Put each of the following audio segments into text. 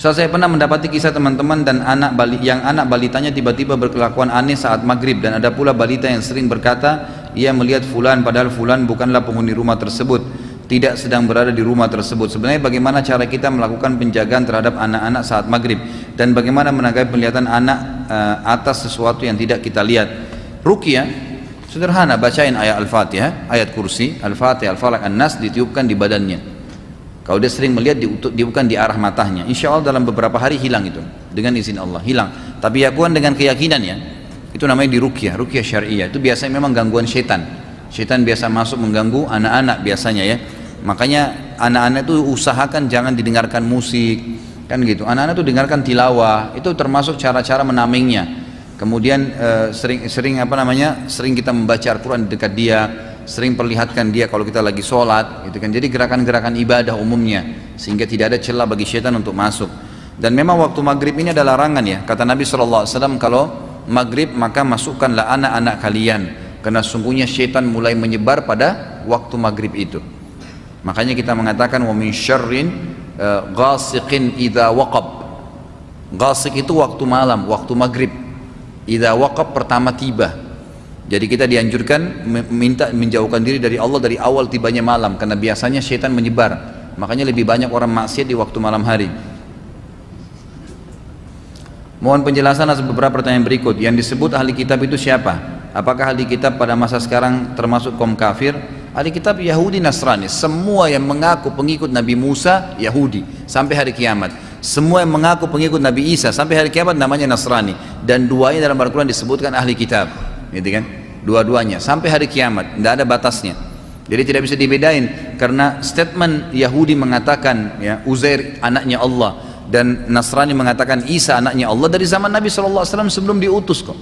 Ustaz, saya pernah mendapati kisah teman-teman dan anak balitanya tiba-tiba berkelakuan aneh saat maghrib, dan ada pula balita yang sering berkata ia melihat fulan padahal fulan bukanlah penghuni rumah tersebut, tidak sedang berada di rumah tersebut. Sebenarnya bagaimana cara kita melakukan penjagaan terhadap anak-anak saat maghrib, dan bagaimana menanggapi penglihatan anak atas sesuatu yang tidak kita lihat? Ruqyah sederhana, bacain ayat Al-Fatihah, ayat kursi, Al-Fatihah, Al-Falaq, An-Nas, ditiupkan di badannya. Kalau dia sering melihat, diupkan di arah matanya, insya Allah dalam beberapa hari hilang itu, dengan izin Allah hilang. Tapi yakuan dengan keyakinan ya, itu namanya di ruqyah syariah. Itu biasanya memang gangguan syaitan biasa masuk mengganggu anak-anak biasanya ya. Makanya anak-anak itu usahakan jangan didengarkan musik kan gitu. Anak-anak itu dengarkan tilawah, itu termasuk cara-cara menamingnya. Kemudian sering kita membaca Al-Quran di dekat dia, sering perlihatkan dia kalau kita lagi sholat gitu kan. Jadi gerakan-gerakan ibadah umumnya, sehingga tidak ada celah bagi syaitan untuk masuk. Dan memang waktu maghrib ini ada larangan ya, kata Nabi SAW, kalau maghrib maka masukkanlah anak-anak kalian, karena sungguhnya syaitan mulai menyebar pada waktu maghrib itu. Makanya kita mengatakan wa min syarrin ghasiqin idza waqab. Ghasiq itu waktu malam, waktu maghrib. Idza waqab pertama tiba. Jadi kita dianjurkan minta menjauhkan diri dari Allah dari awal tibanya malam, karena biasanya syaitan menyebar. Makanya lebih banyak orang maksiat di waktu malam hari. Mohon penjelasan atas beberapa pertanyaan berikut. Yang disebut ahli kitab itu siapa? Apakah ahli kitab pada masa sekarang termasuk kaum kafir? Ahli kitab Yahudi, Nasrani. Semua yang mengaku pengikut Nabi Musa Yahudi sampai hari kiamat. Semua yang mengaku pengikut Nabi Isa sampai hari kiamat namanya Nasrani. Dan duanya dalam Al-Quran disebutkan ahli kitab, gitu kan? Dua-duanya sampai hari kiamat, tidak ada batasnya. Jadi tidak bisa dibedain, karena statement Yahudi mengatakan ya Uzair anaknya Allah, dan Nasrani mengatakan Isa anaknya Allah dari zaman Nabi SAW sebelum diutus kok,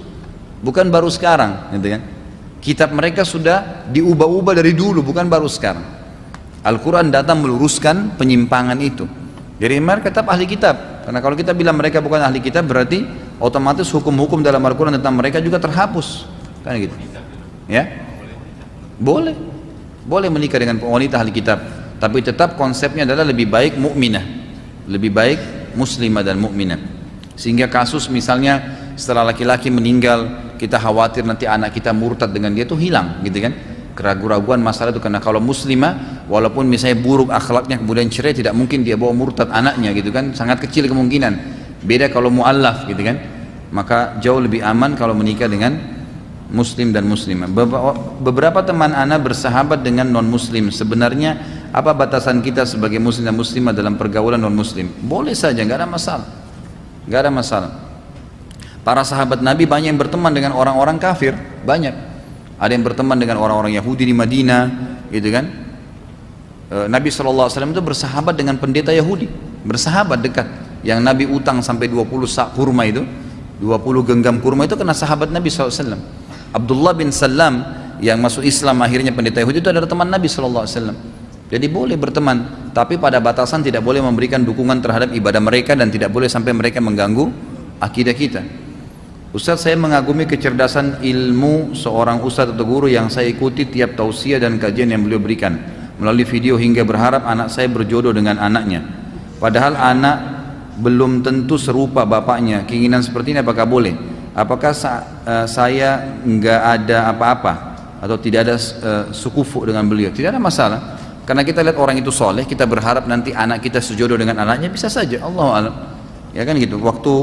bukan baru sekarang, gitu kan? Kitab mereka sudah diubah-ubah dari dulu, bukan baru sekarang. Al-Quran datang meluruskan penyimpangan itu. Jadi mereka tetap ahli kitab, karena kalau kita bilang mereka bukan ahli kitab, berarti otomatis hukum-hukum dalam Al-Quran tentang mereka juga terhapus, kan gitu ya. Boleh menikah dengan wanita ahli kitab, tapi tetap konsepnya adalah lebih baik mukminah, lebih baik muslimah dan mukminah. Sehingga kasus misalnya setelah laki-laki meninggal, kita khawatir nanti anak kita murtad dengan dia, itu hilang gitu kan, keraguan-raguan masalah itu. Karena kalau muslimah, walaupun misalnya buruk akhlaknya kemudian cerai, tidak mungkin dia bawa murtad anaknya gitu kan, sangat kecil kemungkinan. Beda kalau mu'allaf gitu kan, maka jauh lebih aman kalau menikah dengan muslim dan muslimah. Beberapa teman ana bersahabat dengan non muslim. Sebenarnya apa batasan kita sebagai muslim dan muslimah dalam pergaulan non muslim? Boleh saja, nggak ada masalah, nggak ada masalah. Para sahabat Nabi banyak yang berteman dengan orang-orang kafir, banyak. Ada yang berteman dengan orang-orang Yahudi di Madinah, gitu kan? Nabi SAW itu bersahabat dengan pendeta Yahudi, bersahabat dekat. Yang Nabi utang sampai 20 sak kurma itu, 20 genggam kurma itu kena sahabat Nabi SAW. Abdullah bin Salam yang masuk Islam akhirnya pendeta Yahudi itu adalah teman Nabi SAW. Jadi boleh berteman, tapi pada batasan tidak boleh memberikan dukungan terhadap ibadah mereka, dan tidak boleh sampai mereka mengganggu akidah kita. Ustaz, saya mengagumi kecerdasan ilmu seorang ustaz atau guru yang saya ikuti tiap tausiah dan kajian yang beliau berikan melalui video, hingga berharap anak saya berjodoh dengan anaknya. Padahal anak belum tentu serupa bapaknya. Keinginan seperti ini apakah boleh? Apakah saya nggak ada apa-apa atau tidak ada sukufu dengan beliau? Tidak ada masalah, karena kita lihat orang itu soleh, kita berharap nanti anak kita sejodoh dengan anaknya, bisa saja, Allahu a'lam, ya kan gitu. Waktu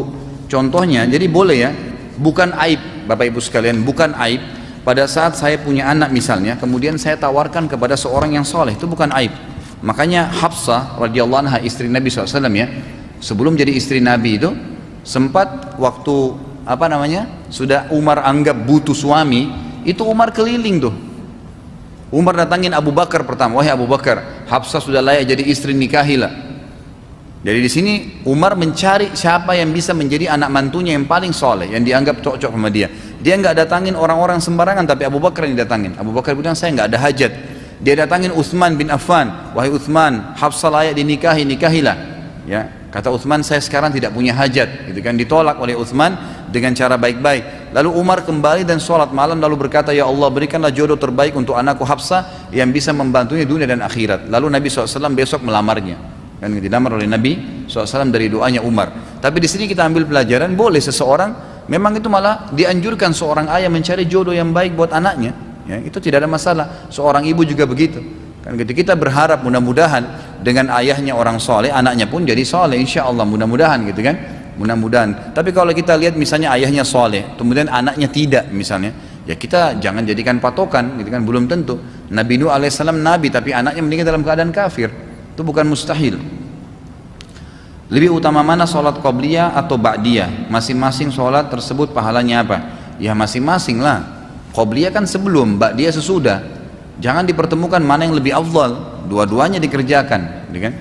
contohnya, jadi boleh ya, bukan aib Bapak Ibu sekalian, bukan aib pada saat saya punya anak misalnya, kemudian saya tawarkan kepada seorang yang soleh, itu bukan aib. Makanya Hafsah radhiyallahu anha, istri Nabi SAW ya, sebelum jadi istri Nabi itu sempat waktu sudah Umar anggap butuh suami, itu Umar keliling tuh. Umar datangin Abu Bakar pertama, wahai Abu Bakar, Hafsah sudah layak jadi istri, nikahilah. Jadi di sini Umar mencari siapa yang bisa menjadi anak mantunya yang paling soleh, yang dianggap cocok sama dia. Dia nggak datangin orang-orang sembarangan, tapi Abu Bakar yang datangin. Abu Bakar bilang, saya nggak ada hajat. Dia datangin Utsman bin Affan, wahai Utsman, Hafsah layak dinikahi, nikahilah. Ya, kata Utsman, saya sekarang tidak punya hajat, gitu kan. Ditolak oleh Utsman dengan cara baik-baik. Lalu Umar kembali dan sholat malam, lalu berkata, ya Allah, berikanlah jodoh terbaik untuk anakku Hafsah yang bisa membantunya dunia dan akhirat. Lalu Nabi SAW besok melamarnya, kan dilamar oleh Nabi SAW dari doanya Umar. Tapi di sini kita ambil pelajaran, boleh seseorang, memang itu malah dianjurkan seorang ayah mencari jodoh yang baik buat anaknya, ya, itu tidak ada masalah. Seorang ibu juga begitu. Kan gitu, kita berharap mudah-mudahan dengan ayahnya orang soleh, anaknya pun jadi soleh, insya Allah, mudah-mudahan gitu kan, mudah-mudahan. Tapi kalau kita lihat misalnya ayahnya soleh, kemudian anaknya tidak misalnya, ya kita jangan jadikan patokan, gitu kan, belum tentu. Nabi Nuh alaihissalam nabi, tapi anaknya meninggal dalam keadaan kafir, itu bukan mustahil. Lebih utama mana sholat qabliyah atau ba'diyah? Masing-masing sholat tersebut pahalanya apa? Ya masing-masing lah. Qabliyah kan sebelum, ba'diyah sesudah. Jangan dipertemukan mana yang lebih afdal, dua-duanya dikerjakan, gitu kan?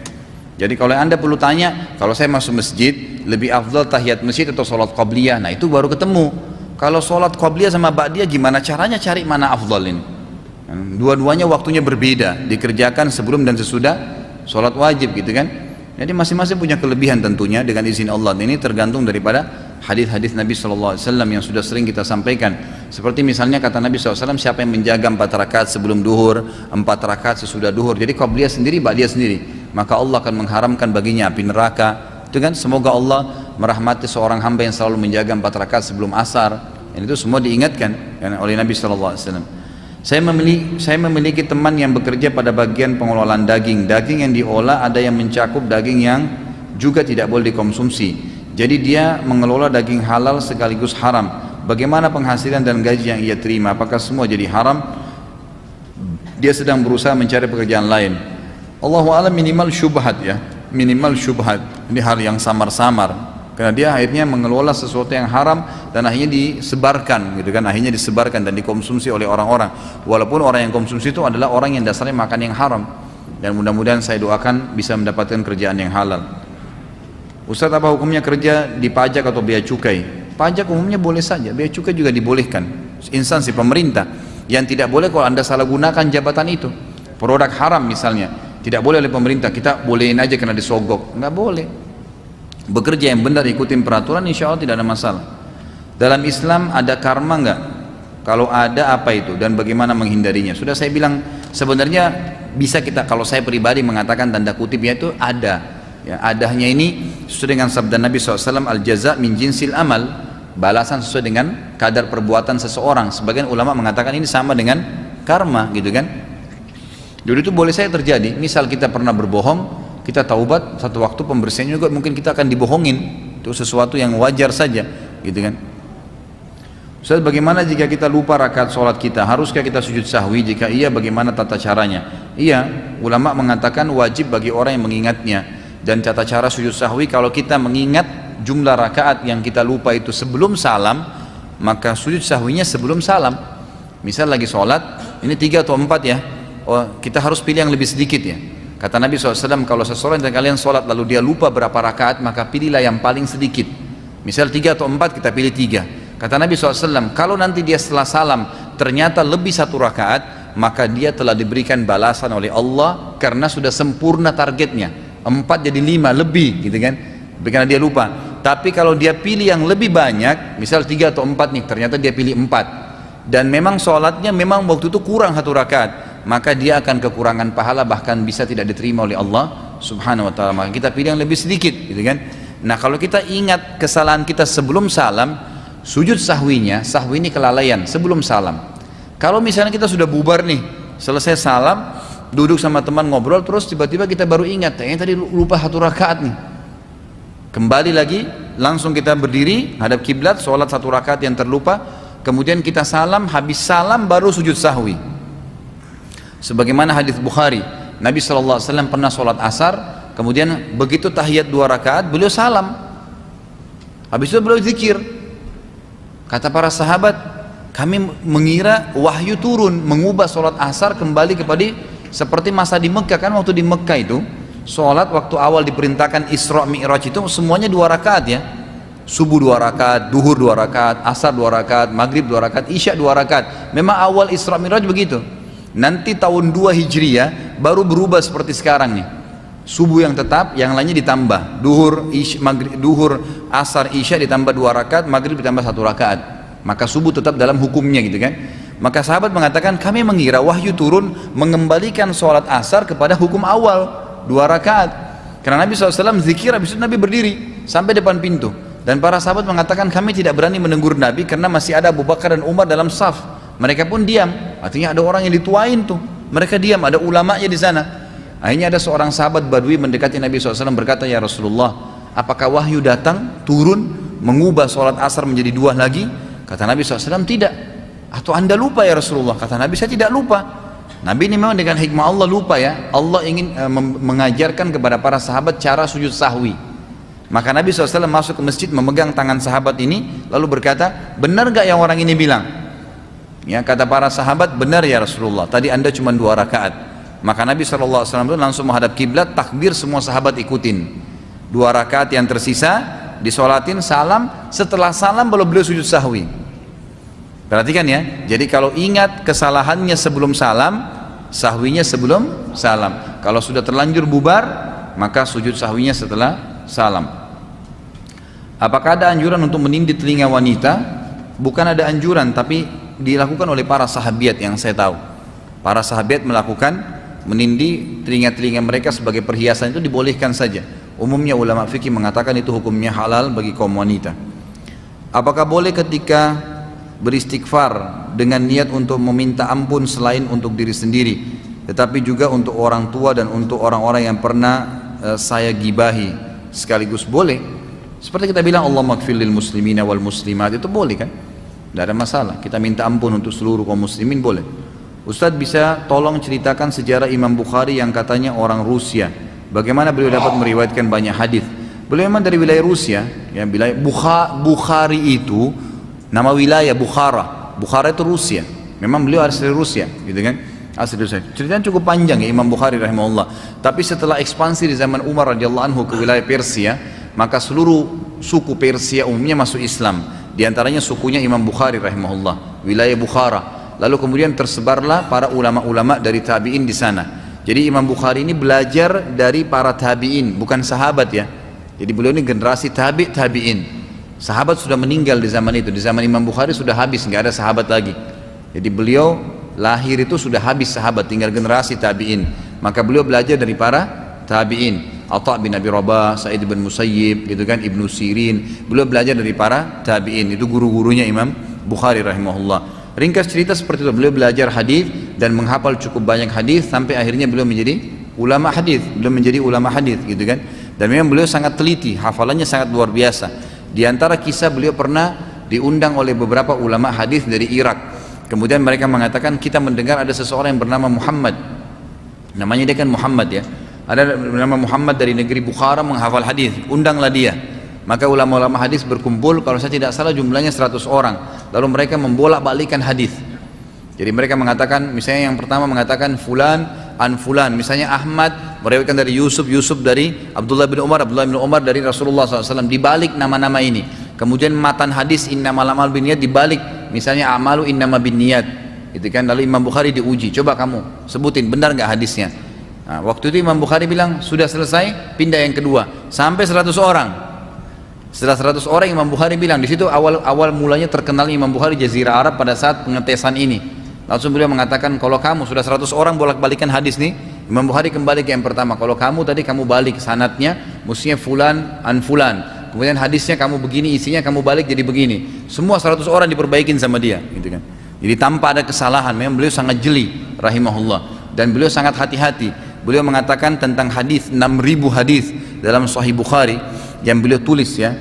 Jadi kalau Anda perlu tanya, kalau saya masuk masjid, lebih afdal tahiyat masjid atau sholat qabliyah, nah itu baru ketemu. Kalau sholat qabliyah sama ba'diyah gimana caranya cari mana afdal ini? Dua-duanya waktunya berbeda, dikerjakan sebelum dan sesudah sholat wajib, gitu kan? Jadi masing-masing punya kelebihan tentunya dengan izin Allah. Ini tergantung daripada hadis-hadis Nabi SAW yang sudah sering kita sampaikan. Seperti misalnya kata Nabi SAW, siapa yang menjaga 4 rakaat sebelum duhur, 4 rakaat sesudah duhur. Jadi qabliyah sendiri, ba'diyah sendiri. Maka Allah akan mengharamkan baginya api neraka. Itu kan, semoga Allah merahmati seorang hamba yang selalu menjaga 4 rakaat sebelum asar. Dan itu semua diingatkan oleh Nabi SAW. Saya memiliki teman yang bekerja pada bagian pengelolaan daging. Daging yang diolah ada yang mencakup daging yang juga tidak boleh dikonsumsi. Jadi dia mengelola daging halal sekaligus haram. Bagaimana penghasilan dan gaji yang ia terima? Apakah semua jadi haram? Dia sedang berusaha mencari pekerjaan lain. Allahu a'lam, minimal syubhat ya. Minimal syubhat. Ini hal yang samar-samar. Karena dia akhirnya mengelola sesuatu yang haram dan akhirnya disebarkan, gitu kan? Akhirnya disebarkan dan dikonsumsi oleh orang-orang. Walaupun orang yang konsumsi itu adalah orang yang dasarnya makan yang haram. Dan mudah-mudahan saya doakan bisa mendapatkan kerjaan yang halal. Ustaz, apa hukumnya kerja di pajak atau bea cukai? Pajak umumnya boleh saja, bea cukai juga dibolehkan. Instansi pemerintah. Yang tidak boleh kalau Anda salah gunakan jabatan itu. Produk haram misalnya, tidak boleh oleh pemerintah, kita bolehin aja karena disogok. Nggak boleh. Bekerja yang benar, ikutin peraturan, insya Allah tidak ada masalah. Dalam Islam ada karma nggak? Kalau ada, apa itu dan bagaimana menghindarinya? Sudah saya bilang, sebenarnya bisa kita, kalau saya pribadi mengatakan tanda kutipnya itu ada. Ya, adanya ini sesuai dengan sabda Nabi SAW, al-jaza min jinsil amal, balasan sesuai dengan kadar perbuatan seseorang. Sebagian ulama mengatakan ini sama dengan karma, gitu kan? Jadi itu boleh saya terjadi. Misal kita pernah berbohong, kita taubat, satu waktu pembersihannya juga mungkin kita akan dibohongin. Itu sesuatu yang wajar saja, gitu kan? Ustaz, bagaimana jika kita lupa rakaat sholat kita? Haruskah kita sujud sahwi? Jika iya, bagaimana tata caranya? Iya, ulama mengatakan wajib bagi orang yang mengingatnya. Dan tata cara sujud sahwi, kalau kita mengingat jumlah rakaat yang kita lupa itu sebelum salam, maka sujud sahwinya sebelum salam. Misal lagi sholat, ini 3 atau 4 ya, oh, kita harus pilih yang lebih sedikit ya. Kata Nabi SAW, kalau seseorang dari kalian sholat lalu dia lupa berapa rakaat, maka pilihlah yang paling sedikit. Misal 3 atau 4, kita pilih 3. Kata Nabi SAW, kalau nanti dia setelah salam ternyata lebih 1 rakaat, maka dia telah diberikan balasan oleh Allah karena sudah sempurna targetnya. 4 jadi 5 lebih, gitu kan? Karena dia lupa. Tapi kalau dia pilih yang lebih banyak, misal 3 atau 4 nih, ternyata dia pilih 4, dan memang sholatnya memang waktu itu kurang 1 rakaat, maka dia akan kekurangan pahala, bahkan bisa tidak diterima oleh Allah Subhanahu wa ta'ala. Maka kita pilih yang lebih sedikit, gitu kan? Nah, kalau kita ingat kesalahan kita sebelum salam, sujud sahwinya, sahwi ini kelalaian sebelum salam. Kalau misalnya kita sudah bubar nih, selesai salam, duduk sama teman ngobrol, terus tiba-tiba kita baru ingat, kayaknya tadi lupa 1 rakaat nih. Kembali lagi, langsung kita berdiri, hadap kiblat, sholat 1 rakaat yang terlupa, kemudian kita salam, habis salam baru sujud sahwi. Sebagaimana hadis Bukhari, Nabi SAW pernah sholat asar, kemudian begitu tahiyat 2 rakaat, beliau salam. Habis itu beliau zikir. Kata para sahabat, kami mengira wahyu turun, mengubah sholat asar kembali kepada seperti masa di Mekah. Kan waktu di Mekah itu sholat waktu awal diperintahkan Isra Mi'raj itu semuanya 2 rakaat ya. Subuh 2 rakaat, duhur 2 rakaat, asar 2 rakaat, maghrib 2 rakaat, isya 2 rakaat. Memang awal Isra Mi'raj begitu. Nanti tahun 2 Hijriah baru berubah seperti sekarang nih. Subuh yang tetap, yang lainnya ditambah. Duhur, maghrib, duhur, asar, isya ditambah 2 rakaat, maghrib ditambah 1 rakaat. Maka subuh tetap dalam hukumnya, gitu kan? Maka sahabat mengatakan, kami mengira wahyu turun mengembalikan sholat asar kepada hukum awal 2 rakaat. Karena Nabi SAW zikir, habis itu Nabi berdiri sampai depan pintu. Dan para sahabat mengatakan kami tidak berani menegur Nabi karena masih ada Abu Bakar dan Umar dalam saf. Mereka pun diam, artinya ada orang yang dituain tuh. Mereka diam, ada ulamanya di sana. Akhirnya ada seorang sahabat Badui mendekati Nabi SAW berkata, ya Rasulullah, apakah wahyu datang, turun, mengubah sholat asar menjadi 2 lagi? Kata Nabi SAW, tidak. Atau anda lupa ya Rasulullah? Kata Nabi, saya tidak lupa. Nabi ini memang dengan hikmah Allah lupa ya. Allah ingin mengajarkan kepada para sahabat cara sujud sahwi. Maka Nabi SAW masuk ke masjid memegang tangan sahabat ini lalu berkata, benar gak yang orang ini bilang? Ya, kata para sahabat, benar ya Rasulullah, tadi anda cuma 2 rakaat. Maka Nabi SAW itu langsung menghadap kiblat, takbir, semua sahabat ikutin. 2 rakaat yang tersisa disolatin, salam. Setelah salam baru beliau sujud sahwi. Perhatikan ya, jadi kalau ingat kesalahannya sebelum salam, sahwinya sebelum salam. Kalau sudah terlanjur bubar, maka sujud sahwinya setelah salam. Apakah ada anjuran untuk menindih telinga wanita? Bukan ada anjuran, tapi dilakukan oleh para sahabiat yang saya tahu. Para sahabiat melakukan menindih telinga-telinga mereka sebagai perhiasan, itu dibolehkan saja. Umumnya ulama fikih mengatakan itu hukumnya halal bagi kaum wanita. Apakah boleh ketika beristighfar dengan niat untuk meminta ampun selain untuk diri sendiri, tetapi juga untuk orang tua dan untuk orang-orang yang pernah saya gibahi sekaligus? Boleh. Seperti kita bilang Allahumma ighfir lil muslimina wal muslimat, itu boleh kan? Tidak ada masalah. Kita minta ampun untuk seluruh kaum muslimin, boleh. Ustadz bisa tolong ceritakan sejarah Imam Bukhari yang katanya orang Rusia. Bagaimana beliau dapat meriwayatkan banyak hadis? Beliau memang dari wilayah Rusia, ya, wilayah Bukhari itu nama wilayah Bukhara. Bukhara itu Rusia. Memang beliau asli Rusia, gitu kan? Asli Rusia. Ceritanya cukup panjang ya Imam Bukhari rahimahullah. Tapi setelah ekspansi di zaman Umar radhiyallahu anhu ke wilayah Persia, maka seluruh suku Persia umumnya masuk Islam. Di antaranya sukunya Imam Bukhari rahimahullah, wilayah Bukhara. Lalu kemudian tersebarlah para ulama-ulama dari tabi'in di sana. Jadi Imam Bukhari ini belajar dari para tabi'in, bukan sahabat ya. Jadi beliau ini generasi tabi'in. Sahabat sudah meninggal di zaman itu. Di zaman Imam Bukhari sudah habis, nggak ada sahabat lagi. Jadi beliau lahir itu sudah habis sahabat, tinggal generasi tabi'in. Maka beliau belajar dari para tabi'in. Atha bin Abi Rabah, Sa'id bin Musayyib, gitu kan, Ibnu Sirin. Beliau belajar dari para tabi'in. Itu guru-gurunya Imam Bukhari rahimahullah. Ringkas cerita seperti itu. Beliau belajar hadis dan menghafal cukup banyak hadis sampai akhirnya beliau menjadi ulama hadis. Beliau menjadi ulama hadis, gitu kan. Dan memang beliau sangat teliti, hafalannya sangat luar biasa. Di antara kisah beliau pernah diundang oleh beberapa ulama hadis dari Irak. Kemudian mereka mengatakan kita mendengar ada seseorang yang bernama Muhammad. Namanya dia kan Muhammad ya. Ada bernama Muhammad dari negeri Bukhara menghafal hadis. Undanglah dia. Maka ulama-ulama hadis berkumpul, kalau saya tidak salah jumlahnya 100 orang. Lalu mereka membolak-balikan hadis. Jadi mereka mengatakan, misalnya yang pertama mengatakan fulan an fulan, misalnya Ahmad meriwayatkan dari Yusuf, Yusuf dari Abdullah bin Umar, Abdullah bin Umar dari Rasulullah SAW, dibalik nama-nama ini. Kemudian matan hadis innamal a'malu binniyat dibalik, misalnya amalu innama binniyat, itu kan. Lalu Imam Bukhari diuji, coba kamu sebutin benar nggak hadisnya. Nah, waktu itu Imam Bukhari bilang sudah selesai, pindah yang kedua sampai 100 orang. Setelah 100 orang Imam Bukhari bilang, di situ awal mulanya terkenal Imam Bukhari Jazirah Arab pada saat pengetesan ini. Langsung beliau mengatakan, kalau kamu sudah 100 orang bolak-balikan hadis nih, Imam Bukhari kembali ke yang pertama. Kalau kamu tadi kamu balik sanadnya, mestinya fulan an fulan. Kemudian hadisnya kamu begini, isinya kamu balik jadi begini. Semua 100 orang diperbaikin sama dia, gitu kan. Jadi tanpa ada kesalahan. Memang beliau sangat jeli, rahimahullah. Dan beliau sangat hati-hati. Beliau mengatakan tentang hadis 6.000 hadis dalam Sahih Bukhari yang beliau tulis ya.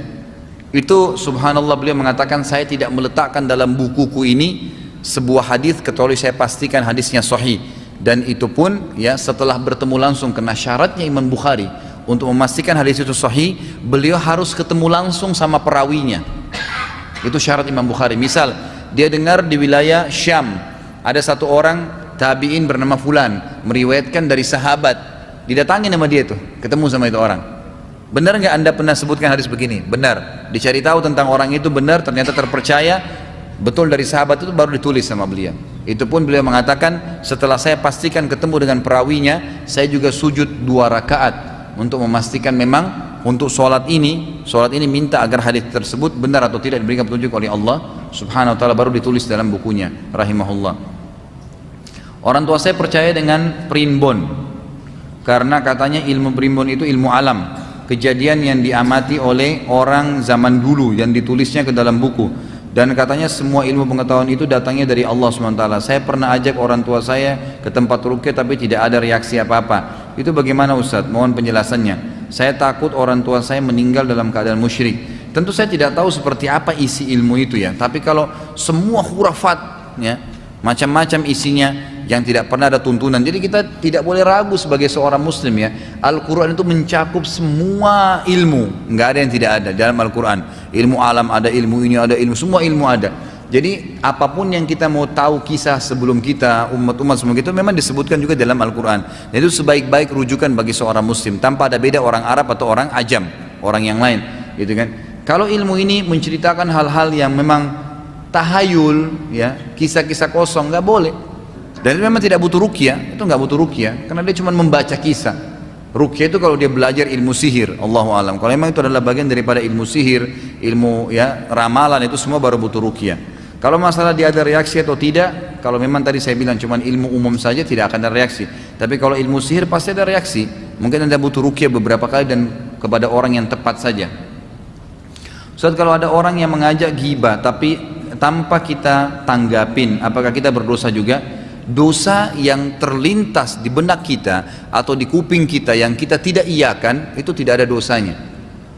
Itu subhanallah, beliau mengatakan saya tidak meletakkan dalam bukuku ini sebuah hadis kecuali saya pastikan hadisnya sahih. Dan itu pun ya setelah bertemu langsung, karena syaratnya Imam Bukhari untuk memastikan hadis itu sahih, beliau harus ketemu langsung sama perawinya. Itu syarat Imam Bukhari. Misal dia dengar di wilayah Syam ada satu orang tabi'in bernama fulan meriwayatkan dari sahabat, didatangi nama dia tuh, ketemu sama itu orang. Benar nggak anda pernah sebutkan hadis begini? Benar. Dicari tahu tentang orang itu, benar, ternyata terpercaya, betul dari sahabat itu, baru ditulis sama beliau. Itu pun beliau mengatakan setelah saya pastikan ketemu dengan perawinya, saya juga sujud 2 rakaat untuk memastikan memang untuk sholat ini minta agar hadis tersebut benar atau tidak diberikan petunjuk oleh Allah subhanahu wa ta'ala, baru ditulis dalam bukunya rahimahullah. Orang tua saya percaya dengan primbon. karena katanya ilmu primbon itu ilmu alam, kejadian yang diamati oleh orang zaman dulu yang ditulisnya ke dalam buku, dan katanya semua ilmu pengetahuan itu datangnya dari Allah SWT. Saya pernah ajak orang tua saya ke tempat ruqyah tapi tidak ada reaksi apa-apa. Itu bagaimana Ustaz? Mohon penjelasannya. Saya takut orang tua saya meninggal dalam keadaan musyrik. Tentu saya tidak tahu seperti apa isi ilmu itu ya, tapi kalau semua khurafat ya, macam-macam isinya yang tidak pernah ada tuntunan, jadi kita tidak boleh ragu sebagai seorang muslim ya. Al-Quran itu mencakup semua ilmu, nggak ada yang tidak ada dalam Al-Quran. Ilmu alam ada, ilmu ini ada, ilmu, semua ilmu ada. Jadi apapun yang kita mau tahu kisah sebelum kita, umat-umat sebelum kita, memang disebutkan juga dalam Al-Quran. Dan itu sebaik-baik rujukan bagi seorang muslim, tanpa ada beda orang Arab atau orang Ajam, orang yang lain gitu kan. Kalau ilmu ini menceritakan hal-hal yang memang tahayul ya, kisah-kisah kosong, nggak boleh. Dan itu memang tidak butuh ruqyah, itu nggak butuh ruqyah, karena dia cuma membaca kisah. Ruqyah itu kalau dia belajar ilmu sihir, Allahu alam. Kalau memang itu adalah bagian daripada ilmu sihir, ilmu ya ramalan, itu semua baru butuh ruqyah. Kalau masalah dia ada reaksi atau tidak, kalau memang tadi saya bilang cuma ilmu umum saja tidak akan ada reaksi. Tapi kalau ilmu sihir pasti ada reaksi. Mungkin Anda butuh ruqyah beberapa kali dan kepada orang yang tepat saja. Ustaz, kalau ada orang yang mengajak ghibah tapi tanpa kita tanggapin, apakah kita berdosa juga? Dosa yang terlintas di benak kita atau di kuping kita yang kita tidak iakan, itu tidak ada dosanya.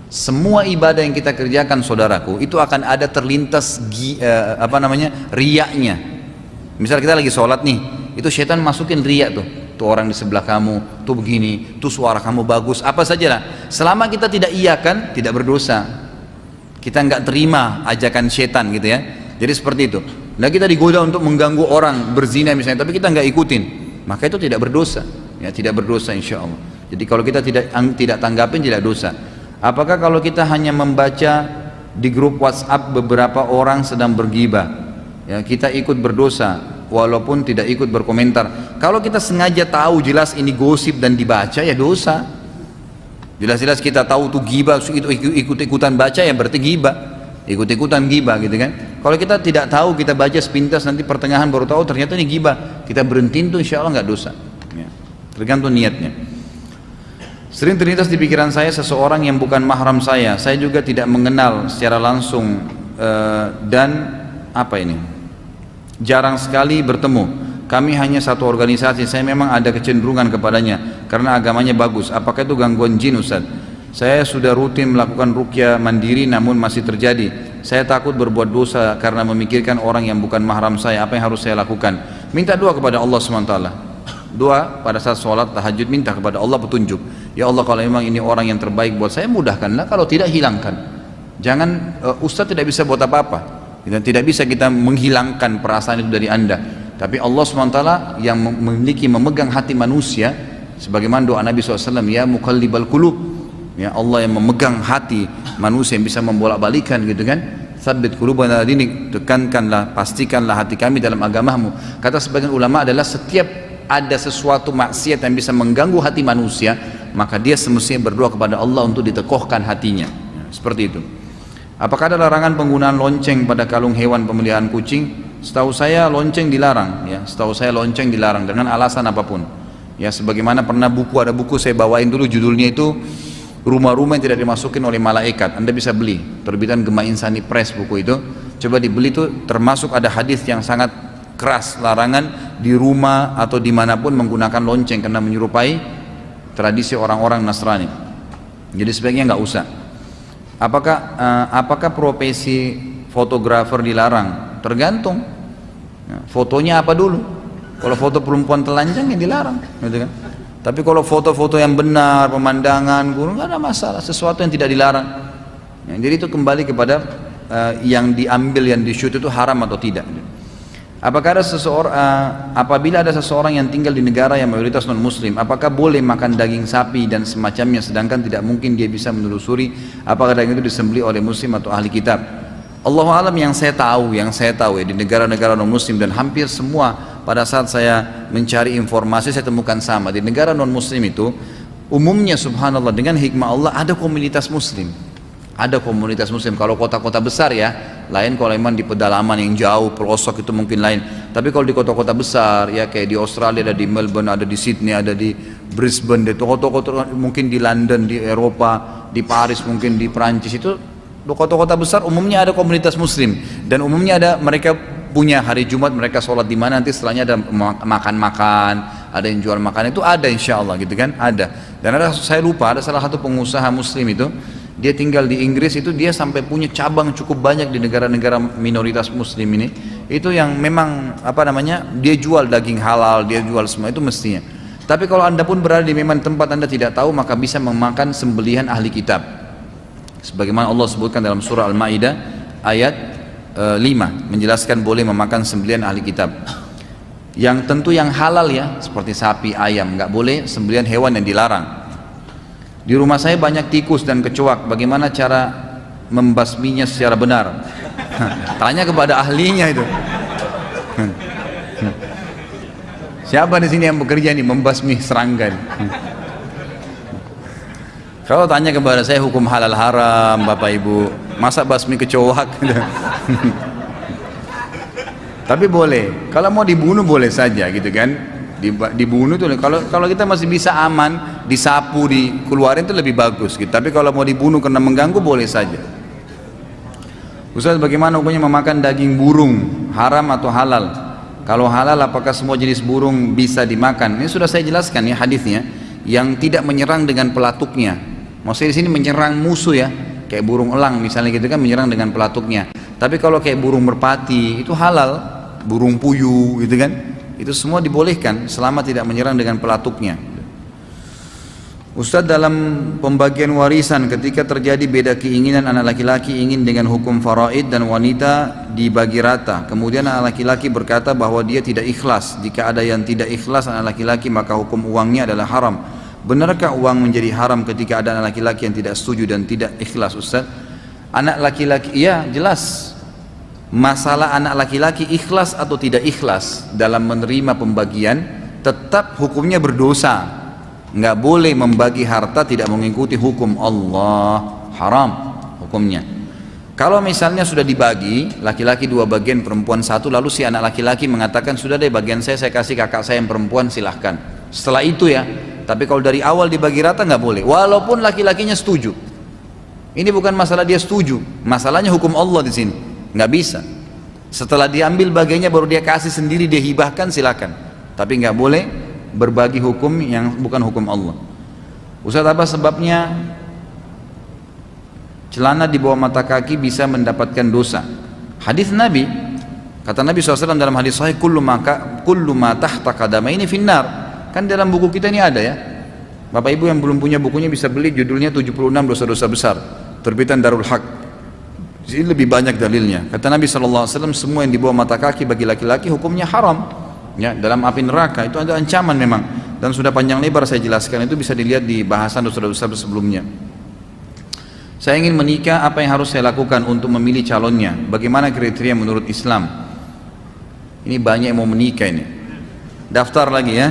Semua ibadah yang kita kerjakan saudaraku, itu akan ada terlintas riyaknya. Misal kita lagi sholat nih, itu syaitan masukin riyak tuh orang di sebelah kamu, tuh begini, tuh suara kamu bagus, apa saja lah. Selama kita tidak iakan, tidak berdosa. Kita nggak terima ajakan setan gitu ya. Jadi seperti itu. Nah kita digoda untuk mengganggu orang berzina misalnya, tapi kita nggak ikutin, maka itu tidak berdosa. Ya tidak berdosa insya Allah. Jadi kalau kita tidak tanggapin tidak dosa. Apakah kalau kita hanya membaca di grup WhatsApp beberapa orang sedang bergibah, ya kita ikut berdosa walaupun tidak ikut berkomentar? Kalau kita sengaja tahu jelas ini gosip dan dibaca, ya dosa. Jelas-jelas kita tahu tuh gibah, ikut-ikutan baca ya berarti gibah, ikut-ikutan gibah gitu kan. Kalau kita tidak tahu, kita baca sepintas, nanti pertengahan baru tahu ternyata ini gibah, kita berhentiin tuh insya Allah nggak dosa ya. Tergantung niatnya. Sering terlintas di pikiran saya seseorang yang bukan mahram saya juga tidak mengenal secara langsung dan jarang sekali bertemu. Kami hanya satu organisasi, saya memang ada kecenderungan kepadanya karena agamanya bagus. Apakah itu gangguan jin Ustaz? Saya sudah rutin melakukan ruqyah mandiri namun masih terjadi. Saya takut berbuat dosa karena memikirkan orang yang bukan mahram saya. Apa yang harus saya lakukan? Minta doa kepada Allah SWT. Doa pada saat sholat tahajud, minta kepada Allah petunjuk. Ya Allah, kalau memang ini orang yang terbaik buat saya, mudahkanlah. Kalau tidak, hilangkan. Jangan, Ustaz tidak bisa buat apa-apa. Dan tidak bisa kita menghilangkan perasaan itu dari Anda. Tapi Allah SWT yang memegang hati manusia, sebagaimana doa Nabi SAW, ya muqallibal qulub, ya Allah yang memegang hati manusia, yang bisa membolak-balikan gitu kan. Tsabbit qulubana ala dinik, tekankanlah, pastikanlah hati kami dalam agamamu. Kata sebagian ulama adalah setiap ada sesuatu maksiat yang bisa mengganggu hati manusia, maka dia semestinya berdoa kepada Allah untuk ditekohkan hatinya. Seperti itu. Apakah ada larangan penggunaan lonceng pada kalung hewan pemeliharaan kucing? Setahu saya lonceng dilarang, ya. Setahu saya lonceng dilarang dengan alasan apapun. Ya, sebagaimana pernah ada buku saya bawain dulu, judulnya itu Rumah-rumah yang tidak dimasukin oleh malaikat. Anda bisa beli, terbitan Gema Insani Press buku itu. Coba dibeli, itu termasuk ada hadis yang sangat keras larangan di rumah atau dimanapun menggunakan lonceng karena menyerupai tradisi orang-orang Nasrani. Jadi sebaiknya nggak usah. Apakah profesi fotografer dilarang? Tergantung. Fotonya apa dulu? Kalau foto perempuan telanjang ya dilarang, gitu kan? Tapi kalau foto-foto yang benar, pemandangan, gunung, nggak ada masalah. Sesuatu yang tidak dilarang. Jadi itu kembali kepada yang diambil, yang di shoot itu haram atau tidak. Apakah ada apabila ada seseorang yang tinggal di negara yang mayoritas non muslim, apakah boleh makan daging sapi dan semacamnya, sedangkan tidak mungkin dia bisa menelusuri apakah daging itu disembelih oleh muslim atau ahli kitab? Allahu alam, yang saya tahu ya, di negara-negara non muslim, dan hampir semua pada saat saya mencari informasi saya temukan sama. Di negara non muslim itu umumnya subhanallah dengan hikmah Allah ada komunitas muslim. Ada komunitas muslim. Kalau kota-kota besar ya lain, kalau memang di pedalaman yang jauh pelosok itu mungkin lain. Tapi kalau di kota-kota besar ya, kayak di Australia ada di Melbourne, ada di Sydney, ada di Brisbane, di toko-toko mungkin di London, di Eropa, di Paris, mungkin di Prancis, itu kota-kota besar umumnya ada komunitas muslim, dan umumnya ada, mereka punya hari Jumat, mereka sholat di mana, nanti setelahnya ada makan-makan, ada yang jual makan, itu ada insya Allah gitu kan, ada. Dan ada, saya lupa, ada salah satu pengusaha muslim itu, dia tinggal di Inggris, itu dia sampai punya cabang cukup banyak di negara-negara minoritas muslim ini, itu yang memang apa namanya, dia jual daging halal, dia jual semua, itu mestinya. Tapi kalau anda pun berada di memang tempat anda tidak tahu, maka bisa memakan sembelihan ahli kitab, sebagaimana Allah sebutkan dalam surah Al-Ma'idah ayat 5, menjelaskan boleh memakan sembelihan ahli kitab, yang tentu yang halal ya, seperti sapi, ayam, nggak boleh sembelihan hewan yang dilarang. Di rumah saya banyak tikus dan kecoak, bagaimana cara membasminya secara benar? Tanya kepada ahlinya itu. Siapa di sini yang bekerja nih membasmi serangga? Kalau tanya kepada saya hukum halal haram, Bapak Ibu, masa basmi kecoak? Tapi boleh, kalau mau dibunuh boleh saja gitu kan, dibunuh tuh. Kalau kita masih bisa aman, disapu, dikeluarin itu lebih bagus gitu. Tapi kalau mau dibunuh karena mengganggu boleh saja. Ustaz, bagaimana hukumnya memakan daging burung, haram atau halal? Kalau halal, apakah semua jenis burung bisa dimakan? Ini sudah saya jelaskan ya hadisnya, yang tidak menyerang dengan pelatuknya. Maksudnya di sini menyerang musuh ya, kayak burung elang misalnya gitu kan, menyerang dengan pelatuknya. Tapi kalau kayak burung merpati itu halal, burung puyuh gitu kan, itu semua dibolehkan selama tidak menyerang dengan pelatuknya. Ustadz, dalam pembagian warisan ketika terjadi beda keinginan, anak laki-laki ingin dengan hukum faraid dan wanita dibagi rata, kemudian anak laki-laki berkata bahwa dia tidak ikhlas. Jika ada yang tidak ikhlas anak laki-laki, maka hukum uangnya adalah haram. Benarkah uang menjadi haram ketika ada anak laki-laki yang tidak setuju dan tidak ikhlas? Ustadz, anak laki-laki, iya jelas, masalah anak laki-laki ikhlas atau tidak ikhlas dalam menerima pembagian, tetap hukumnya berdosa. Nggak boleh membagi harta tidak mengikuti hukum Allah, haram hukumnya. Kalau misalnya sudah dibagi, laki-laki 2 bagian, perempuan 1, lalu si anak laki-laki mengatakan sudah deh bagian saya kasih kakak saya yang perempuan, silahkan. Setelah itu ya, tapi kalau dari awal dibagi rata nggak boleh, walaupun laki-lakinya setuju. Ini bukan masalah dia setuju, masalahnya hukum Allah di sini, nggak bisa. Setelah diambil bagiannya baru dia kasih sendiri, dia hibahkan, silahkan. Tapi nggak boleh berbagi hukum yang bukan hukum Allah. Ustaz, apa sebabnya celana di bawah mata kaki bisa mendapatkan dosa? Hadis Nabi, kata Nabi SAW dalam hadis sahih, kullu ma tahta qadamaini finnar. Kan dalam buku kita ini ada ya, Bapak Ibu yang belum punya bukunya bisa beli, judulnya 76 dosa-dosa besar, terbitan Darul Haq. Ini lebih banyak dalilnya. Kata Nabi SAW, semua yang di bawah mata kaki bagi laki-laki hukumnya haram ya, dalam api neraka. Itu ada ancaman memang, dan sudah panjang lebar saya jelaskan, itu bisa dilihat di bahasan dosa-dosa sebelumnya. Saya ingin menikah, apa yang harus saya lakukan untuk memilih calonnya? Bagaimana kriteria menurut Islam? Ini banyak yang mau menikah ini, daftar lagi ya.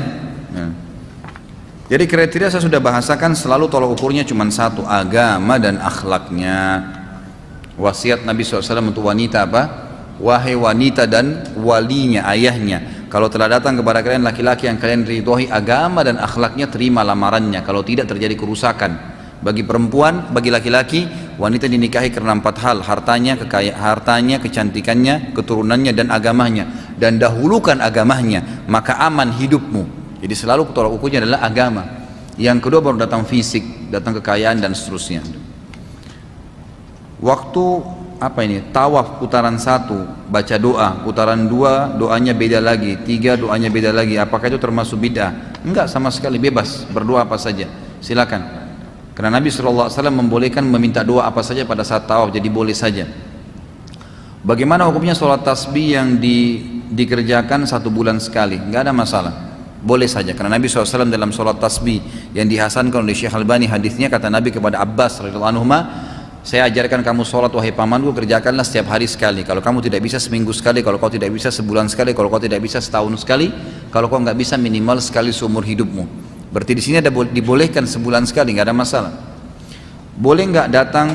Jadi kriteria saya sudah bahasakan, selalu tolak ukurnya cuma satu, agama dan akhlaknya. Wasiat Nabi SAW untuk wanita apa? Wahai wanita dan walinya, ayahnya, kalau telah datang kepada kalian laki-laki yang kalian ridhoi agama dan akhlaknya, terima lamarannya. Kalau tidak, terjadi kerusakan. Bagi perempuan, bagi laki-laki, wanita dinikahi karena 4 hal: hartanya, hartanya, kecantikannya, keturunannya, dan agamanya. Dan dahulukan agamanya, maka aman hidupmu. Jadi selalu tolak ukurnya adalah agama. Yang kedua baru datang fisik, datang kekayaan dan seterusnya. Waktu apa ini? Tawaf putaran 1 baca doa, putaran 2 doanya beda lagi, 3 doanya beda lagi. Apakah itu termasuk bid'ah? Enggak, sama sekali, bebas berdoa apa saja, silakan. Karena Nabi SAW membolehkan meminta doa apa saja pada saat tawaf, jadi boleh saja. Bagaimana hukumnya sholat tasbih yang dikerjakan 1 bulan sekali? Enggak ada masalah, boleh saja. Karena Nabi SAW dalam sholat tasbih yang dihasankan oleh Syekh Albani, hadisnya kata Nabi kepada Abbas radhiyallahu anhu, saya ajarkan kamu sholat wahai pamanku, kerjakanlah setiap hari sekali. Kalau kamu tidak bisa seminggu sekali, kalau kau tidak bisa sebulan sekali, kalau kau tidak bisa setahun sekali, kalau kau nggak bisa minimal sekali seumur hidupmu. Berarti di sini ada dibolehkan sebulan sekali, nggak ada masalah. Boleh nggak datang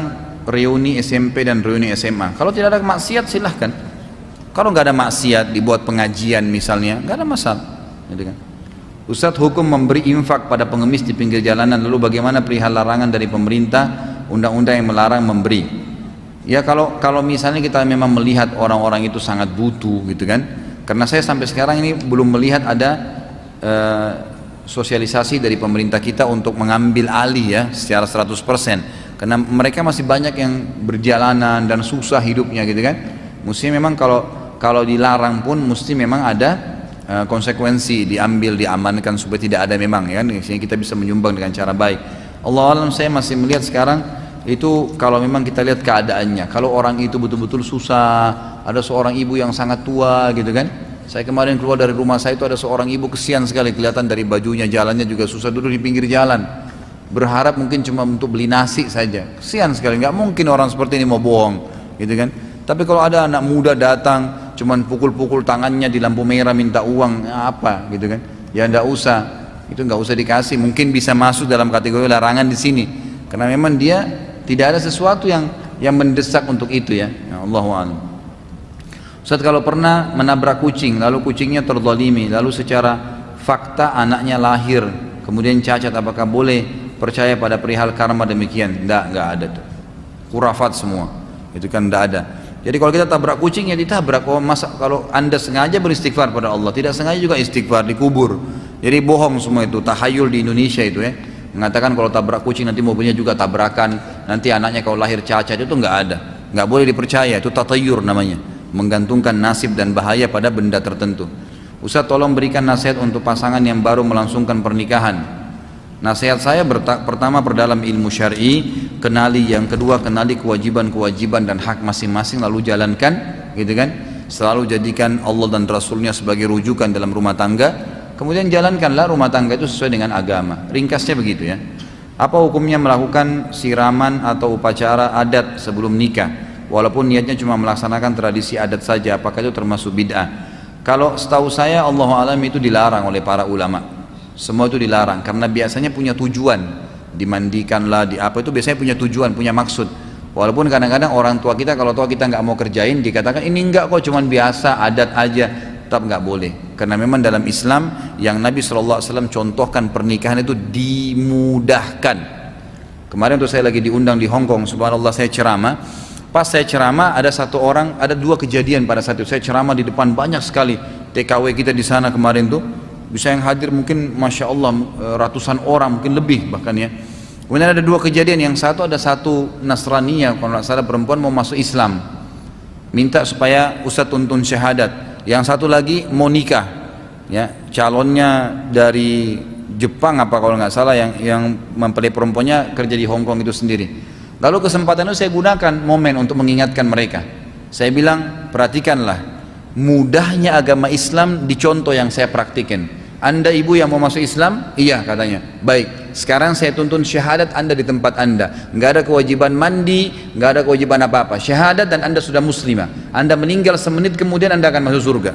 reuni SMP dan reuni SMA? Kalau tidak ada maksiat silahkan. Kalau nggak ada maksiat, dibuat pengajian misalnya, nggak ada masalah. Gitu kan? Ustadz, hukum memberi infak pada pengemis di pinggir jalanan, lalu bagaimana perihal larangan dari pemerintah, undang-undang yang melarang memberi? Ya kalau misalnya kita memang melihat orang-orang itu sangat butuh gitu kan, karena saya sampai sekarang ini belum melihat ada sosialisasi dari pemerintah kita untuk mengambil alih ya secara 100%, karena mereka masih banyak yang berjalanan dan susah hidupnya gitu kan. Mestinya memang kalau dilarang pun mesti memang ada konsekuensi, diambil, diamankan supaya tidak ada memang ya, sehingga kita bisa menyumbang dengan cara baik. Allah alam, saya masih melihat sekarang itu kalau memang kita lihat keadaannya, kalau orang itu betul-betul susah, ada seorang ibu yang sangat tua gitu kan. Saya kemarin keluar dari rumah saya itu ada seorang ibu, kesian sekali kelihatan dari bajunya, jalannya juga susah, duduk di pinggir jalan, berharap mungkin cuma untuk beli nasi saja. Kesian sekali, nggak mungkin orang seperti ini mau bohong gitu kan. Tapi kalau ada anak muda datang cuman pukul-pukul tangannya di lampu merah minta uang, apa gitu kan, ya enggak usah, itu enggak usah dikasih. Mungkin bisa masuk dalam kategori larangan di sini karena memang dia tidak ada sesuatu yang mendesak untuk itu ya. Allahu a'lam. Ustaz, kalau pernah menabrak kucing lalu kucingnya terzalimi, lalu secara fakta anaknya lahir kemudian cacat, apakah boleh percaya pada perihal karma demikian? Enggak ada tuh, khurafat semua itu kan, enggak ada. Jadi kalau kita tabrak kucing ya ditabrak. Oh, masa kalau anda sengaja beristighfar pada Allah, tidak sengaja juga istighfar, dikubur. Jadi bohong semua itu, tahayul di Indonesia itu ya, mengatakan kalau tabrak kucing nanti mobilnya juga tabrakan, nanti anaknya kalau lahir cacat, itu nggak ada, nggak boleh dipercaya, itu tatayur namanya, menggantungkan nasib dan bahaya pada benda tertentu. Ustaz, tolong berikan nasihat untuk pasangan yang baru melangsungkan pernikahan. Nasihat saya pertama, perdalam ilmu syar'i, kenali, yang kedua kenali kewajiban-kewajiban dan hak masing-masing lalu jalankan gitu kan. Selalu jadikan Allah dan Rasulnya sebagai rujukan dalam rumah tangga, kemudian jalankanlah rumah tangga itu sesuai dengan agama. Ringkasnya begitu ya. Apa hukumnya melakukan siraman atau upacara adat sebelum nikah walaupun niatnya cuma melaksanakan tradisi adat saja, apakah itu termasuk bid'ah? Kalau setahu saya Allah alam itu dilarang oleh para ulama. Semua itu dilarang karena biasanya punya tujuan, dimandikanlah, di apa itu biasanya punya tujuan, punya maksud. Walaupun kadang-kadang orang tua kita kalau tua kita nggak mau kerjain, dikatakan ini enggak kok, cuman biasa adat aja, tetap nggak boleh. Karena memang dalam Islam yang Nabi SAW contohkan pernikahan itu dimudahkan. Kemarin tuh saya lagi diundang di Hong Kong, subhanallah, saya ceramah. Pas saya ceramah ada satu orang, ada dua kejadian pada saat itu. Saya ceramah di depan banyak sekali TKW kita di sana kemarin tuh. Bisa yang hadir mungkin Masya Allah ratusan orang, mungkin lebih bahkan ya. Kemudian ada dua kejadian, yang satu ada satu Nasraniyah kalau nggak salah perempuan mau masuk Islam, minta supaya Ustadz tuntun syahadat. Yang satu lagi mau nikah ya, calonnya dari Jepang apa kalau nggak salah, yang mempelai perempuannya kerja di Hong Kong itu sendiri. Lalu kesempatan itu saya gunakan momen untuk mengingatkan mereka. Saya bilang, perhatikanlah mudahnya agama Islam di contoh yang saya praktikin. Anda ibu yang mau masuk Islam? Iya katanya. Baik, sekarang saya tuntun syahadat Anda di tempat Anda. Nggak ada kewajiban mandi, nggak ada kewajiban apa-apa. Syahadat dan Anda sudah muslimah. Anda meninggal semenit kemudian Anda akan masuk surga.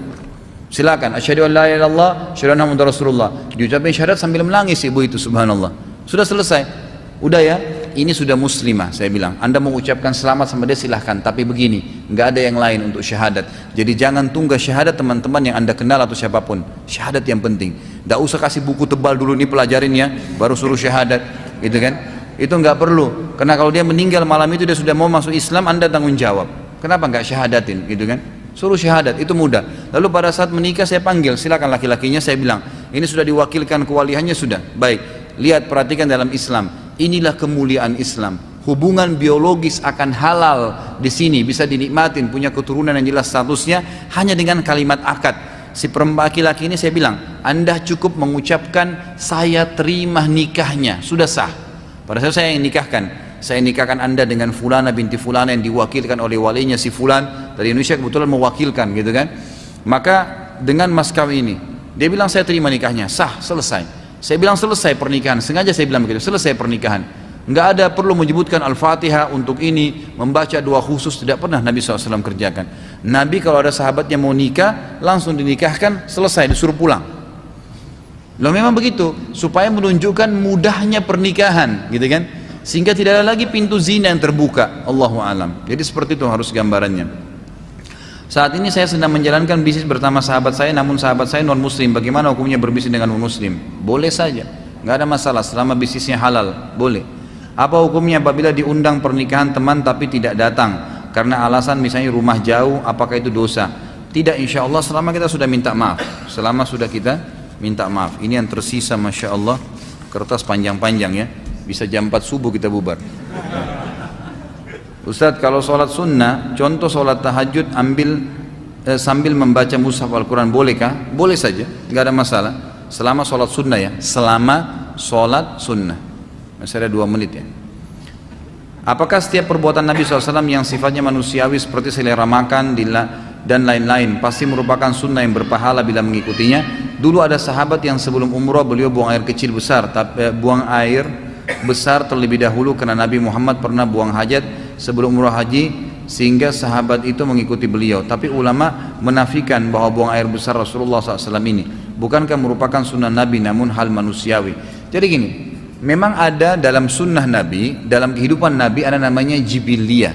Silakan. Asyhadu an la ilaha illallah, asyhadu anna muhammadar rasulullah. Diucapin syahadat sambil menangis ibu itu, subhanallah. Sudah selesai. Udah ya, ini sudah muslimah. Saya bilang, Anda mau ucapkan selamat sama dia silahkan, tapi begini, nggak ada yang lain untuk syahadat. Jadi jangan tunggu syahadat teman-teman yang Anda kenal atau siapapun. Syahadat yang penting. Nggak usah kasih buku tebal dulu, ini pelajarin ya, baru suruh syahadat, gitu kan? Itu nggak perlu, karena kalau dia meninggal malam itu dia sudah mau masuk Islam, Anda tanggung jawab. Kenapa nggak syahadatin, gitu kan? Suruh syahadat, itu mudah. Lalu pada saat menikah saya panggil, silakan laki-lakinya, saya bilang, ini sudah diwakilkan kewaliannya sudah. Baik, lihat, perhatikan dalam Islam. Inilah kemuliaan Islam. Hubungan biologis akan halal di sini, bisa dinikmatin, punya keturunan yang jelas statusnya hanya dengan kalimat akad. Si laki-laki ini saya bilang, Anda cukup mengucapkan saya terima nikahnya, sudah sah. Pada saat saya yang nikahkan, saya nikahkan Anda dengan Fulana binti Fulana yang diwakilkan oleh walinya si Fulan dari Indonesia, kebetulan mewakilkan gitu kan. Maka dengan mas kawin ini, dia bilang saya terima nikahnya, sah, selesai. Saya bilang selesai pernikahan, sengaja saya bilang begitu, selesai pernikahan. Nggak ada perlu menyebutkan Al-Fatihah untuk ini, membaca doa khusus, tidak pernah Nabi SAW kerjakan. Nabi kalau ada sahabatnya mau nikah, langsung dinikahkan, selesai, disuruh pulang. Loh memang begitu, supaya menunjukkan mudahnya pernikahan, gitu kan? Sehingga tidak ada lagi pintu zina yang terbuka, Allahu a'lam. Jadi seperti itu harus gambarannya. Saat ini saya sedang menjalankan bisnis bersama sahabat saya, namun sahabat saya non muslim. Bagaimana hukumnya berbisnis dengan non muslim? Boleh saja, nggak ada masalah selama bisnisnya halal, boleh. Apa hukumnya apabila diundang pernikahan teman tapi tidak datang karena alasan misalnya rumah jauh, apakah itu dosa? Tidak, insya Allah selama kita sudah minta maaf. Selama sudah kita minta maaf. Ini yang tersisa, masya Allah, kertas panjang-panjang ya. Bisa jam 4 subuh kita bubar. Ustadz, kalau sholat sunnah, contoh sholat tahajud sambil membaca mushaf Al-Quran, bolehkah? Boleh saja, nggak ada masalah. Selama sholat sunnah ya, selama sholat sunnah. Masih ada 2 menit ya. Apakah setiap perbuatan Nabi SAW yang sifatnya manusiawi seperti selera makan dan lain-lain pasti merupakan sunnah yang berpahala bila mengikutinya? Dulu ada sahabat yang sebelum umrah beliau buang air kecil besar, buang air besar terlebih dahulu karena Nabi Muhammad pernah buang hajat sebelum umrah haji sehingga sahabat itu mengikuti beliau. Tapi ulama menafikan bahwa buang air besar Rasulullah SAW ini bukankah merupakan sunnah Nabi namun hal manusiawi. Jadi gini, memang ada dalam sunnah Nabi, dalam kehidupan Nabi ada namanya jibiliyah.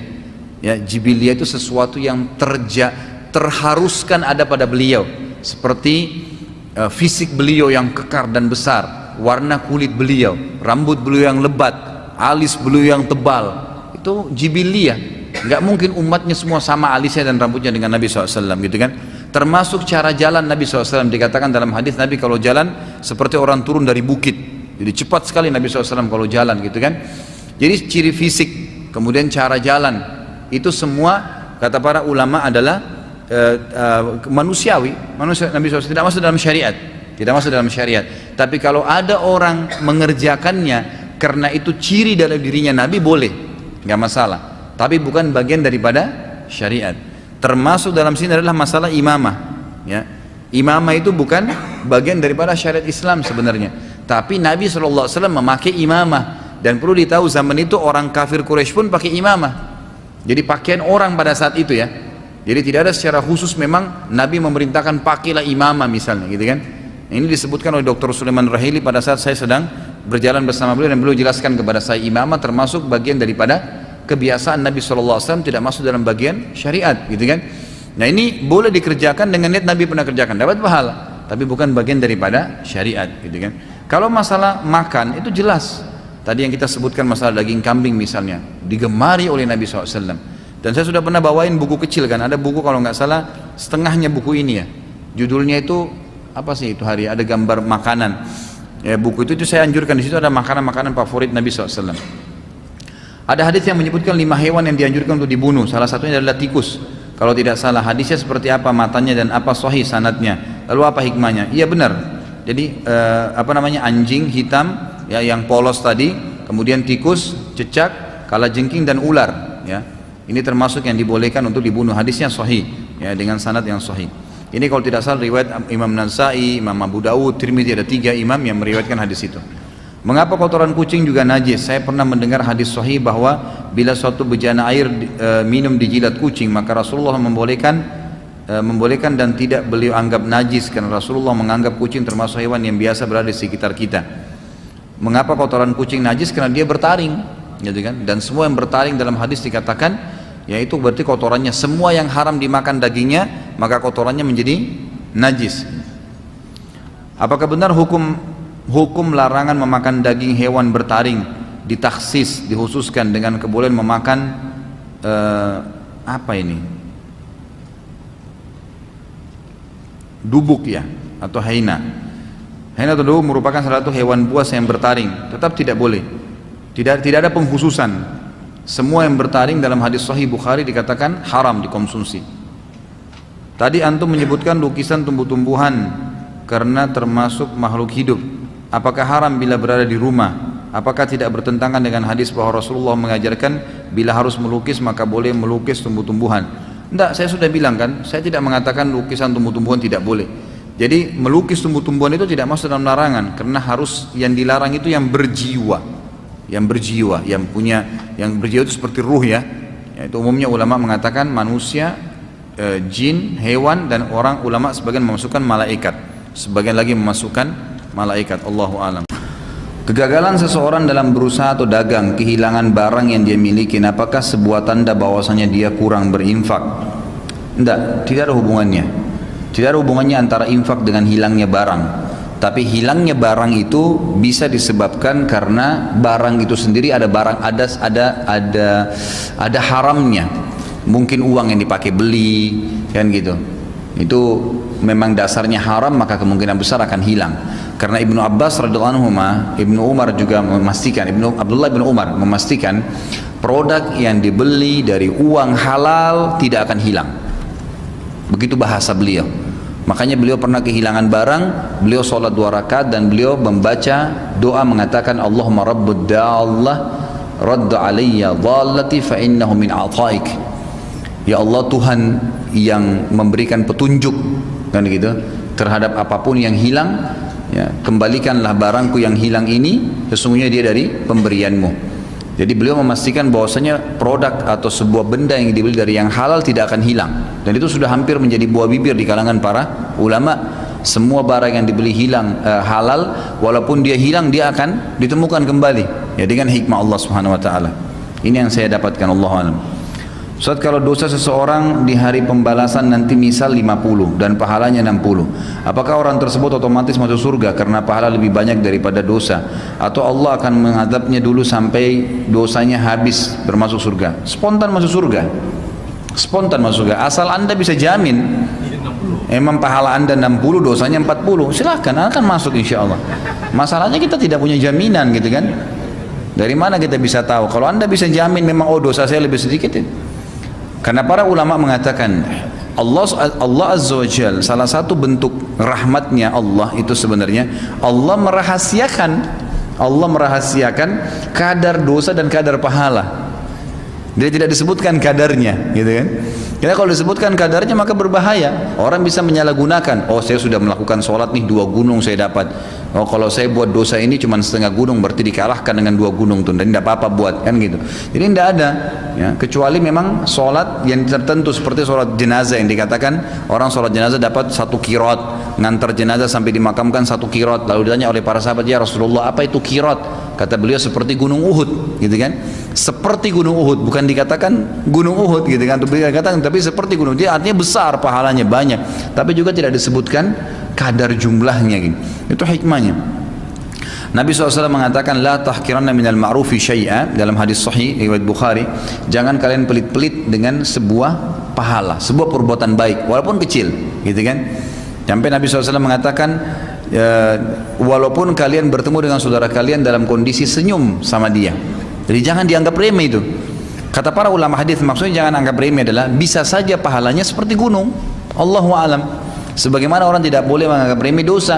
Ya, jibiliyah itu sesuatu yang terharuskan ada pada beliau, seperti fisik beliau yang kekar dan besar, warna kulit beliau, rambut beliau yang lebat, alis beliau yang tebal. Itu jibiliyah. Nggak mungkin umatnya semua sama alisnya dan rambutnya dengan Nabi SAW gitu kan. Termasuk cara jalan Nabi SAW, dikatakan dalam hadis Nabi kalau jalan seperti orang turun dari bukit. Jadi cepat sekali Nabi SAW kalau jalan gitu kan. Jadi ciri fisik, kemudian cara jalan, itu semua kata para ulama adalah manusiawi. Nabi SAW tidak masuk dalam syariat, tidak masuk dalam syariat. Tapi kalau ada orang mengerjakannya karena itu ciri dari dirinya Nabi, boleh, nggak masalah. Tapi bukan bagian daripada syariat. Termasuk dalam sini adalah masalah imamah. Ya, imamah itu bukan bagian daripada syariat Islam sebenarnya. Tapi Nabi SAW memakai imamah, dan perlu ditahu zaman itu orang kafir Quraisy pun pakai imamah. Jadi pakaian orang pada saat itu ya. Jadi tidak ada secara khusus memang Nabi memerintahkan pakailah imamah misalnya gitu kan. Ini disebutkan oleh Dr. Sulaiman Rahili pada saat saya sedang berjalan bersama beliau, dan beliau jelaskan kepada saya imamah termasuk bagian daripada kebiasaan Nabi SAW, tidak masuk dalam bagian syariat gitu kan. Nah ini boleh dikerjakan dengan niat Nabi pernah kerjakan, dapat pahala, tapi bukan bagian daripada syariat gitu kan. Kalau masalah makan itu jelas. Tadi yang kita sebutkan masalah daging kambing misalnya, digemari oleh Nabi SAW. Dan saya sudah pernah bawain buku kecil kan, ada buku kalau nggak salah setengahnya buku ini ya. Judulnya itu apa sih itu hari, ada gambar makanan. Ya, buku itu saya anjurkan, di situ ada makanan-makanan favorit Nabi SAW. Ada hadis yang menyebutkan 5 hewan yang dianjurkan untuk dibunuh. Salah satunya adalah tikus. Kalau tidak salah, hadisnya seperti apa matanya dan apa sahih sanadnya. Lalu apa hikmahnya? Iya benar. Jadi anjing hitam ya yang polos tadi, kemudian tikus, cecak, kalajengking dan ular ya. Ini termasuk yang dibolehkan untuk dibunuh. Hadisnya sahih ya, dengan sanad yang sahih. Ini kalau tidak salah riwayat Imam Nasa'i, Imam Abu Dawud, Tirmidzi, ada 3 imam yang meriwayatkan hadis itu. Mengapa kotoran kucing juga najis? Saya pernah mendengar hadis sahih bahwa bila suatu bejana air minum di jilat kucing, maka Rasulullah membolehkan dan tidak beliau anggap najis, karena Rasulullah menganggap kucing termasuk hewan yang biasa berada di sekitar kita. Mengapa kotoran kucing najis? Karena dia bertaring gitu kan. Dan semua yang bertaring dalam hadis dikatakan yaitu berarti kotorannya, semua yang haram dimakan dagingnya maka kotorannya menjadi najis. Apakah benar hukum larangan memakan daging hewan bertaring ditaksis, dikhususkan dengan kebolehan memakan dubuk ya, atau hyena. Hyena atau dubuk merupakan salah satu hewan buas yang bertaring, tetap tidak boleh. Tidak ada pengkhususan. Semua yang bertaring dalam hadis sahih Bukhari dikatakan haram dikonsumsi. Tadi antum menyebutkan lukisan tumbuh-tumbuhan karena termasuk makhluk hidup. Apakah haram bila berada di rumah? Apakah tidak bertentangan dengan hadis bahwa Rasulullah mengajarkan bila harus melukis maka boleh melukis tumbuh-tumbuhan? Tidak, saya sudah bilang kan, saya tidak mengatakan lukisan tumbuh-tumbuhan tidak boleh. Jadi melukis tumbuh-tumbuhan itu tidak masuk dalam larangan, karena harus yang dilarang itu yang berjiwa. Yang berjiwa itu seperti ruh ya. Itu umumnya ulama mengatakan manusia, jin, hewan, dan orang ulama sebagian memasukkan malaikat, sebagian lagi memasukkan malaikat. Allahu a'lam. Kegagalan seseorang dalam berusaha atau dagang, kehilangan barang yang dia miliki, apakah sebuah tanda bahwasanya dia kurang berinfak? Tidak, tidak ada hubungannya. Tidak ada hubungannya antara infak dengan hilangnya barang. Tapi hilangnya barang itu bisa disebabkan karena barang itu sendiri ada haramnya. Mungkin uang yang dipakai beli, kan gitu. Itu memang dasarnya haram, maka kemungkinan besar akan hilang. Karena Ibnu Abbas radhiyallahu anhu, Ibnu Umar juga memastikan, Abdullah bin Umar memastikan produk yang dibeli dari uang halal tidak akan hilang. Begitu bahasa beliau. Makanya beliau pernah kehilangan barang, beliau sholat 2 rakaat dan beliau membaca doa mengatakan Allahumma rabbud da'allah radda alayya dhallati fa innahu min ataik. Ya Allah, Tuhan yang memberikan petunjuk, kan gitu, terhadap apapun yang hilang, ya, kembalikanlah barangku yang hilang ini, sesungguhnya dia dari pemberianmu. Jadi beliau memastikan bahwasanya produk atau sebuah benda yang dibeli dari yang halal tidak akan hilang. Dan itu sudah hampir menjadi buah bibir di kalangan para ulama. Semua barang yang dibeli halal, walaupun dia hilang dia akan ditemukan kembali. Ya, dengan hikmah Allah Subhanahu wa taala. Ini yang saya dapatkan, Allahu a'lam. Ustaz, kalau dosa seseorang di hari pembalasan nanti misal 50 dan pahalanya 60, apakah orang tersebut otomatis masuk surga karena pahala lebih banyak daripada dosa, atau Allah akan mengadabnya dulu sampai dosanya habis bermasuk surga? Spontan masuk surga, spontan masuk surga, asal anda bisa jamin emang pahala anda 60, dosanya 40, silahkan akan masuk insya Allah. Masalahnya kita tidak punya jaminan gitu kan. Dari mana kita bisa tahu? Kalau anda bisa jamin memang dosa saya lebih sedikit ya. Karena para ulama mengatakan Allah Azza wa Jalla, salah satu bentuk rahmatnya Allah itu sebenarnya Allah merahasiakan kadar dosa dan kadar pahala. Dia tidak disebutkan kadarnya, gitu kan? Karena kalau disebutkan kadarnya maka berbahaya. Orang bisa menyalahgunakan. Oh, saya sudah melakukan sholat nih 2 gunung saya dapat. Oh, kalau saya buat dosa ini cuma setengah gunung, berarti dikalahkan dengan 2 gunung tuh. Dan tidak apa-apa buat, kan gitu. Jadi tidak ada, ya, kecuali memang sholat yang tertentu seperti sholat jenazah yang dikatakan orang sholat jenazah dapat 1 kirot, ngantar jenazah sampai dimakamkan 1 kirot. Lalu ditanya oleh para sahabat, ya Rasulullah, apa itu kirot? Kata beliau seperti gunung Uhud, gitu kan? Seperti gunung Uhud, bukan dikatakan gunung Uhud, gitu kan? Dikatakan, tapi seperti gunung. Dia artinya besar, pahalanya banyak, tapi juga tidak disebutkan kadar jumlahnya, gitu. Itu hikmahnya. Nabi SAW mengatakan la tahkiranna minal ma'rufi syai'a, dalam hadis sahih riwayat Bukhari, jangan kalian pelit-pelit dengan sebuah pahala, sebuah perbuatan baik walaupun kecil, gitu kan? Sampai Nabi SAW mengatakan walaupun kalian bertemu dengan saudara kalian dalam kondisi senyum sama dia, jadi jangan dianggap remeh itu. Kata para ulama hadis, maksudnya jangan anggap remeh adalah bisa saja pahalanya seperti gunung, Allahu a'lam. Sebagaimana orang tidak boleh menganggap remeh dosa.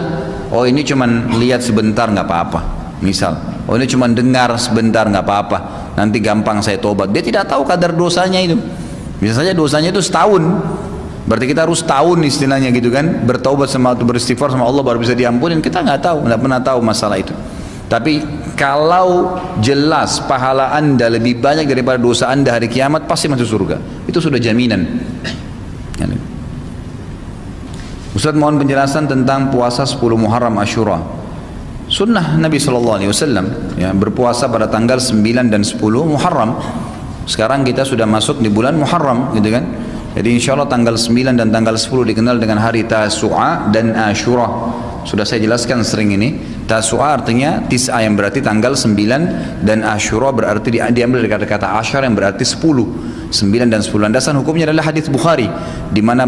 Oh, ini cuman lihat sebentar nggak apa-apa, misal. Oh, ini cuman dengar sebentar nggak apa-apa, nanti gampang saya tobat. Dia tidak tahu kadar dosanya itu. Bisa saja dosanya itu setahun. Berarti kita harus tahun istilahnya gitu kan, bertaubat sama atau beristighfar sama Allah baru bisa diampunin. Kita nggak tahu, nggak pernah tahu masalah itu. Tapi kalau jelas pahala anda lebih banyak daripada dosa anda hari kiamat, pasti masuk surga. Itu sudah jaminan. Ustaz, mohon penjelasan tentang puasa 10 Muharram Ashura. Sunnah Nabi SAW, ya, berpuasa pada tanggal 9 dan 10 Muharram. Sekarang kita sudah masuk di bulan Muharram, gitu kan? Jadi insya Allah tanggal 9 dan tanggal 10 dikenal dengan hari Tasu'a dan Ashura. Sudah saya jelaskan sering ini. Tasu'a artinya Tis'a yang berarti tanggal 9, dan Ashura berarti diambil dari kata-kata Ashar yang berarti 10. 9 dan 10. Landasan hukumnya adalah hadis Bukhari, di mana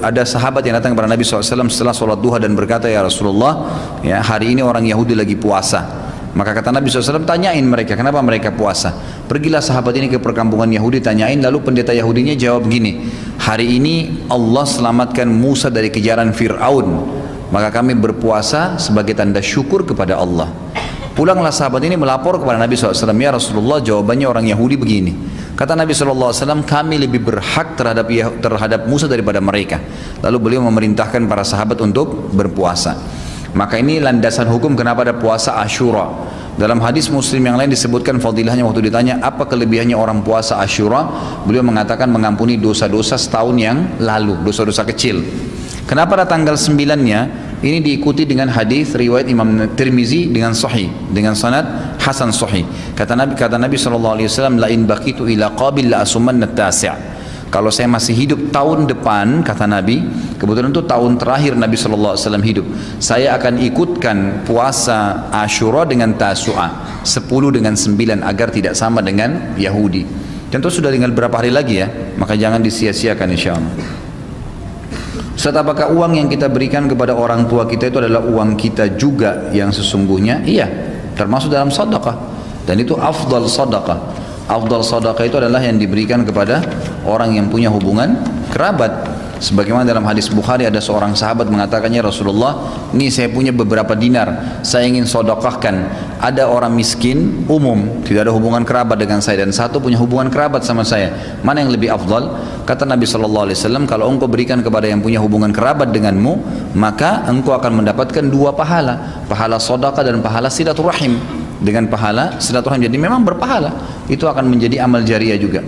ada sahabat yang datang kepada Nabi SAW setelah sholat duha dan berkata, ya Rasulullah, ya, hari ini orang Yahudi lagi puasa. Maka kata Nabi SAW, tanyain mereka kenapa mereka puasa. Pergilah sahabat ini ke perkampungan Yahudi, tanyain. Lalu pendeta Yahudinya jawab gini, hari ini Allah selamatkan Musa dari kejaran Fir'aun, maka kami berpuasa sebagai tanda syukur kepada Allah. Pulanglah sahabat ini melapor kepada Nabi SAW, ya Rasulullah, jawabannya orang Yahudi begini. Kata Nabi SAW, kami lebih berhak terhadap Musa daripada mereka. Lalu beliau memerintahkan para sahabat untuk berpuasa. Maka ini landasan hukum kenapa ada puasa Ashura. Dalam hadis Muslim yang lain disebutkan fadilahnya, waktu ditanya apa kelebihannya orang puasa Ashura, beliau mengatakan mengampuni dosa-dosa setahun yang lalu, dosa-dosa kecil. Kenapa pada tanggal 9-nya? Ini diikuti dengan hadis riwayat Imam Tirmizi dengan sahih, dengan sanad hasan sahih. Kata Nabi SAW, la in baqitu ila qabil la asumanna at-tasi'. Kalau saya masih hidup tahun depan, kata Nabi, kebetulan itu tahun terakhir Nabi SAW hidup, saya akan ikutkan puasa Ashura dengan Tasu'a, 10 dengan 9, agar tidak sama dengan Yahudi. Tentu sudah tinggal berapa hari lagi ya, maka jangan disia-siakan insya Allah. Ustaz, apakah uang yang kita berikan kepada orang tua kita itu adalah uang kita juga yang sesungguhnya? Iya, termasuk dalam sedekah, dan itu afdal sedekah. Afdal sedekah itu adalah yang diberikan kepada orang yang punya hubungan kerabat. Sebagaimana dalam hadis Bukhari, ada seorang sahabat mengatakannya, Rasulullah, ini saya punya beberapa dinar, saya ingin sedekahkan. Ada orang miskin umum, tidak ada hubungan kerabat dengan saya, dan satu punya hubungan kerabat sama saya. Mana yang lebih afdal? Kata Nabi SAW, kalau engkau berikan kepada yang punya hubungan kerabat denganmu, maka engkau akan mendapatkan 2 pahala, pahala sedekah dan pahala silaturahim. Dengan pahala silaturahim, jadi memang berpahala, itu akan menjadi amal jariah juga.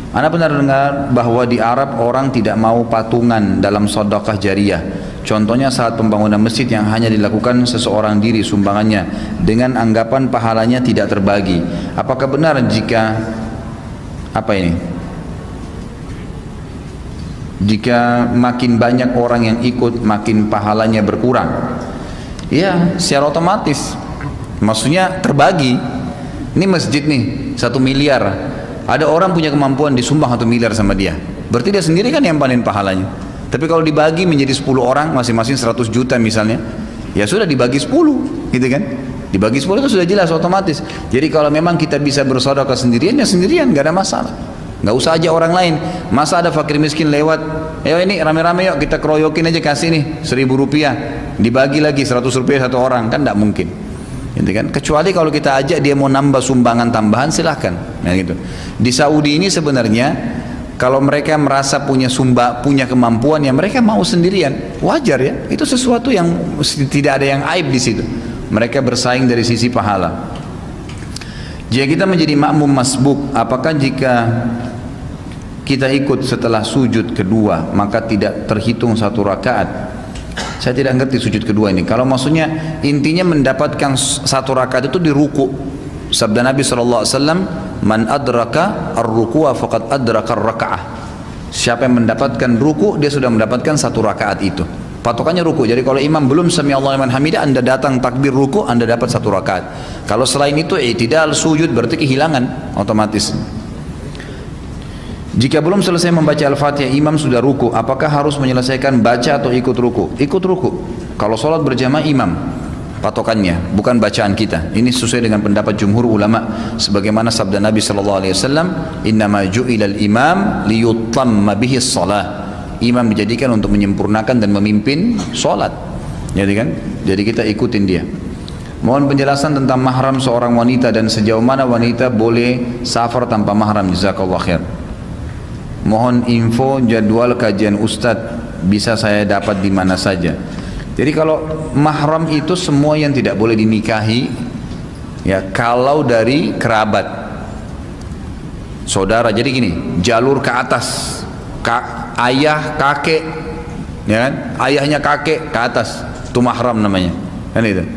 Anda pernah dengar bahwa di Arab orang tidak mau patungan dalam sedekah jariah. Contohnya saat pembangunan masjid yang hanya dilakukan seseorang diri sumbangannya dengan anggapan pahalanya tidak terbagi. Apakah benar jika jika makin banyak orang yang ikut, makin pahalanya berkurang? Ya, secara otomatis. Maksudnya terbagi. Ini masjid nih 1 miliar, ada orang punya kemampuan disumbang 1 miliar sama dia, berarti dia sendiri kan yang panen pahalanya. Tapi kalau dibagi menjadi 10 orang, masing-masing 100 juta misalnya, ya sudah dibagi 10, gitu kan? Dibagi 10 itu sudah jelas otomatis. Jadi kalau memang kita bisa bersedekah sendirian, ya sendirian, gak ada masalah. Gak usah aja orang lain. Masa ada fakir miskin lewat, ayo ini rame-rame yuk kita keroyokin aja, kasih nih 1.000 rupiah, dibagi lagi 100 rupiah satu orang, kan tidak mungkin. Gitu kan? Kecuali kalau kita ajak dia mau nambah sumbangan tambahan, silahkan. Nah, gitu. Di Saudi ini sebenarnya kalau mereka merasa punya kemampuan, ya mereka mau sendirian, wajar ya. Itu sesuatu yang tidak ada yang aib di situ. Mereka bersaing dari sisi pahala. Jika kita menjadi makmum masbuk, apakah jika kita ikut setelah sujud kedua maka tidak terhitung 1 rakaat? Saya tidak ngerti sujud kedua ini. Kalau maksudnya intinya mendapatkan 1 rakaat itu di ruku. Sabda Nabi SAW, man adraka ar-ruku'a faqad adraka ar-raka'ah. Siapa yang mendapatkan ruku, dia sudah mendapatkan 1 rakaat itu. Patokannya ruku. Jadi kalau imam belum sami Allahu liman hamidah, Anda datang takbir ruku, Anda dapat 1 rakaat. Kalau selain itu i'tidal sujud, berarti kehilangan otomatis. Jika belum selesai membaca Al-Fatihah, imam sudah ruku, apakah harus menyelesaikan baca atau ikut ruku? Ikut ruku. Kalau sholat berjamaah imam, patokannya, bukan bacaan kita. Ini sesuai dengan pendapat jumhur ulama, sebagaimana sabda Nabi SAW, innama ju'ilal imam liyutamma bihi shalah. Imam dijadikan untuk menyempurnakan dan memimpin sholat. Jadi kan? Jadi kita ikutin dia. Mohon penjelasan tentang mahram seorang wanita dan sejauh mana wanita boleh safar tanpa mahram. Jazakallah khair. Mohon info jadwal kajian Ustadz, bisa saya dapat di mana saja. Jadi kalau mahram itu semua yang tidak boleh dinikahi, ya kalau dari kerabat, saudara. Jadi gini, jalur ke atas, ayah, kakek, ya kan? Ayahnya kakek ke atas, itu mahram namanya, kan itu.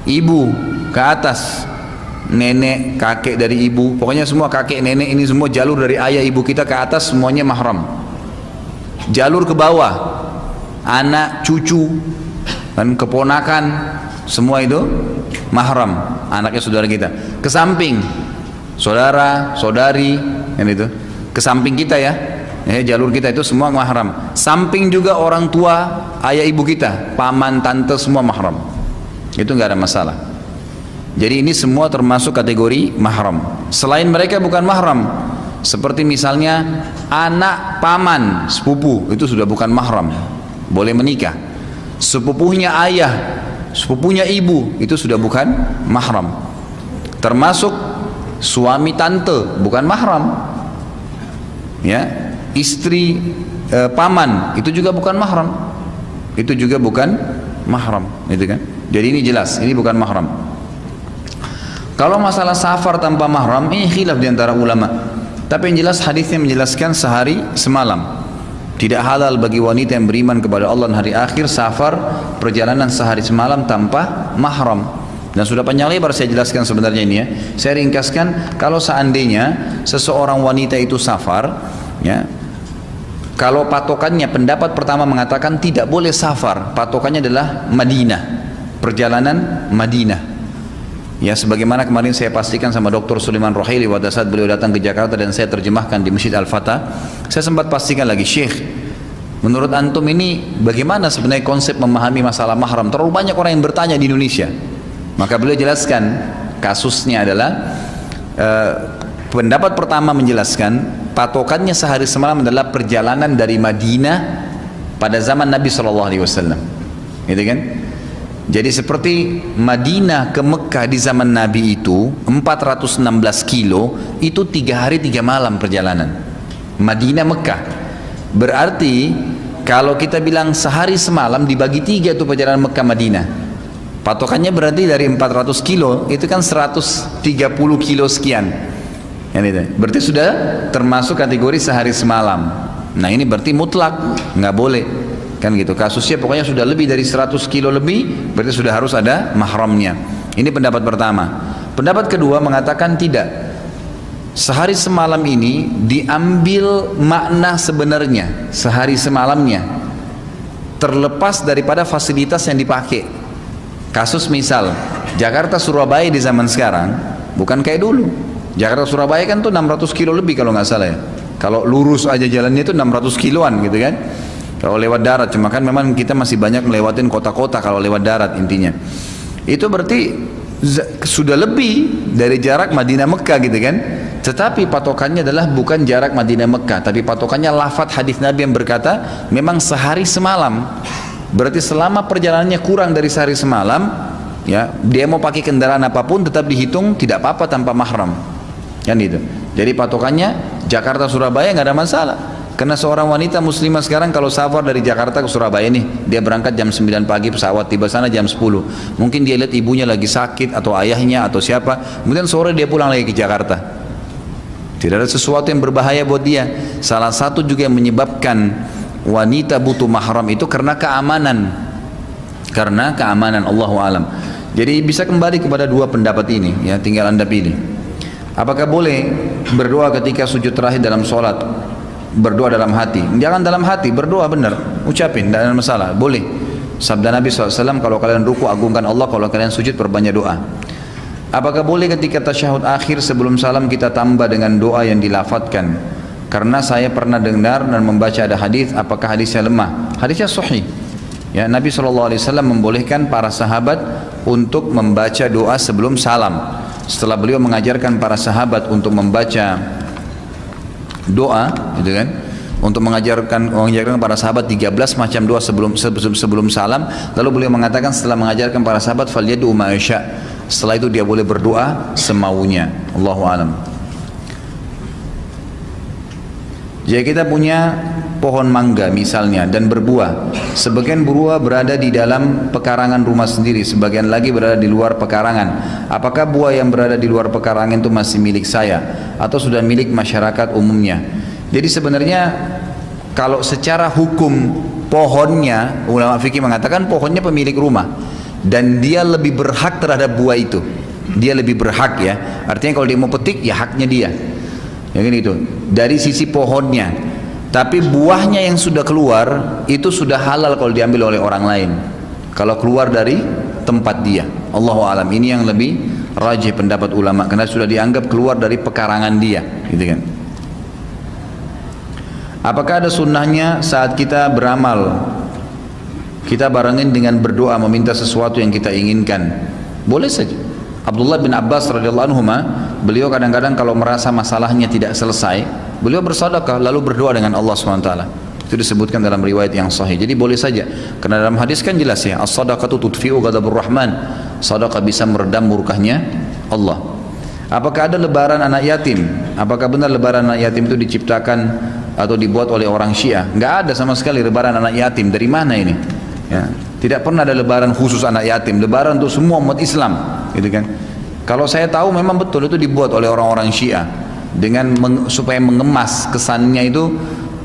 Ibu ke atas, nenek, kakek dari ibu, pokoknya semua kakek, nenek, ini semua jalur dari ayah ibu kita ke atas, semuanya mahram. Jalur ke bawah, anak, cucu, dan keponakan, semua itu mahram, anaknya saudara kita. Ke samping, saudara, saudari, yang itu, ke samping kita ya, jalur kita itu semua mahram. Samping juga orang tua, ayah ibu kita, paman, tante, semua mahram. Itu nggak ada masalah. Jadi ini semua termasuk kategori mahram. Selain mereka bukan mahram, seperti misalnya anak paman, sepupu, itu sudah bukan mahram, boleh menikah. Sepupunya ayah, sepupunya ibu, itu sudah bukan mahram. Termasuk suami tante, bukan mahram. Ya, istri paman, itu juga bukan mahram. Itu juga bukan mahram, gitu kan? Jadi ini jelas, ini bukan mahram. Kalau masalah safar tanpa mahram, ini khilaf di antara ulama. Tapi yang jelas hadisnya menjelaskan sehari semalam. Tidak halal bagi wanita yang beriman kepada Allah dan hari akhir safar perjalanan sehari semalam tanpa mahram. Dan sudah panjang lebar saya jelaskan sebenarnya ini ya. Saya ringkaskan, kalau seandainya seseorang wanita itu safar, Ya. Kalau patokannya, pendapat pertama mengatakan tidak boleh safar, patokannya adalah Madinah, perjalanan Madinah. Ya, sebagaimana kemarin saya pastikan sama Dr. Sulaiman Rohaili pada saat beliau datang ke Jakarta dan saya terjemahkan di Masjid Al-Fatah, saya sempat pastikan lagi, Syekh, menurut antum ini bagaimana sebenarnya konsep memahami masalah mahram? Terlalu banyak orang yang bertanya di Indonesia. Maka beliau jelaskan, kasusnya adalah pendapat pertama menjelaskan patokannya sehari semalam adalah perjalanan dari Madinah pada zaman Nabi SAW, gitu kan? Jadi seperti Madinah ke Mekah di zaman Nabi itu 416 kilo, itu 3 hari 3 malam perjalanan Madinah Mekah. Berarti kalau kita bilang sehari semalam dibagi 3 itu perjalanan Mekah Madinah, patokannya berarti dari 400 kilo itu kan 130 kilo sekian. Berarti sudah termasuk kategori sehari semalam. Nah ini berarti mutlak, nggak boleh kan gitu. Kasusnya pokoknya sudah lebih dari 100 kilo lebih, berarti sudah harus ada mahramnya. Ini pendapat pertama. Pendapat kedua mengatakan tidak. Sehari semalam ini diambil makna sebenarnya sehari semalamnya, terlepas daripada fasilitas yang dipakai. Kasus misal Jakarta Surabaya di zaman sekarang bukan kayak dulu. Jakarta Surabaya kan tuh 600 kilo lebih kalau nggak salah ya. Kalau lurus aja jalannya itu 600 kiloan gitu kan. Kalau lewat darat, cuma kan memang kita masih banyak melewatin kota-kota kalau lewat darat intinya. Itu berarti sudah lebih dari jarak Madinah Mekah gitu kan. Tetapi patokannya adalah bukan jarak Madinah Mekah, tapi patokannya lafadz hadis Nabi yang berkata memang sehari semalam. Berarti selama perjalanannya kurang dari sehari semalam, ya dia mau pakai kendaraan apapun tetap dihitung tidak apa-apa tanpa mahram. Kan itu. Jadi patokannya Jakarta Surabaya nggak ada masalah. Karena seorang wanita muslimah sekarang kalau safar dari Jakarta ke Surabaya nih, dia berangkat jam 9 pagi pesawat, tiba sana jam 10. Mungkin dia lihat ibunya lagi sakit atau ayahnya atau siapa, kemudian sore dia pulang lagi ke Jakarta. Tidak ada sesuatu yang berbahaya buat dia. Salah satu juga yang menyebabkan wanita butuh mahram itu karena keamanan. Karena keamanan, Allahu alam. Jadi bisa kembali kepada dua pendapat ini, ya tinggal Anda pilih. Apakah boleh berdoa ketika sujud terakhir dalam sholat? Berdoa dalam hati. Jangan dalam hati, berdoa benar. Ucapin, tidak ada masalah. Boleh. Sabda Nabi SAW, kalau kalian ruku agungkan Allah, kalau kalian sujud perbanyak doa. Apakah boleh ketika tasyahud akhir sebelum salam kita tambah dengan doa yang dilafadzkan? Karena saya pernah dengar dan membaca ada hadis, apakah hadisnya lemah? Hadisnya sahih. Ya, Nabi SAW membolehkan para sahabat untuk membaca doa sebelum salam. Setelah beliau mengajarkan para sahabat untuk membaca doa, gitu kan? Untuk mengajarkan para sahabat 13 macam doa sebelum salam. Lalu beliau mengatakan setelah mengajarkan para sahabat falyad'u ma yasha. Setelah itu dia boleh berdoa semaunya. Allahu alam. Jika kita punya pohon mangga misalnya dan berbuah, sebagian buah berada di dalam pekarangan rumah sendiri, sebagian lagi berada di luar pekarangan. Apakah buah yang berada di luar pekarangan itu masih milik saya atau sudah milik masyarakat umumnya? Jadi sebenarnya kalau secara hukum pohonnya, ulama fikih mengatakan pohonnya pemilik rumah dan dia lebih berhak terhadap buah itu. Dia lebih berhak ya. Artinya kalau dia mau petik ya haknya dia. Ya kan itu. Dari sisi pohonnya. Tapi buahnya yang sudah keluar itu sudah halal kalau diambil oleh orang lain. Kalau keluar dari tempat dia. Allahu alam. Ini yang lebih rajih pendapat ulama karena sudah dianggap keluar dari pekarangan dia, gitu kan. Apakah ada sunnahnya saat kita beramal kita barengin dengan berdoa meminta sesuatu yang kita inginkan? Boleh saja. Abdullah bin Abbas radhiyallahu anhu, beliau kadang-kadang kalau merasa masalahnya tidak selesai, beliau bersedekah lalu berdoa dengan Allah SWT. Itu disebutkan dalam riwayat yang sahih. Jadi boleh saja. Karena dalam hadis kan jelas ya, as-sadaqatu tudfi'u ghadabur rahman. Sedekah bisa meredam murkahnya Allah. Apakah ada lebaran anak yatim? Apakah benar lebaran anak yatim itu diciptakan atau dibuat oleh orang Syiah? Enggak ada sama sekali lebaran anak yatim. Dari mana ini? Ya. Tidak pernah ada lebaran khusus anak yatim. Lebaran untuk semua umat Islam, gitu kan? Kalau saya tahu memang betul itu dibuat oleh orang-orang Syiah dengan supaya mengemas kesannya itu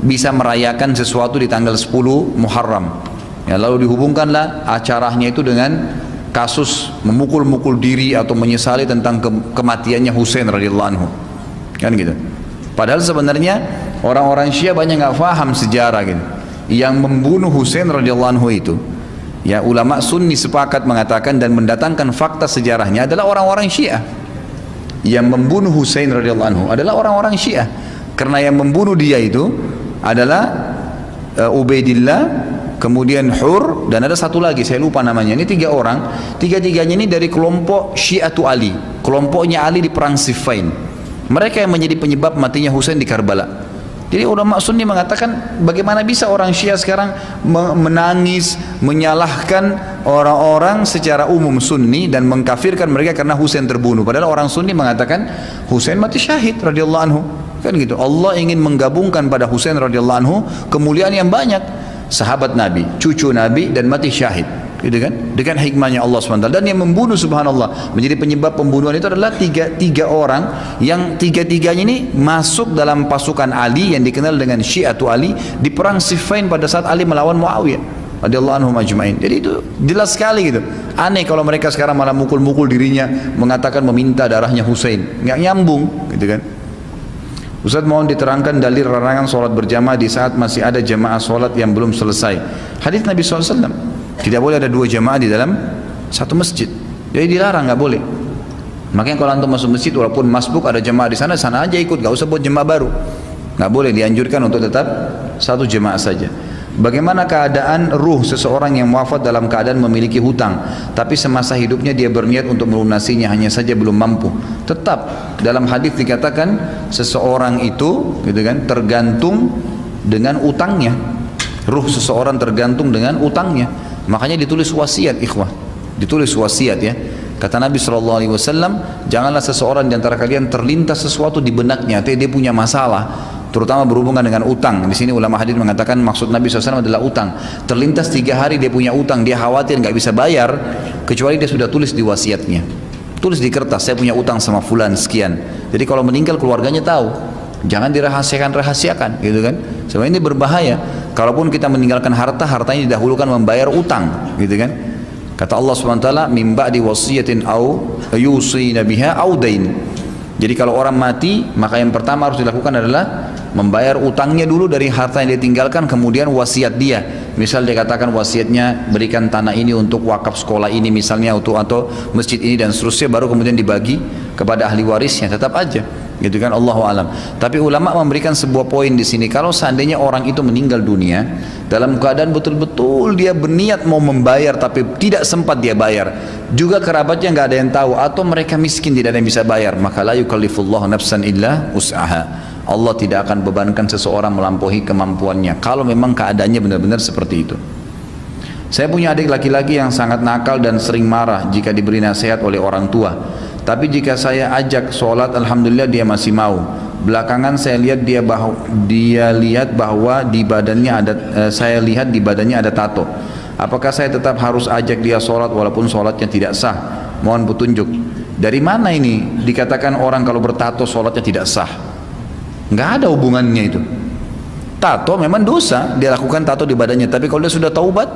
bisa merayakan sesuatu di tanggal 10 Muharram. Ya, lalu dihubungkanlah acaranya itu dengan kasus memukul-mukul diri atau menyesali tentang kematiannya Husain radhiyallahu anhu. Kan gitu. Padahal sebenarnya Orang-orang Syiah banyak nggak paham sejarah gitu. Yang membunuh Husain radhiyallahu anhu itu, ya ulama Sunni sepakat mengatakan dan mendatangkan fakta sejarahnya adalah orang-orang Syiah. Yang membunuh Husain radhiyallahu anhu adalah orang-orang Syiah. Karena yang membunuh dia itu adalah Ubaidillah, kemudian Hur, dan ada satu lagi saya lupa namanya. Ini 3 orang, tiga-tiganya ini dari kelompok Syiatu Ali, kelompoknya Ali di perang Siffin. Mereka yang menjadi penyebab matinya Husain di Karbala. Jadi ulama Sunni mengatakan bagaimana bisa orang Syiah sekarang menangis, menyalahkan orang-orang secara umum Sunni dan mengkafirkan mereka karena Husain terbunuh. Padahal orang Sunni mengatakan Husain mati syahid radhiyallahu anhu. Kan gitu. Allah ingin menggabungkan pada Husain radhiyallahu anhu kemuliaan yang banyak. Sahabat Nabi, cucu Nabi, dan mati syahid, gitu kan? Dengan hikmahnya Allah SWT. Dan yang membunuh, subhanallah, menjadi penyebab pembunuhan itu adalah tiga orang yang tiga-tiganya ini masuk dalam pasukan Ali yang dikenal dengan Syiatu Ali di perang Siffin pada saat Ali melawan Muawiyah radhiyallahu anhum ajma'in. Jadi itu jelas sekali gitu. Aneh kalau mereka sekarang malah mukul-mukul dirinya, mengatakan meminta darahnya Husain, nggak nyambung, gitu kan? Ustaz, mohon diterangkan dalil larangan sholat berjamaah di saat masih ada jamaah sholat yang belum selesai. Hadis Nabi SAW, tidak boleh ada 2 jamaah di dalam satu masjid. Jadi dilarang, nggak boleh. Makanya kalau antum masuk masjid walaupun masbuk ada jamaah di sana, sana aja ikut, nggak usah buat jamaah baru. Nggak boleh, dianjurkan untuk tetap satu jamaah saja. Bagaimana keadaan ruh seseorang yang wafat dalam keadaan memiliki hutang, tapi semasa hidupnya dia berniat untuk melunasinya, hanya saja belum mampu? Tetap dalam hadis dikatakan seseorang itu, gitu kan, tergantung dengan utangnya. Ruh seseorang tergantung dengan utangnya. Makanya ditulis wasiat, ikhwah. Ditulis wasiat, ya. Kata Nabi SAW, janganlah seseorang di antara kalian terlintas sesuatu di benaknya, artinya dia punya masalah, terutama berhubungan dengan utang. Di sini ulama hadis mengatakan maksud Nabi SAW adalah utang. Terlintas 3 hari dia punya utang, dia khawatir nggak bisa bayar, kecuali dia sudah tulis di wasiatnya. Tulis di kertas, saya punya utang sama fulan sekian. Jadi kalau meninggal keluarganya tahu. Jangan dirahasiakan, gitu kan? Sebenarnya ini berbahaya. Kalaupun kita meninggalkan harta, hartanya didahulukan membayar utang, gitu kan? Kata Allah SWT, min ba'di wasiyatin au yusina biha au dain. Jadi kalau orang mati, maka yang pertama harus dilakukan adalah membayar utangnya dulu dari harta yang dia tinggalkan, kemudian wasiat dia. Misal dia katakan wasiatnya berikan tanah ini untuk wakaf sekolah ini misalnya, atau masjid ini dan seterusnya, baru kemudian dibagi kepada ahli warisnya. Tetap aja, gitu kan, Allahu alam. Tapi ulama memberikan sebuah poin di sini. Kalau seandainya orang itu meninggal dunia dalam keadaan betul-betul dia berniat mau membayar tapi tidak sempat dia bayar, juga kerabatnya nggak ada yang tahu, atau mereka miskin tidak ada yang bisa bayar, maka la yukallifullahu nafsan illa wus'aha. Allah tidak akan bebankan seseorang melampaui kemampuannya kalau memang keadaannya benar-benar seperti itu. Saya punya adik laki-laki yang sangat nakal dan sering marah jika diberi nasihat oleh orang tua. Tapi jika saya ajak sholat, alhamdulillah dia masih mau. Belakangan saya lihat lihat bahwa di badannya ada, saya lihat di badannya ada tato. Apakah saya tetap harus ajak dia sholat walaupun sholatnya tidak sah? Mohon petunjuk. Dari mana ini dikatakan orang kalau bertato sholatnya tidak sah? Nggak ada hubungannya itu. Tato memang dosa, dia lakukan tato di badannya. Tapi kalau dia sudah taubat,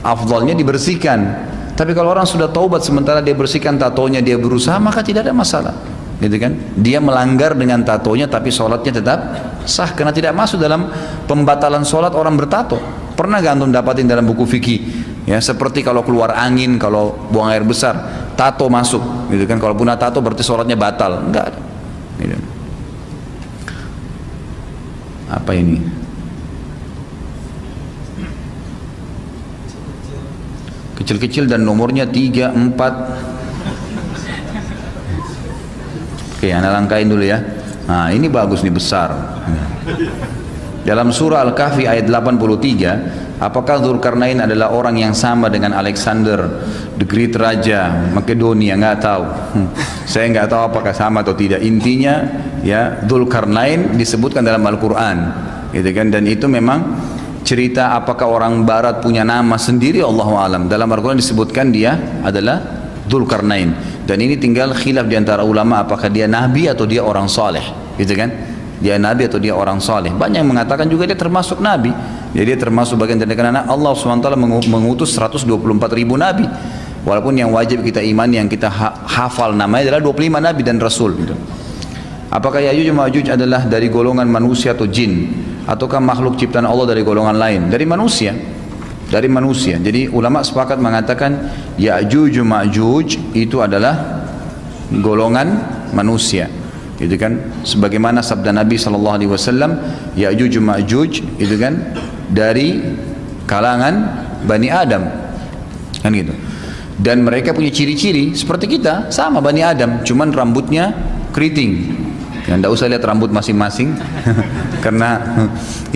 afdalnya dibersihkan. Tapi kalau orang sudah taubat sementara dia bersihkan tatonya, dia berusaha, maka tidak ada masalah, gitu kan? Dia melanggar dengan tatonya, tapi sholatnya tetap sah karena tidak masuk dalam pembatalan sholat orang bertato. Pernah gak antum dapatin dalam buku fikih? Ya, seperti kalau keluar angin, kalau buang air besar, tato masuk, gitu kan? Kalau punya tato berarti sholatnya batal, enggak ada. Gitu. Apa ini? Kecil-kecil dan nomornya 3, 4. Oke, anda langkain dulu ya. Nah, ini bagus nih, besar. Dalam surah Al-Kahfi ayat 83, apakah Dzulkarnain adalah orang yang sama dengan Alexander the Great Raja Makedonia? Nggak tahu. Saya nggak tahu apakah sama atau tidak. Intinya ya, Dzulkarnain disebutkan dalam Al-Quran, gitu kan? Dan itu memang cerita apakah orang barat punya nama sendiri, Allahu alam. Dalam Al-Quran disebutkan dia adalah Dzulkarnain. Dan ini tinggal khilaf di antara ulama apakah dia nabi atau dia orang saleh, gitu kan? Dia nabi atau dia orang saleh. Banyak yang mengatakan juga dia termasuk nabi. Jadi dia termasuk bagian dari karena Allah SWT mengutus 124.000 nabi. Walaupun yang wajib kita imani, yang kita hafal namanya adalah 25 nabi dan rasul, gitu. Apakah Ya'juj dan Ma'juj adalah dari golongan manusia atau jin, ataukah makhluk ciptaan Allah dari golongan lain? Dari manusia. Dari manusia. Jadi ulama sepakat mengatakan Ya'juj dan Ma'juj itu adalah golongan manusia. Itu kan sebagaimana sabda Nabi sallallahu alaihi wasallam, Ya'juj dan Ma'juj itu kan dari kalangan Bani Adam. Kan gitu. Dan mereka punya ciri-ciri seperti kita, sama Bani Adam, cuman rambutnya keriting. Ya, tidak usah lihat rambut masing-masing karena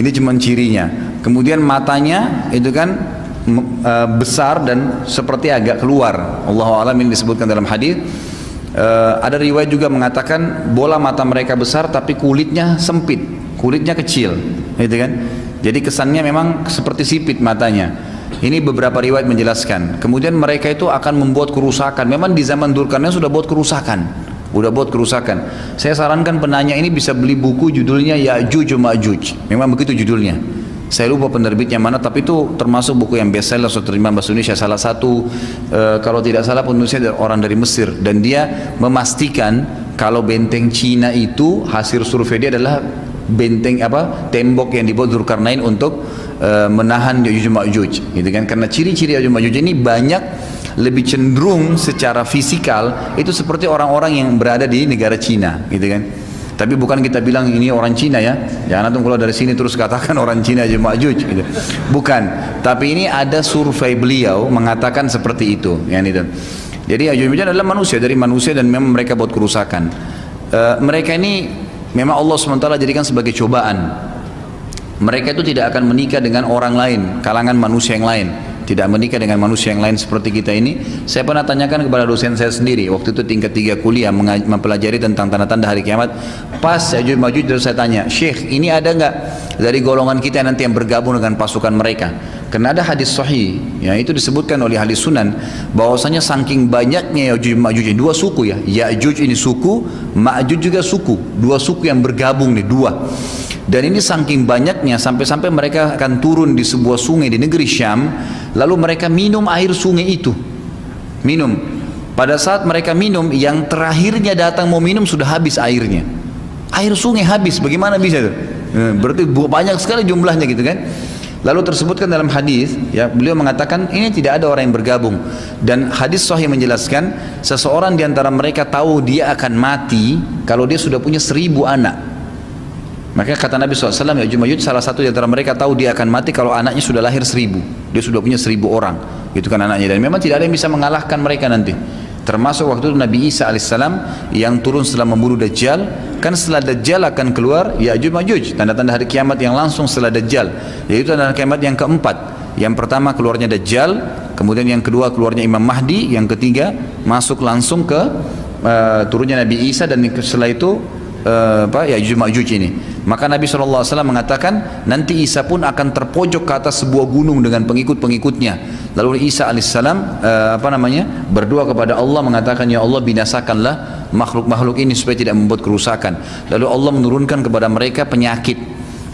ini cuma cirinya. Kemudian matanya itu kan besar dan seperti agak keluar. Allahu a'lam, ini disebutkan dalam hadis. Ada riwayat juga mengatakan bola mata mereka besar tapi kulitnya sempit, kulitnya kecil, gitu kan. Jadi kesannya memang seperti sipit matanya. Ini beberapa riwayat menjelaskan. Kemudian mereka itu akan membuat kerusakan. Memang di zaman Dzulkarnain sudah buat kerusakan. Udah buat kerusakan. Saya sarankan penanya ini bisa beli buku judulnya Ya'juj dan Ma'juj. Memang begitu judulnya. Saya lupa penerbitnya mana, tapi itu termasuk buku yang bestseller sudah terima bahasa Indonesia. Salah satu kalau tidak salah penulisnya orang dari Mesir, dan dia memastikan kalau benteng Cina itu hasil survei dia adalah benteng tembok yang dibuat Dzulkarnain untuk menahan Ya'juj dan Ma'juj, gitu kan? Karena ciri-ciri Ya'juj dan Ma'juj ini banyak lebih cenderung secara fisikal itu seperti orang-orang yang berada di negara Cina, gitu kan. Tapi bukan kita bilang ini orang Cina ya, jangan antum kalau dari sini terus katakan orang Cina Ya'juj Ma'juj, gitu. Bukan, tapi ini ada survei beliau mengatakan seperti itu, yang itu. Jadi Ya'juj Ma'juj adalah manusia, dari manusia, dan memang mereka buat kerusakan. Mereka ini memang Allah SWT jadikan sebagai cobaan. Mereka itu tidak akan menikah dengan orang lain, kalangan manusia yang lain. Tidak menikah dengan manusia yang lain seperti kita ini. Saya pernah tanyakan kepada dosen saya sendiri, waktu itu tingkat 3 kuliah mempelajari tentang tanda-tanda hari kiamat. Pas Ya'juj Ma'juj, terus saya tanya, Syekh, ini ada nggak dari golongan kita nanti yang bergabung dengan pasukan mereka? Karena ada hadis sahih, ya itu disebutkan oleh ahli sunan, bahwasanya saking banyaknya Ya'juj Ma'juj, dua suku ya, Ya'juj ini suku, Ma'juj juga suku, dua suku yang bergabung nih, dua. Dan ini saking banyaknya sampai-sampai mereka akan turun di sebuah sungai di negeri Syam, lalu mereka minum air sungai itu. Minum. Pada saat mereka minum, yang terakhirnya datang mau minum sudah habis airnya. Air sungai habis, bagaimana bisa itu? Berarti banyak sekali jumlahnya, gitu kan. Lalu tersebutkan dalam hadis, ya, beliau mengatakan ini tidak ada orang yang bergabung. Dan hadis sahih menjelaskan seseorang di antara mereka tahu dia akan mati kalau dia sudah punya 1000 anak. Maka kata Nabi SAW, Ya'juj Ma'juj salah satu di antara mereka tahu dia akan mati kalau anaknya sudah lahir 1000. Dia sudah punya 1000 orang, itu kan anaknya. Dan memang tidak ada yang bisa mengalahkan mereka nanti. Termasuk waktu itu Nabi Isa alaihissalam yang turun setelah membunuh Dajjal. Kan setelah Dajjal akan keluar Ya'juj Ma'juj, tanda-tanda hari kiamat yang langsung setelah Dajjal. Yaitu tanda kiamat yang keempat. Yang pertama keluarnya Dajjal, kemudian yang kedua keluarnya Imam Mahdi, yang ketiga masuk langsung ke turunnya Nabi Isa, dan setelah itu Ya'juj Ma'juj ini. Maka Nabi SAW mengatakan nanti Isa pun akan terpojok ke atas sebuah gunung dengan pengikut-pengikutnya. Lalu Isa alaihissalam berdoa kepada Allah mengatakan, ya Allah, binasakanlah makhluk-makhluk ini supaya tidak membuat kerusakan. Lalu Allah menurunkan kepada mereka penyakit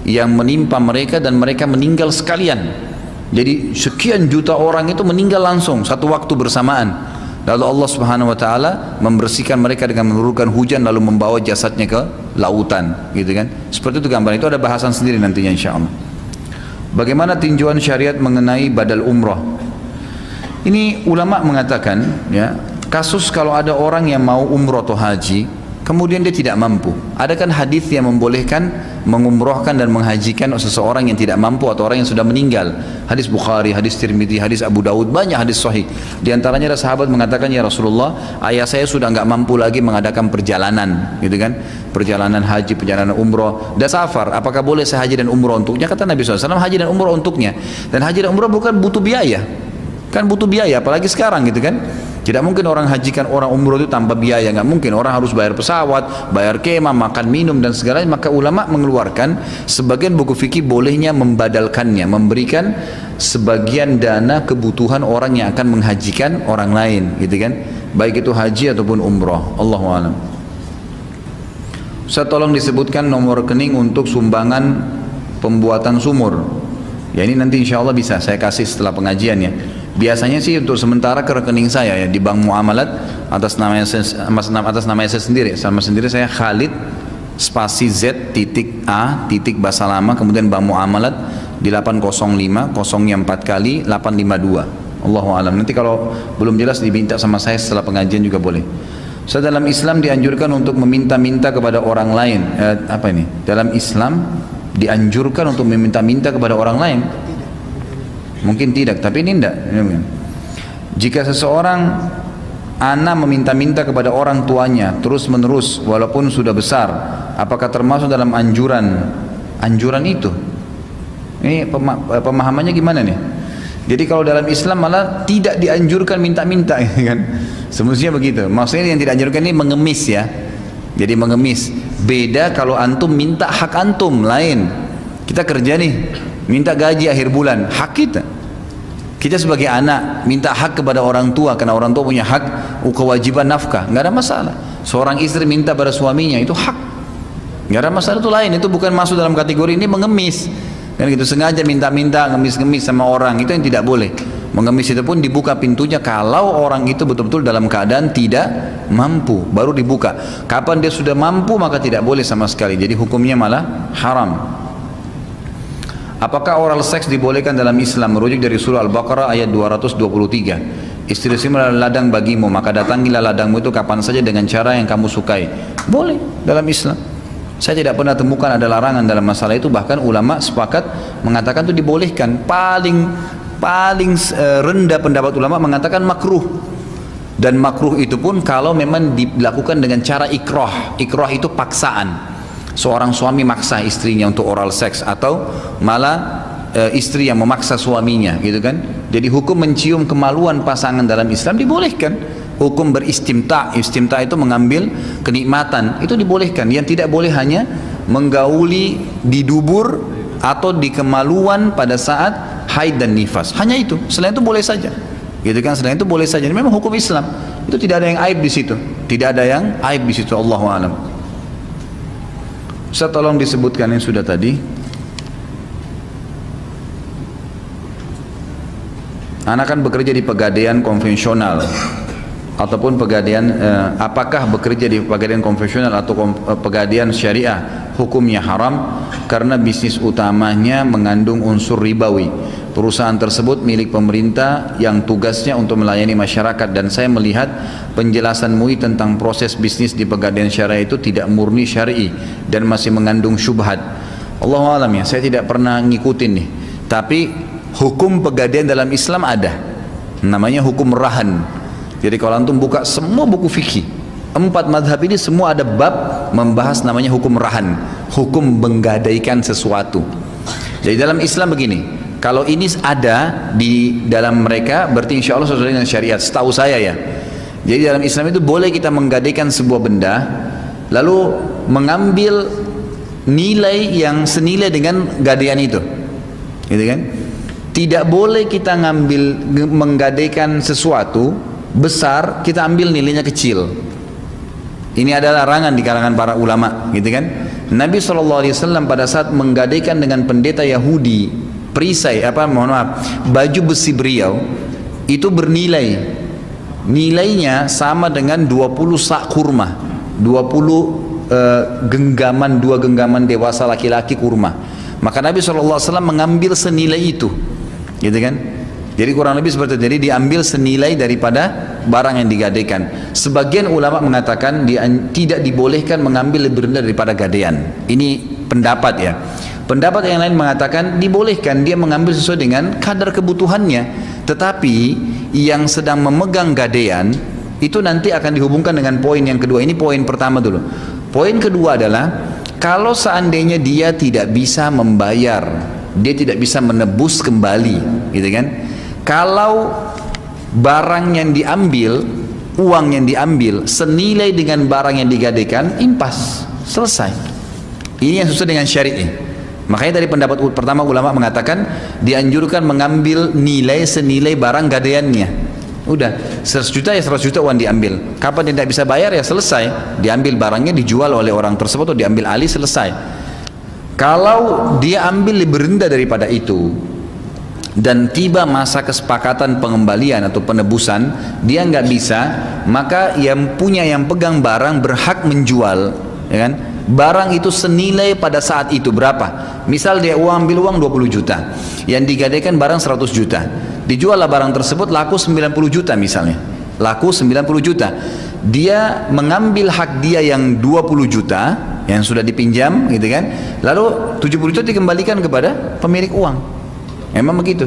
yang menimpa mereka dan mereka meninggal sekalian. Jadi sekian juta orang itu meninggal langsung satu waktu bersamaan. Lalu Allah Subhanahu wa taala membersihkan mereka dengan menurunkan hujan lalu membawa jasadnya ke lautan, gitu kan. Seperti itu gambaran. Itu ada bahasan sendiri nantinya insyaallah. Bagaimana tinjauan syariat mengenai badal umrah? Ini ulama mengatakan, ya, kasus kalau ada orang yang mau umrah atau haji kemudian dia tidak mampu. Ada kan hadis yang membolehkan mengumrohkan dan menghajikan seseorang yang tidak mampu atau orang yang sudah meninggal. Hadis Bukhari, hadis Tirmidzi, hadis Abu Daud, banyak hadis sahih. Di antaranya ada sahabat mengatakan, ya Rasulullah, ayah saya sudah nggak mampu lagi mengadakan perjalanan, gitu kan, perjalanan haji, perjalanan umroh, dan safar. Apakah boleh saya haji dan umroh untuknya? Kata Nabi SAW, haji dan umroh untuknya. Dan haji dan umroh bukan butuh biaya, kan butuh biaya, apalagi sekarang, gitu kan. Tidak mungkin orang hajikan orang umroh itu tanpa biaya, nggak mungkin. Orang harus bayar pesawat, bayar kemah, makan minum dan segalanya. Maka ulama mengeluarkan sebagian buku fikih bolehnya membadalkannya, memberikan sebagian dana kebutuhan orang yang akan menghajikan orang lain, gitu kan. Baik itu haji ataupun umroh. Allahu a'lam. Ustaz, tolong disebutkan nomor rekening untuk sumbangan pembuatan sumur. Ya, ini nanti insya Allah bisa saya kasih setelah pengajian ya. Biasanya sih untuk sementara ke rekening saya ya di Bank Muamalat atas nama saya sendiri. Sama sendiri saya Khalid spasi Z titik A titik bahasa lama kemudian ba muamalat di 805 kosongnya 4 kali 852. Allahu alam. Nanti kalau belum jelas diminta sama saya setelah pengajian juga boleh. Dalam Islam dianjurkan untuk meminta-minta kepada orang lain. Apa ini? Dalam Islam dianjurkan untuk meminta-minta kepada orang lain. Mungkin tidak, tapi ini tidak. Jika seseorang anak meminta-minta kepada orang tuanya terus menerus walaupun sudah besar, apakah termasuk dalam anjuran itu? Ini pemahamannya gimana nih? Jadi kalau dalam Islam malah tidak dianjurkan minta-minta, kan? Semestinya begitu. Maksudnya yang tidak dianjurkan ini mengemis ya. Jadi mengemis. Beda kalau antum minta hak antum lain. Kita kerja nih, minta gaji akhir bulan, hak kita. Kita sebagai anak minta hak kepada orang tua karena orang tua punya hak kewajiban nafkah, nggak ada masalah. Seorang istri minta pada suaminya itu hak, nggak ada masalah, itu lain. Itu bukan masuk dalam kategori ini mengemis. Kan gitu, sengaja minta-minta, ngemis-ngemis sama orang, itu yang tidak boleh. Mengemis itu pun dibuka pintunya kalau orang itu betul-betul dalam keadaan tidak mampu, baru dibuka. Kapan dia sudah mampu maka tidak boleh sama sekali. Jadi hukumnya malah haram. Apakah oral seks dibolehkan dalam Islam? Merujuk dari surah Al-Baqarah ayat 223. Istri-istrimu adalah ladang bagimu, maka datangilah ladangmu itu kapan saja dengan cara yang kamu sukai. Boleh dalam Islam. Saya tidak pernah temukan ada larangan dalam masalah itu. Bahkan ulama sepakat mengatakan itu dibolehkan. Paling rendah pendapat ulama mengatakan makruh. Dan makruh itu pun kalau memang dilakukan dengan cara ikrah. Ikrah itu paksaan. Seorang suami maksa istrinya untuk oral seks atau malah istri yang memaksa suaminya, gitu kan? Jadi hukum mencium kemaluan pasangan dalam Islam dibolehkan. Hukum beristimta, istimta itu mengambil kenikmatan, itu dibolehkan. Yang tidak boleh hanya menggauli di dubur atau di kemaluan pada saat haid dan nifas. Hanya itu. Selain itu boleh saja. Gitu kan? Selain itu boleh saja. Ini memang hukum Islam. Itu tidak ada yang aib di situ. Tidak ada yang aib di situ. Allahu a'lam. Ustaz, tolong disebutkan yang sudah tadi. Anak kan bekerja di pegadaian konvensional ataupun pegadaian, apakah bekerja di pegadaian konvensional atau pegadaian syariah hukumnya haram karena bisnis utamanya mengandung unsur ribawi. Perusahaan tersebut milik pemerintah yang tugasnya untuk melayani masyarakat, dan saya melihat penjelasan MUI tentang proses bisnis di pegadaian syariah itu tidak murni syar'i dan masih mengandung syubhat. Allahu a'lam ya, saya tidak pernah ngikutin nih. Tapi hukum pegadaian dalam Islam ada, namanya hukum rahan. Jadi kalau antum buka semua buku fikih 4 madhab ini semua ada bab membahas namanya hukum rahan, hukum menggadaikan sesuatu. Jadi dalam Islam begini, kalau ini ada di dalam mereka berarti insya Allah sesuai dengan syariat, setahu saya ya. Jadi dalam Islam itu boleh kita menggadaikan sebuah benda lalu mengambil nilai yang senilai dengan gadaian itu, gitu kan? Tidak boleh kita menggadaikan sesuatu besar kita ambil nilainya kecil. Ini adalah larangan di kalangan para ulama, gitu kan? Nabi SAW pada saat menggadaikan dengan pendeta Yahudi perisai baju besi beliau itu bernilai, nilainya sama dengan 20 sak kurma, 20 genggaman, 2 genggaman dewasa laki-laki kurma. Maka Nabi SAW mengambil senilai itu, gitu kan? Jadi kurang lebih seperti itu. Jadi diambil senilai daripada barang yang digadaikan. Sebagian ulama mengatakan tidak dibolehkan mengambil lebih rendah daripada gadaian. Ini pendapat ya. Pendapat yang lain mengatakan dibolehkan dia mengambil sesuai dengan kadar kebutuhannya. Tetapi yang sedang memegang gadaian itu nanti akan dihubungkan dengan poin yang kedua. Ini poin pertama dulu. Poin kedua adalah kalau seandainya dia tidak bisa membayar, dia tidak bisa menebus kembali, gitu kan? Kalau barang yang diambil, uang yang diambil senilai dengan barang yang digadaikan, impas, selesai. Ini yang sesuai dengan syariat. Makanya dari pendapat pertama ulama mengatakan dianjurkan mengambil nilai senilai barang gadaiannya. Udah 100 juta ya 100 juta uang diambil. Kapan dia tidak bisa bayar ya selesai, diambil barangnya, dijual oleh orang tersebut atau diambil alih, selesai. Kalau dia ambil lebih rendah daripada itu dan tiba masa kesepakatan pengembalian atau penebusan dia nggak bisa, maka yang pegang barang berhak menjual, ya kan? barang itu senilai pada saat itu berapa? Misal dia ambil uang 20 juta, yang digadaikan barang 100 juta, dijuallah barang tersebut laku 90 juta misalnya, laku 90 juta. Dia mengambil hak dia yang 20 juta yang sudah dipinjam gitu kan, lalu 70 juta dikembalikan kepada pemilik uang. Memang begitu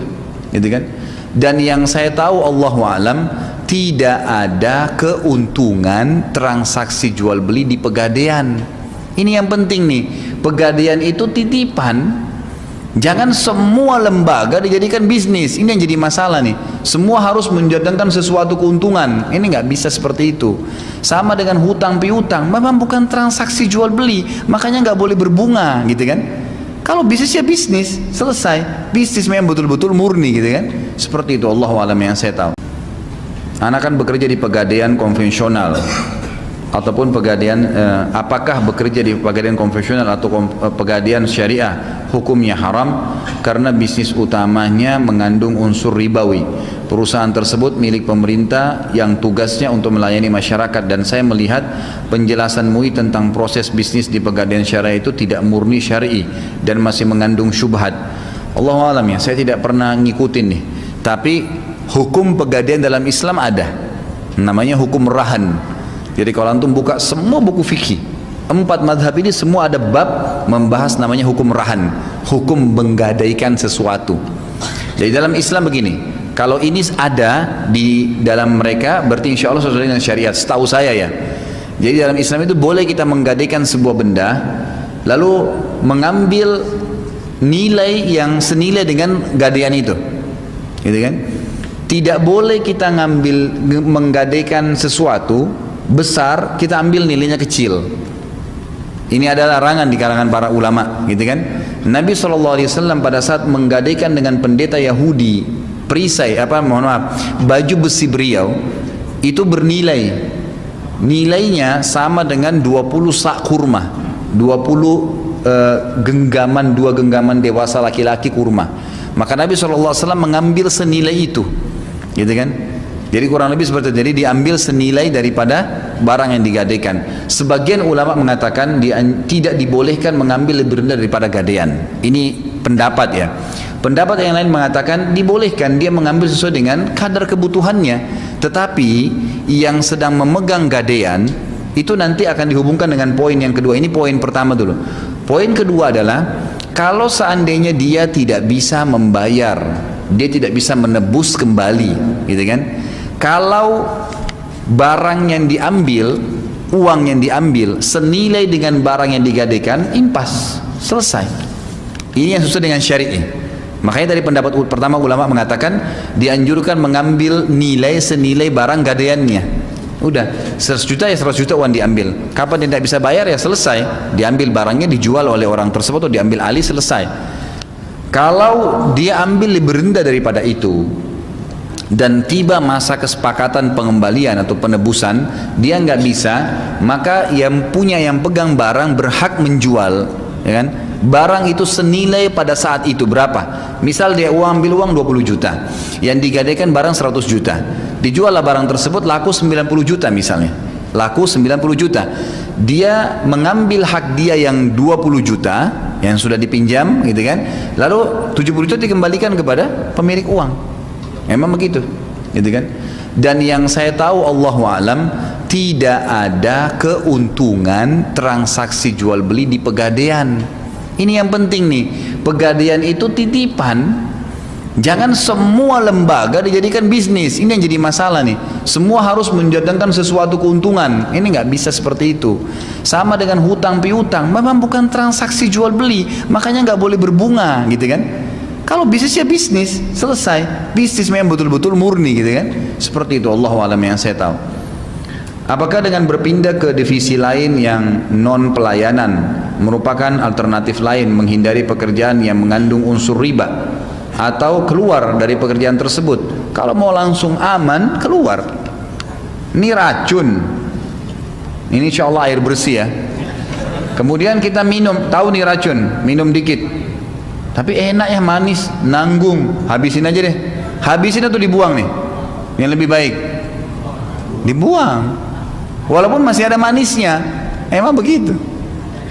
gitu kan. Dan yang saya tahu Allahu alam, tidak ada keuntungan transaksi jual beli di pegadaian. Ini yang penting nih, pegadaian itu titipan. Jangan semua lembaga dijadikan bisnis. Ini yang jadi masalah nih. Semua harus menjadikan sesuatu keuntungan. Ini nggak bisa seperti itu. Sama dengan hutang piutang, memang bukan transaksi jual beli, makanya nggak boleh berbunga, gitu kan? Kalau bisnis ya bisnis, selesai. Bisnis memang betul-betul murni, gitu kan? Seperti itu. Allahu a'lam yang saya tahu. Anak kan bekerja di pegadaian konvensional ataupun pegadaian, apakah bekerja di pegadaian konvensional atau pegadaian syariah hukumnya haram karena bisnis utamanya mengandung unsur ribawi. Perusahaan tersebut milik pemerintah yang tugasnya untuk melayani masyarakat, dan saya melihat penjelasan MUI tentang proses bisnis di pegadaian syariah itu tidak murni syar'i dan masih mengandung syubhat. Allahu a'lam ya, saya tidak pernah ngikutin nih, tapi hukum pegadaian dalam Islam ada, namanya hukum rahan. Jadi kalau antum buka semua buku fikih 4 madhab ini, semua ada bab membahas namanya hukum rahan, hukum menggadaikan sesuatu. Jadi dalam Islam begini, kalau ini ada di dalam mereka, berarti insya Allah sesuai dengan syariat, setahu saya ya. Jadi dalam Islam itu boleh kita menggadaikan sebuah benda, lalu mengambil nilai yang senilai dengan gadaian itu, gitu kan? Tidak boleh kita menggadaikan sesuatu besar, kita ambil nilainya kecil. Ini adalah larangan di kalangan para ulama, gitu kan? Nabi SAW pada saat menggadaikan dengan pendeta Yahudi perisai, baju besi beliau itu bernilai, nilainya sama dengan 20 sak kurma, 20 genggaman, 2 genggaman dewasa laki-laki kurma. Maka Nabi SAW mengambil senilai itu, gitu kan? Jadi kurang lebih seperti itu. Jadi diambil senilai daripada barang yang digadaikan. Sebagian ulama mengatakan tidak dibolehkan mengambil lebih rendah daripada gadaian. Ini pendapat ya. Pendapat yang lain mengatakan dibolehkan, dia mengambil sesuai dengan kadar kebutuhannya. Tetapi yang sedang memegang gadaian itu nanti akan dihubungkan dengan poin yang kedua. Ini poin pertama dulu. Poin kedua adalah kalau seandainya dia tidak bisa membayar, dia tidak bisa menebus kembali, gitu kan? Kalau barang yang diambil, uang yang diambil senilai dengan barang yang digadaikan, impas, selesai. Ini yang sesuai dengan syari'i. Makanya dari pendapat pertama ulama mengatakan dianjurkan mengambil nilai senilai barang gadaiannya. Udah 100 juta ya 100 juta uang diambil. Kapan dia tidak bisa bayar ya selesai, diambil barangnya, dijual oleh orang tersebut atau diambil alih, selesai. Kalau dia ambil lebih rendah daripada itu dan tiba masa kesepakatan pengembalian atau penebusan, dia nggak bisa, maka yang pegang barang berhak menjual, ya kan? Barang itu senilai pada saat itu berapa? Misal dia ambil uang 20 juta, yang digadaikan barang 100 juta, dijuallah barang tersebut laku 90 juta misalnya, laku 90 juta. Dia mengambil hak dia yang 20 juta yang sudah dipinjam, gitu kan? Lalu 70 juta dikembalikan kepada pemilik uang. Memang begitu, gitu kan? Dan yang saya tahu Allahu a'lam, tidak ada keuntungan transaksi jual beli di pegadaian. Ini yang penting nih, pegadaian itu titipan. Jangan semua lembaga dijadikan bisnis. Ini yang jadi masalah nih. Semua harus menjadikan sesuatu keuntungan. Ini nggak bisa seperti itu. Sama dengan hutang piutang, memang bukan transaksi jual beli, makanya nggak boleh berbunga, gitu kan? Kalau bisnis ya bisnis, selesai. Bisnis memang betul-betul murni, gitu kan? Seperti itu. Allahu a'lam yang saya tahu. Apakah dengan berpindah ke divisi lain yang non pelayanan merupakan alternatif lain menghindari pekerjaan yang mengandung unsur riba, atau keluar dari pekerjaan tersebut? Kalau mau langsung aman, keluar. Ini racun. Ini insya Allah air bersih ya. Kemudian kita minum, tahu nih racun, minum dikit. Tapi enak ya, manis, nanggung, habisin aja deh. Habisin atau dibuang nih? Yang lebih baik dibuang. Walaupun masih ada manisnya, emang begitu.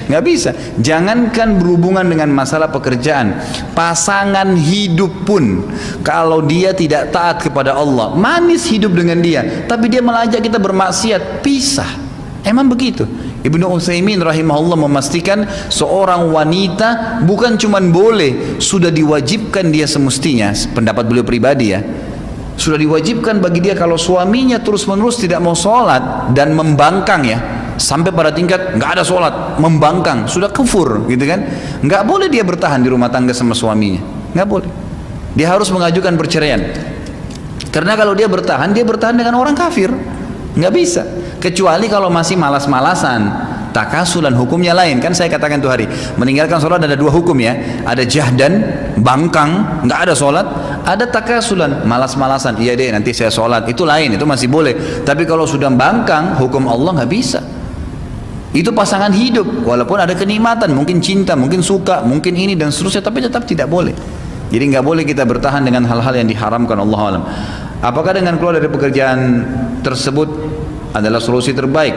nggak bisa. Jangankan berhubungan dengan masalah pekerjaan, pasangan hidup pun kalau dia tidak taat kepada Allah, manis hidup dengan dia, tapi dia melajak kita bermaksiat, pisah. Emang begitu. Ibnu Utsaimin rahimahullah memastikan seorang wanita bukan cuma boleh, sudah diwajibkan dia semestinya, pendapat beliau pribadi ya, sudah diwajibkan bagi dia kalau suaminya terus-menerus tidak mau sholat dan membangkang ya, sampai pada tingkat nggak ada sholat, membangkang, sudah kufur gitu kan, nggak boleh dia bertahan di rumah tangga sama suaminya, nggak boleh. Dia harus mengajukan perceraian. Karena kalau dia bertahan dengan orang kafir, nggak bisa. Kecuali kalau masih malas-malasan, takasulan, hukumnya lain. Kan saya katakan tuh hari, meninggalkan sholat ada dua hukum ya, ada jahdan, bangkang, nggak ada sholat, ada takasulan, malas-malasan, iya deh nanti saya sholat, itu lain, itu masih boleh. Tapi kalau sudah bangkang, hukum Allah nggak bisa. Itu pasangan hidup, walaupun ada kenikmatan, mungkin cinta, mungkin suka, mungkin ini dan seterusnya, tapi tetap tidak boleh. Jadi nggak boleh kita bertahan dengan hal-hal yang diharamkan, Allah alam. Apakah dengan keluar dari pekerjaan tersebut adalah solusi terbaik?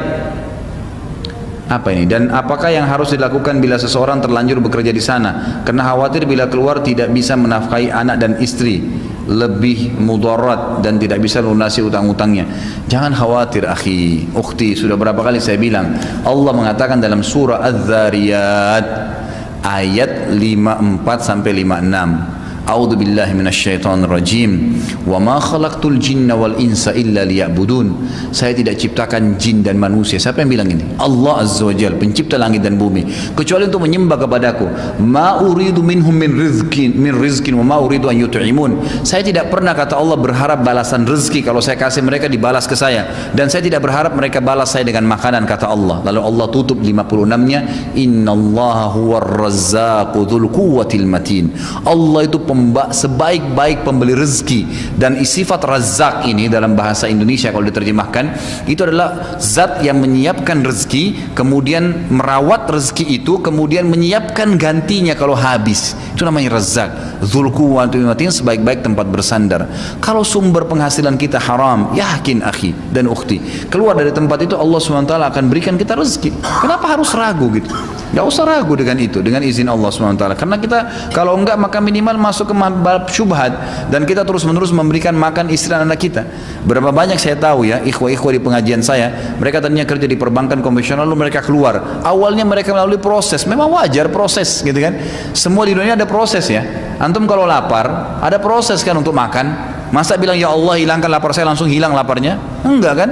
Apa ini? Dan apakah yang harus dilakukan bila seseorang terlanjur bekerja di sana? Karena khawatir bila keluar tidak bisa menafkahi anak dan istri, lebih mudarat dan tidak bisa lunasi utang-utangnya. Jangan khawatir akhi, ukhti, sudah berapa kali saya bilang, Allah mengatakan dalam surah Az-Zariyat ayat 54 sampai 56. A'udzu billahi minasyaitonir rajim. Wa ma khalaqtul jinna wal insa illa liya'budun. Saya tidak ciptakan jin dan manusia. Siapa yang bilang ini? Allah Azza wa Jalla, pencipta langit dan bumi, kecuali untuk menyembah kepadaku. Ma uridu minhum min rizqin wa ma uridu an yut'imun. Saya tidak pernah, kata Allah, berharap balasan rezeki. Kalau saya kasih mereka dibalas ke saya, dan saya tidak berharap mereka balas saya dengan makanan, kata Allah. Lalu Allah tutup 56-nya, innallaha huwar razzaqu dzul quwwatil matin. Allah itu sebaik-baik pembeli rezeki. Dan sifat Razzaq ini dalam bahasa Indonesia kalau diterjemahkan, itu adalah zat yang menyiapkan rezeki, kemudian merawat rezeki itu, kemudian menyiapkan gantinya kalau habis. Itu namanya Razzaq. Dzul quwwatil matin, sebaik-baik tempat bersandar. Kalau sumber penghasilan kita haram, yakin akhi dan ukhti, keluar dari tempat itu Allah SWT akan berikan kita rezeki. Kenapa harus ragu gitu? Gak usah ragu dengan itu, dengan izin Allah SWT. Karena kita kalau enggak, maka minimal masuk ke bab syubhat, dan kita terus-menerus memberikan makan istri dan anak kita. Berapa banyak saya tahu ya, ikhwah-ikhwah di pengajian saya, mereka tadinya kerja di perbankan konvensional, lalu mereka keluar. Awalnya mereka melalui proses, memang wajar proses gitu kan. Semua di dunia ada proses ya. Antum kalau lapar, ada proses kan untuk makan. Masa bilang ya Allah hilangkan lapar saya, langsung hilang laparnya? Enggak kan?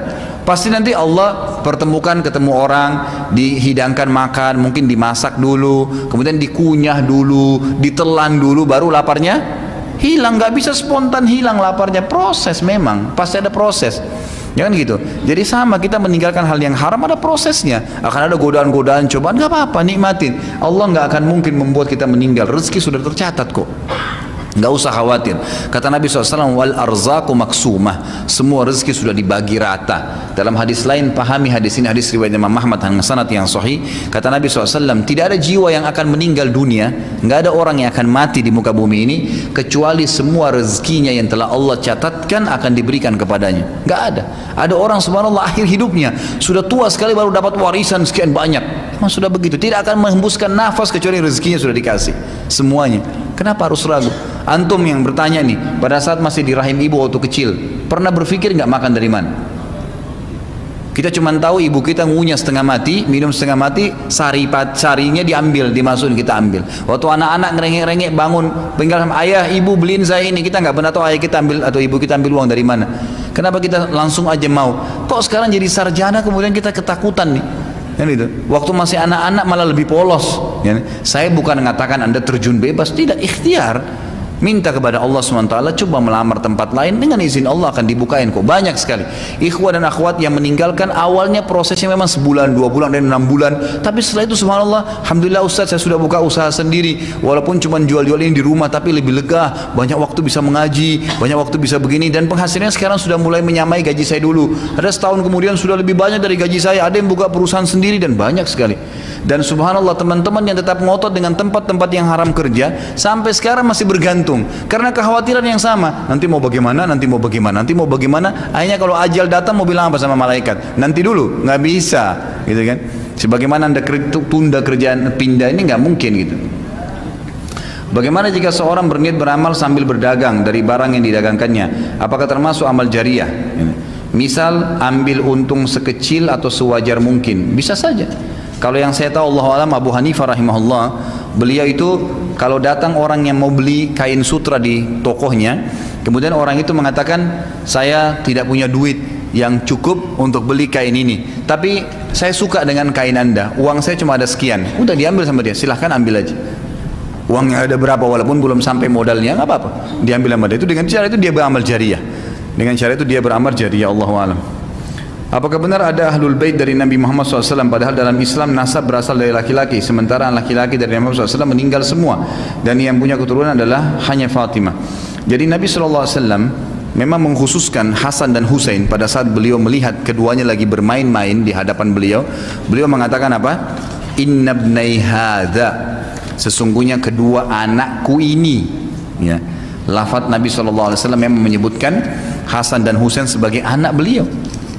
Pasti nanti Allah pertemukan, ketemu orang, dihidangkan makan, mungkin dimasak dulu, kemudian dikunyah dulu, ditelan dulu, baru laparnya hilang. Nggak bisa spontan hilang laparnya, proses memang, pasti ada proses. Jangan gitu. Jadi sama, kita meninggalkan hal yang haram ada prosesnya. Akan ada godaan-godaan, cobaan, nggak apa-apa, nikmatin. Allah nggak akan mungkin membuat kita meninggal. Rezeki sudah tercatat kok. Nggak usah khawatir. Kata Nabi SAW, wal arzaqu maksumah, semua rezeki sudah dibagi rata. Dalam hadis lain, pahami hadis ini, hadis riwayat Imam Ahmad dengan sanad yang sahih. Kata Nabi SAW, tidak ada jiwa yang akan meninggal dunia, nggak ada orang yang akan mati di muka bumi ini, kecuali semua rezekinya yang telah Allah catatkan akan diberikan kepadanya. Nggak ada. Ada orang subhanallah akhir hidupnya sudah tua sekali baru dapat warisan sekian banyak. Memang sudah begitu, tidak akan menghembuskan nafas kecuali rezekinya sudah dikasih semuanya. Kenapa harus ragu? Antum yang bertanya nih, pada saat masih di rahim ibu waktu kecil, pernah berpikir nggak makan dari mana? Kita cuma tahu ibu kita ngunyah setengah mati, minum setengah mati, sarinya diambil, dimasukin, kita ambil. Waktu anak-anak ngerengek-rengek bangun, tinggal sama ayah, ibu beliin saya ini, kita nggak pernah tahu ayah kita ambil atau ibu kita ambil uang dari mana. Kenapa kita langsung aja mau? Kok sekarang jadi sarjana kemudian kita ketakutan nih? Kan itu. Waktu masih anak-anak malah lebih polos. Ya. Saya bukan mengatakan Anda terjun bebas, tidak, ikhtiar. Minta kepada Allah SWT, coba melamar tempat lain, dengan izin Allah akan dibukain kok, banyak sekali. Ikhwah dan akhwat yang meninggalkan, awalnya prosesnya memang sebulan, 2 bulan, dan 6 bulan, tapi setelah itu subhanallah, alhamdulillah Ustaz, saya sudah buka usaha sendiri, walaupun cuma jual-jual ini di rumah, tapi lebih lega, banyak waktu bisa mengaji, banyak waktu bisa begini, dan penghasilannya sekarang sudah mulai menyamai gaji saya dulu. Ada setahun kemudian sudah lebih banyak dari gaji saya, ada yang buka perusahaan sendiri, dan banyak sekali. Dan subhanallah, teman-teman yang tetap ngotot dengan tempat-tempat yang haram kerja, sampai sekarang masih bergantung karena kekhawatiran yang sama, nanti mau bagaimana, nanti mau bagaimana, nanti mau bagaimana. Akhirnya kalau ajal datang mau bilang apa sama malaikat? Nanti dulu, nggak bisa gitu kan. Sebagaimana Anda tunda kerjaan, pindah, ini nggak mungkin gitu. Bagaimana jika seorang berniat beramal sambil berdagang dari barang yang didagangkannya? Apakah termasuk amal jariah? Misal ambil untung sekecil atau sewajar mungkin, bisa saja. Kalau yang saya tahu Allah alam, Abu Hanifah rahimahullah, beliau itu kalau datang orang yang mau beli kain sutra di tokohnya, kemudian orang itu mengatakan, saya tidak punya duit yang cukup untuk beli kain ini, tapi saya suka dengan kain Anda, uang saya cuma ada sekian. Udah diambil sama dia, silahkan ambil aja. Uangnya ada berapa walaupun belum sampai modalnya, nggak apa-apa, diambil sama dia. Itu dengan cara itu dia beramal jariah. Dengan cara itu dia beramal jariah. Allahu a'lam. Apakah benar ada ahlul bait dari Nabi Muhammad SAW, padahal dalam Islam nasab berasal dari laki-laki, sementara laki-laki dari Nabi Muhammad SAW meninggal semua, dan yang punya keturunan adalah hanya Fatimah. Jadi Nabi SAW memang mengkhususkan Hasan dan Husain pada saat beliau melihat keduanya lagi bermain-main di hadapan beliau. Beliau mengatakan apa? Inna ibnai hadza, sesungguhnya kedua anakku ini, ya. Lafaz Nabi SAW memang menyebutkan Hasan dan Husain sebagai anak beliau,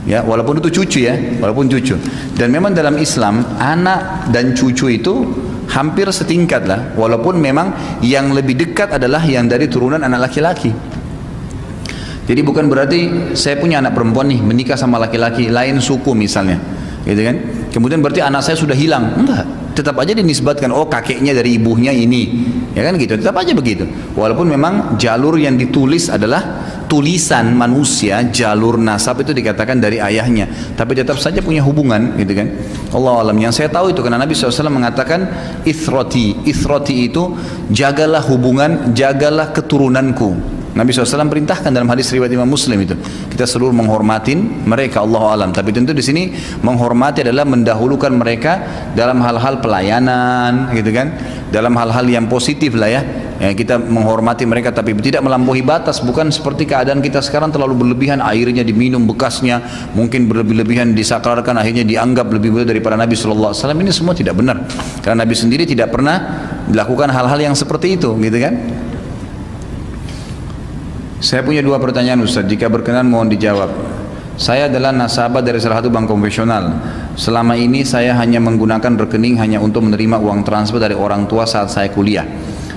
ya, walaupun itu cucu, ya, walaupun cucu. Dan memang dalam Islam anak dan cucu itu hampir setingkat lah, walaupun memang yang lebih dekat adalah yang dari turunan anak laki-laki. Jadi bukan berarti saya punya anak perempuan nih menikah sama laki-laki lain suku misalnya, gitu kan? Kemudian berarti anak saya sudah hilang. Enggak, tetap aja dinisbatkan, oh kakeknya dari ibunya ini, ya kan gitu, tetap aja begitu. Walaupun memang jalur yang ditulis adalah tulisan manusia, jalur nasab itu dikatakan dari ayahnya, tapi tetap saja punya hubungan, gitu kan. Allah alam. Yang saya tahu itu karena Nabi SAW mengatakan ithrati itu jagalah hubungan, jagalah keturunanku. Nabi SAW perintahkan dalam hadis riwayat Imam Muslim itu kita seluruh menghormatin mereka, Allah alam. Tapi tentu di sini menghormati adalah mendahulukan mereka dalam hal-hal pelayanan, gitu kan, dalam hal-hal yang positif lah, ya. Ya, kita menghormati mereka tapi tidak melampaui batas, bukan seperti keadaan kita sekarang terlalu berlebihan, airnya diminum bekasnya, mungkin berlebihan disakralkan, akhirnya dianggap lebih baik daripada Nabi SAW. Ini semua tidak benar, karena Nabi sendiri tidak pernah melakukan hal-hal yang seperti itu, gitu kan. Saya punya dua pertanyaan Ustaz, jika berkenan mohon dijawab. Saya adalah nasabah dari salah satu bank konvensional. Selama ini saya hanya menggunakan rekening hanya untuk menerima uang transfer dari orang tua saat saya kuliah.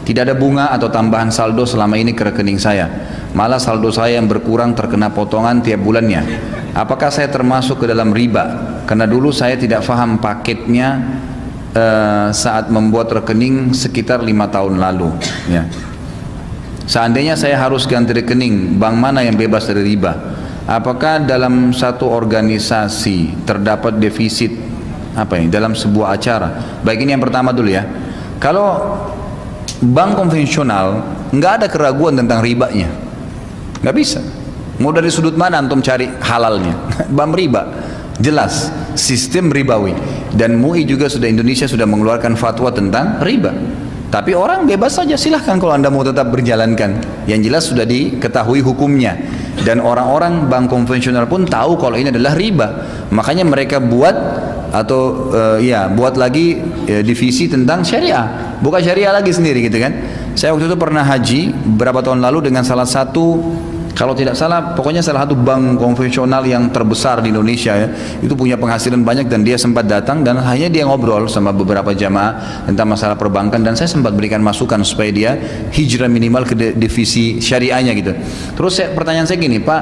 Tidak ada bunga atau tambahan saldo selama ini ke rekening saya. Malah saldo saya yang berkurang terkena potongan tiap bulannya. Apakah saya termasuk ke dalam riba? Karena dulu saya tidak paham paketnya saat membuat rekening sekitar 5 tahun lalu, ya. Seandainya saya harus ganti rekening, bank mana yang bebas dari riba? Apakah dalam satu organisasi terdapat defisit dalam sebuah acara? Baik, ini yang pertama dulu, ya. Kalau bank konvensional nggak ada keraguan tentang ribanya, nggak bisa. Mau dari sudut mana antum cari halalnya? Bank riba, jelas sistem ribawi. Dan MUI juga Indonesia sudah mengeluarkan fatwa tentang riba. Tapi orang bebas saja, silahkan kalau anda mau tetap berjalankan. Yang jelas sudah diketahui hukumnya. Dan orang-orang bank konvensional pun tahu kalau ini adalah riba. Makanya mereka buat buat lagi divisi tentang syariah. Bukan syariah lagi sendiri, gitu kan. Saya waktu itu pernah haji beberapa tahun lalu dengan salah satu, kalau tidak salah, pokoknya salah satu bank konvensional yang terbesar di Indonesia, ya. Itu punya penghasilan banyak dan dia sempat datang dan hanya dia ngobrol sama beberapa jamaah tentang masalah perbankan dan saya sempat berikan masukan supaya dia hijrah minimal ke divisi syariahnya, gitu. Terus pertanyaan saya gini, Pak,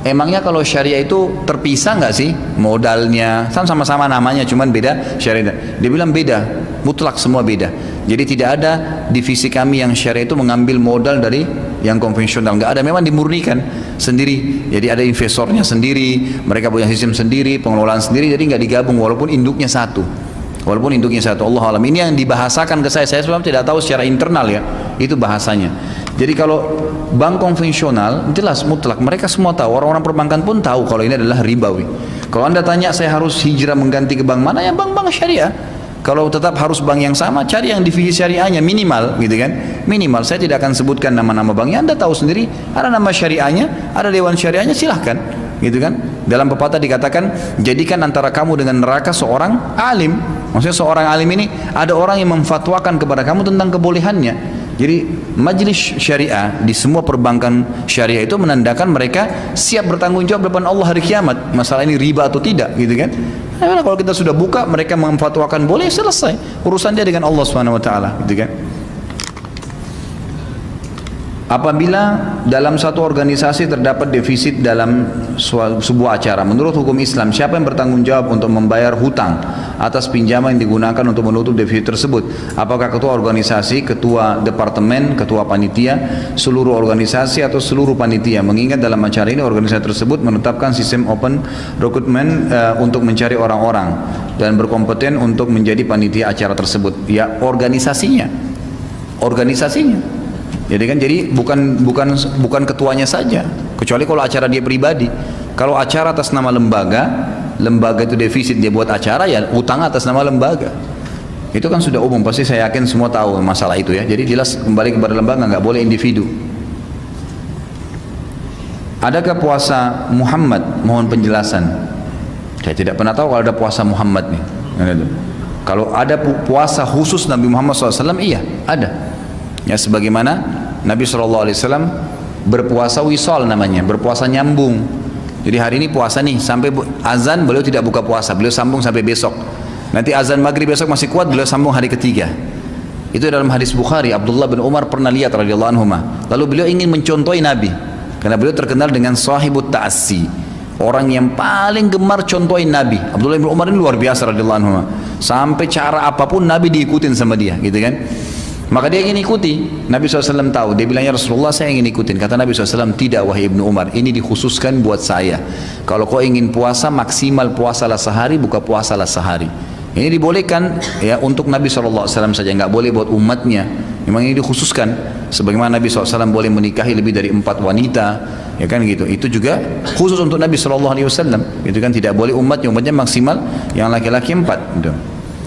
emangnya kalau syariah itu terpisah nggak sih modalnya? Sama-sama namanya, cuman beda syariah. Dia bilang beda, mutlak semua beda. Jadi tidak ada divisi kami yang syariah itu mengambil modal dari yang konvensional, nggak ada, memang dimurnikan sendiri. Jadi ada investornya sendiri, mereka punya sistem sendiri, pengelolaan sendiri, jadi nggak digabung walaupun induknya satu. Allah alam. Ini yang dibahasakan ke saya sebenarnya tidak tahu secara internal, ya, itu bahasanya. Jadi kalau bank konvensional jelas mutlak, mereka semua tahu, orang-orang perbankan pun tahu kalau ini adalah ribawi. Kalau anda tanya saya harus hijrah mengganti ke bank mana, ya bank-bank syariah. Kalau tetap harus bank yang sama, cari yang divisi syariahnya minimal, gitu kan? Minimal. Saya tidak akan sebutkan nama-nama banknya, anda tahu sendiri. Ada nama syariahnya, ada dewan syariahnya, silahkan, gitu kan? Dalam pepatah dikatakan, jadikan antara kamu dengan neraka seorang alim. Maksudnya seorang alim ini ada orang yang memfatwakan kepada kamu tentang kebolehannya. Jadi majelis syariah di semua perbankan syariah itu menandakan mereka siap bertanggung jawab depan Allah hari kiamat. Masalah ini riba atau tidak, gitu kan? Nah, kalau kita sudah buka, mereka memfatwakan boleh, selesai urusan dia dengan Allah Subhanahu Wa Taala, gitu kan? Apabila dalam satu organisasi terdapat defisit dalam sebuah acara, menurut hukum Islam, siapa yang bertanggung jawab untuk membayar hutang atas pinjaman yang digunakan untuk menutup defisit tersebut? Apakah ketua organisasi, ketua departemen, ketua panitia, seluruh organisasi, atau seluruh panitia? Mengingat dalam acara ini organisasi tersebut menetapkan sistem open recruitment untuk mencari orang-orang dan berkompeten untuk menjadi panitia acara tersebut. Ya, organisasinya. Jadi bukan ketuanya saja, kecuali kalau acara dia pribadi. Kalau acara atas nama lembaga itu defisit, dia buat acara, ya utang atas nama lembaga. Itu kan sudah umum, pasti saya yakin semua tahu masalah itu ya. Jadi jelas kembali kepada lembaga, nggak boleh individu. Adakah puasa Muhammad? Mohon penjelasan. Saya tidak pernah tahu kalau ada puasa Muhammad nih. Kalau ada puasa khusus Nabi Muhammad SAW, iya ada. Ya, sebagaimana Nabi SAW berpuasa wisol namanya, berpuasa nyambung. Jadi hari ini puasa nih, sampai azan beliau tidak buka puasa, beliau sambung sampai besok. Nanti azan maghrib besok masih kuat, beliau sambung hari ketiga. Itu dalam hadis Bukhari. Abdullah bin Umar pernah lihat radhiyallahu anhu. Lalu beliau ingin mencontohi Nabi, karena beliau terkenal dengan sahibut ta'assi, orang yang paling gemar contohin Nabi. Abdullah bin Umar ini luar biasa radhiyallahu anhu. Sampai cara apapun Nabi diikutin sama dia, gitu kan? Maka dia ingin ikuti. Nabi SAW tahu. Dia bilang, ya Rasulullah, saya ingin ikutin. Kata Nabi SAW, tidak wahai Ibnu Umar, ini dikhususkan buat saya. Kalau kau ingin puasa, maksimal puasalah sehari, buka puasalah sehari. Ini dibolehkan ya untuk Nabi SAW saja, nggak boleh buat umatnya. Memang ini dikhususkan. Sebagaimana Nabi SAW boleh menikahi lebih dari 4 wanita, ya kan gitu. Itu juga khusus untuk Nabi SAW. Itu kan tidak boleh umatnya maksimal yang laki-laki 4. Gitu.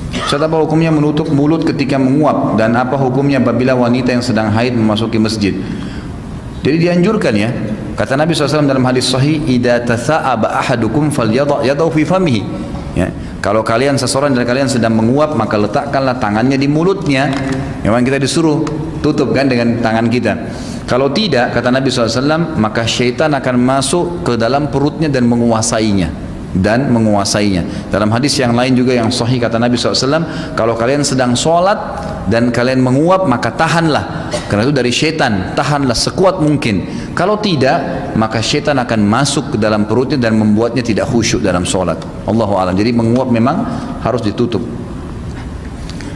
Ustaz, apa hukumnya menutup mulut ketika menguap, dan apa hukumnya apabila wanita yang sedang haid memasuki masjid? Jadi dianjurkan ya. Kata Nabi SAW dalam hadis sahih, "Idza tatha'aba ahadukum falyadha yadahu fi famihi." Ya, kalau seseorang dari kalian sedang menguap, maka letakkanlah tangannya di mulutnya. Memang kita disuruh tutup kan dengan tangan kita. Kalau tidak, kata Nabi SAW, maka syaitan akan masuk ke dalam perutnya dan menguasainya. Dalam hadis yang lain juga yang sahih, kata Nabi SAW, kalau kalian sedang sholat dan kalian menguap, maka tahanlah, karena itu dari syaitan. Tahanlah sekuat mungkin. Kalau tidak, maka syaitan akan masuk ke dalam perutnya dan membuatnya tidak khusyuk dalam sholat. Allahu a'lam. Jadi menguap memang harus ditutup.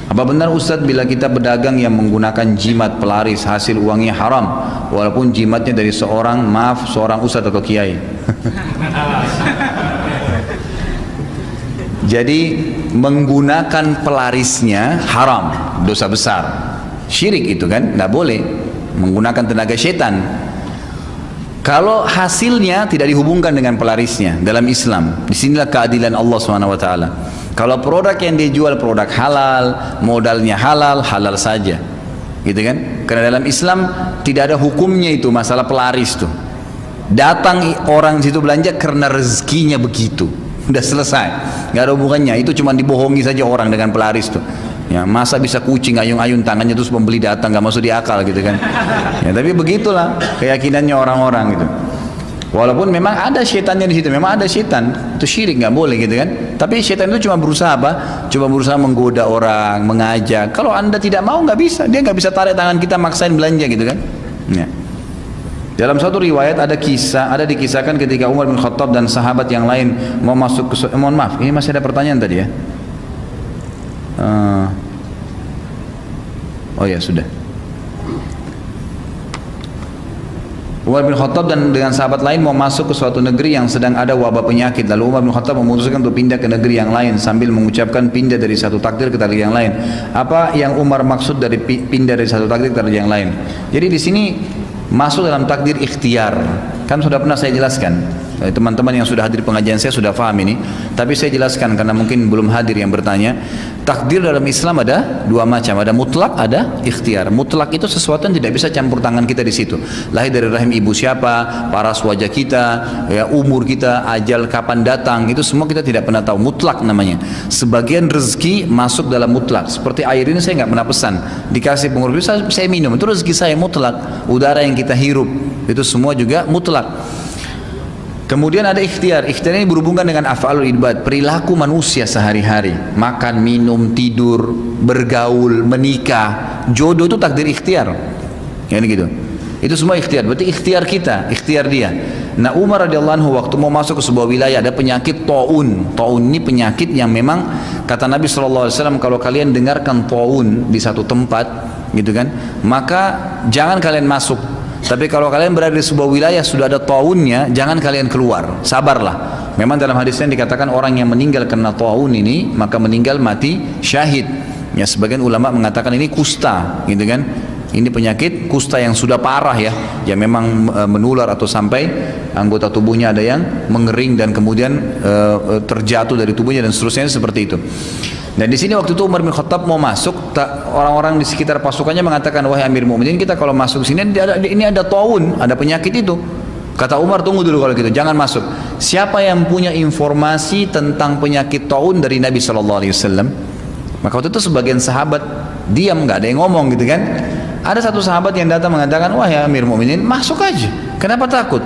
Apa benar Ustaz, bila kita berdagang yang menggunakan jimat pelaris, hasil uangnya haram, walaupun jimatnya dari seorang Ustaz atau kiai? Jadi menggunakan pelarisnya haram, dosa besar, syirik itu kan, tidak boleh menggunakan tenaga syaitan. Kalau hasilnya tidak dihubungkan dengan pelarisnya dalam Islam, disinilah keadilan Allah SWT. Kalau produk yang dia jual produk halal, modalnya halal saja, gitu kan? Karena dalam Islam tidak ada hukumnya itu masalah pelaris tuh. Datang orang situ belanja karena rezekinya begitu. Udah selesai, nggak ada hubungannya. Itu cuma dibohongi saja orang dengan pelaris tuh. Ya, masa bisa kucing ayun-ayun tangannya terus pembeli datang, nggak masuk di akal gitu kan? Ya, tapi begitulah keyakinannya orang-orang gitu. Walaupun memang ada syaitannya di situ, memang ada syaitan, itu syirik, nggak boleh gitu kan? Tapi syaitan itu cuma berusaha apa? Cuma berusaha menggoda orang, mengajak. Kalau anda tidak mau, nggak bisa, dia nggak bisa tarik tangan kita maksain belanja gitu kan? Ya. Dalam satu riwayat ada dikisahkan ketika Umar bin Khattab dan sahabat yang lain mau masuk ke mohon maaf, ini masih ada pertanyaan tadi ya. Oh ya sudah. Umar bin Khattab dan dengan sahabat lain mau masuk ke suatu negeri yang sedang ada wabah penyakit. Lalu Umar bin Khattab memutuskan untuk pindah ke negeri yang lain sambil mengucapkan pindah dari satu takdir ke takdir yang lain. Apa yang Umar maksud dari pindah dari satu takdir ke takdir yang lain? Jadi di sini masuk dalam takdir ikhtiar. Kan sudah pernah saya jelaskan. Teman-teman yang sudah hadir pengajian saya sudah paham ini. Tapi saya jelaskan karena mungkin belum hadir yang bertanya. Takdir dalam Islam ada dua macam. Ada mutlak, ada ikhtiar. Mutlak itu sesuatu yang tidak bisa campur tangan kita di situ. Lahir dari rahim ibu siapa, paras wajah kita, ya, umur kita, ajal kapan datang, itu semua kita tidak pernah tahu. Mutlak namanya. Sebagian rezeki masuk dalam mutlak. Seperti air ini saya nggak pernah pesan. Dikasih pengurus saya minum. Itu rezeki saya mutlak. Udara yang kita hirup itu semua juga mutlak. Kemudian ada ikhtiar. Ikhtiar ini berhubungan dengan af'alul ibad, perilaku manusia sehari-hari. Makan, minum, tidur, bergaul, menikah. Jodoh itu takdir ikhtiar. Ya gitu. Itu semua ikhtiar. Berarti ikhtiar kita, ikhtiar dia. Nah, Umar radhiyallahu anhu waktu mau masuk ke sebuah wilayah ada penyakit taun. Taun ini penyakit yang memang kata Nabi SAW, kalau kalian dengarkan taun di satu tempat, gitu kan, maka jangan kalian masuk. Tapi kalau kalian berada di sebuah wilayah sudah ada taunnya, jangan kalian keluar. Sabarlah. Memang dalam hadisnya dikatakan orang yang meninggal karena taun ini maka meninggal mati syahid. Ya, sebagian ulama mengatakan ini kusta, gitu kan. Ini penyakit kusta yang sudah parah ya, yang memang menular atau sampai anggota tubuhnya ada yang mengering dan kemudian terjatuh dari tubuhnya dan seterusnya seperti itu. Dan di sini waktu itu Umar bin Khattab mau masuk, orang-orang di sekitar pasukannya mengatakan, wahai Amir Mu'minin, kita kalau masuk sini ini ada taun, ada penyakit itu. Kata Umar, tunggu dulu kalau gitu, jangan masuk. Siapa yang punya informasi tentang penyakit taun dari Nabi SAW? Maka waktu itu sebagian sahabat diam, nggak ada yang ngomong gitu kan. Ada satu sahabat yang datang mengatakan, wahai Amir Mu'minin, masuk aja. Kenapa takut?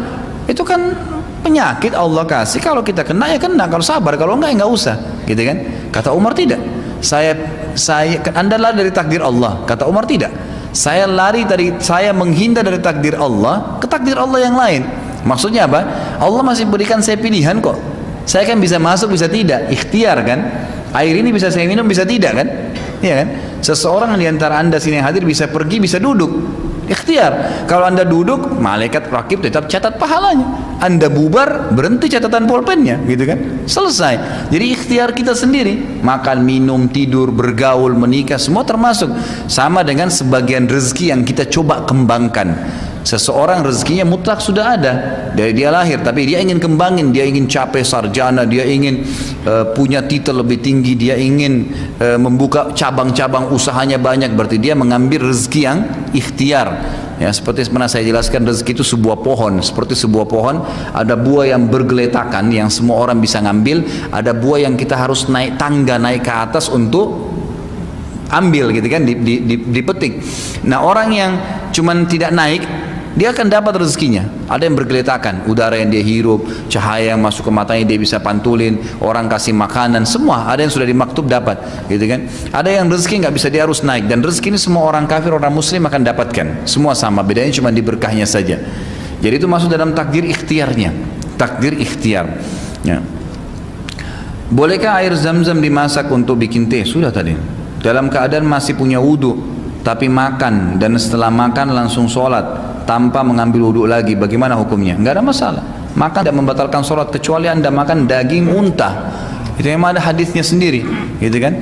Itu kan penyakit Allah kasih, kalau kita kena ya kena, kalau sabar, kalau enggak ya enggak usah, gitu kan. Kata Umar, tidak, Anda lari dari takdir Allah. Kata Umar, tidak, saya menghindar dari takdir Allah ke takdir Allah yang lain. Maksudnya apa? Allah masih berikan saya pilihan kok, saya kan bisa masuk bisa tidak, ikhtiar kan. Air ini bisa saya minum bisa tidak kan, iya kan. Seseorang di antara anda sini yang hadir bisa pergi bisa duduk, ikhtiar. Kalau anda duduk, malaikat rakib tetap catat pahalanya. Anda bubar, berhenti catatan pulpennya, gitu kan? Selesai. Jadi ikhtiar kita sendiri. Makan, minum, tidur, bergaul, menikah, semua termasuk. Sama dengan sebagian rezeki yang kita coba kembangkan. Seseorang rezekinya mutlak sudah ada dari dia lahir, tapi dia ingin kembangin, dia ingin capai sarjana, dia ingin punya titel lebih tinggi, dia ingin membuka cabang-cabang usahanya banyak, berarti dia mengambil rezeki yang ikhtiar. Ya, seperti pernah saya jelaskan, rezeki itu sebuah pohon, seperti sebuah pohon, ada buah yang bergeletakan yang semua orang bisa ngambil, ada buah yang kita harus naik tangga, naik ke atas untuk ambil, gitu kan, dipetik. Nah, orang yang cuman tidak naik, dia akan dapat rezekinya. Ada yang bergeletakan, udara yang dia hirup, cahaya yang masuk ke matanya dia bisa pantulin, orang kasih makanan, semua ada yang sudah dimaktub dapat, gitu kan. Ada yang rezeki nggak bisa, dia harus naik. Dan rezeki ini semua orang kafir, orang muslim akan dapatkan, semua sama, bedanya cuma di berkahnya saja. Jadi itu masuk dalam takdir ikhtiarnya, takdir ikhtiar ya. Bolehkah air zam-zam dimasak untuk bikin teh? Sudah tadi. Dalam keadaan masih punya wudhu tapi makan, dan setelah makan langsung sholat tanpa mengambil wudhu lagi, bagaimana hukumnya? Enggak ada masalah. Makan tidak membatalkan sholat kecuali anda makan daging unta. Itu memang ada hadisnya sendiri, gitu kan.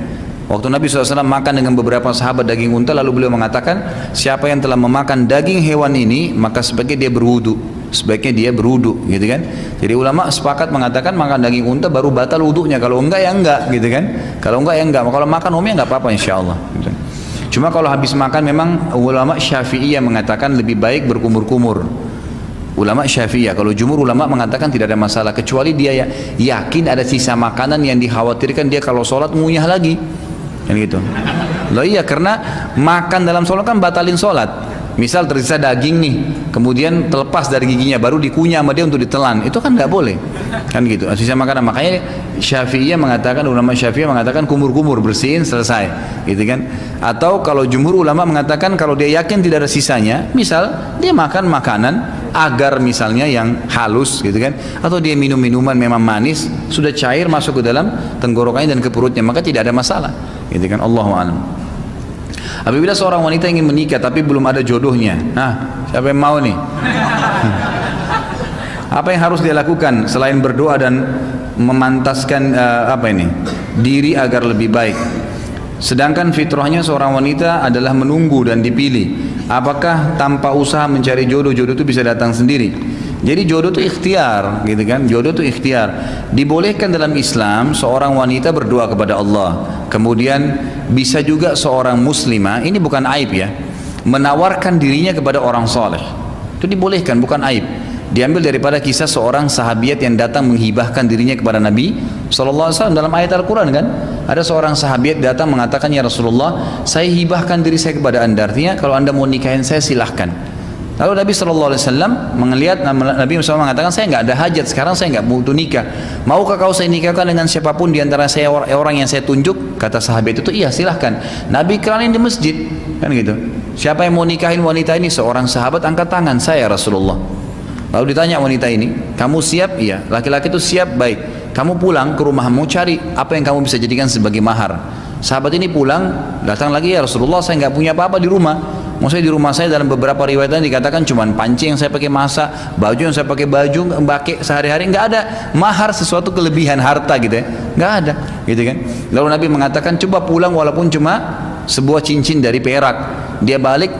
Waktu Nabi SAW makan dengan beberapa sahabat daging unta, lalu beliau mengatakan, siapa yang telah memakan daging hewan ini, maka sebaiknya dia berwudhu, gitu kan. Jadi ulama sepakat mengatakan makan daging unta baru batal wudhunya, kalau enggak ya enggak, gitu kan. Kalau enggak ya enggak, kalau makan umumnya enggak apa-apa insya Allah, gitu. Cuma kalau habis makan memang ulama Syafi'iyah mengatakan lebih baik berkumur-kumur. Ulama Syafi'iyah, kalau jumhur ulama mengatakan tidak ada masalah, kecuali dia yakin ada sisa makanan yang dikhawatirkan dia kalau sholat ngunyah lagi, kan gitu. Loh iya, karena makan dalam sholat kan batalin sholat. Misal tersisa daging nih, kemudian terlepas dari giginya, baru dikunyah sama dia untuk ditelan, itu kan nggak boleh, kan gitu. Sisa makanan, makanya Syafi'iyah mengatakan, ulama Syafi'iyah mengatakan kumur-kumur, bersihin selesai, gitu kan. Atau kalau jumhur ulama mengatakan kalau dia yakin tidak ada sisanya, misal dia makan makanan agar misalnya yang halus, gitu kan, atau dia minum minuman memang manis, sudah cair masuk ke dalam tenggorokannya dan ke perutnya, maka tidak ada masalah, gitu kan. Allahu a'lam. Apabila seorang wanita ingin menikah tapi belum ada jodohnya, nah siapa yang mau nih? Apa yang harus dia lakukan selain berdoa dan memantaskan diri agar lebih baik? Sedangkan fitrahnya seorang wanita adalah menunggu dan dipilih. Apakah tanpa usaha mencari jodoh, jodoh itu bisa datang sendiri? Jadi jodoh itu ikhtiar, gitu kan? Jodoh itu ikhtiar. Dibolehkan dalam Islam seorang wanita berdoa kepada Allah. Kemudian bisa juga seorang muslimah, ini bukan aib ya, menawarkan dirinya kepada orang soleh. Itu dibolehkan, bukan aib. Diambil daripada kisah seorang sahabiat yang datang menghibahkan dirinya kepada Nabi SAW dalam ayat Al-Quran kan. Ada seorang sahabiat datang mengatakan, ya Rasulullah, saya hibahkan diri saya kepada anda. Artinya kalau anda mau nikahin saya silahkan. Lalu Nabi SAW melihat, Nabi SAW mengatakan, saya nggak ada hajat, sekarang saya nggak butuh nikah. Maukah kau saya nikahkan dengan siapapun di antara saya orang yang saya tunjuk? Kata sahabat itu, iya silahkan. Nabi keranin di masjid, kan gitu. Siapa yang mau nikahin wanita ini? Seorang sahabat angkat tangan, saya Rasulullah. Lalu ditanya wanita ini, kamu siap? Iya. Laki-laki itu siap, baik. Kamu pulang ke rumahmu, cari apa yang kamu bisa jadikan sebagai mahar. Sahabat ini pulang, datang lagi, ya Rasulullah, saya nggak punya apa-apa di rumah. Maksudnya di rumah saya dalam beberapa riwayat dikatakan cuma panci yang saya pakai masak, baju yang saya pakai sehari-hari, nggak ada mahar sesuatu kelebihan harta gitu ya, nggak ada, gitu kan. Lalu Nabi mengatakan coba pulang walaupun cuma sebuah cincin dari perak. Dia balik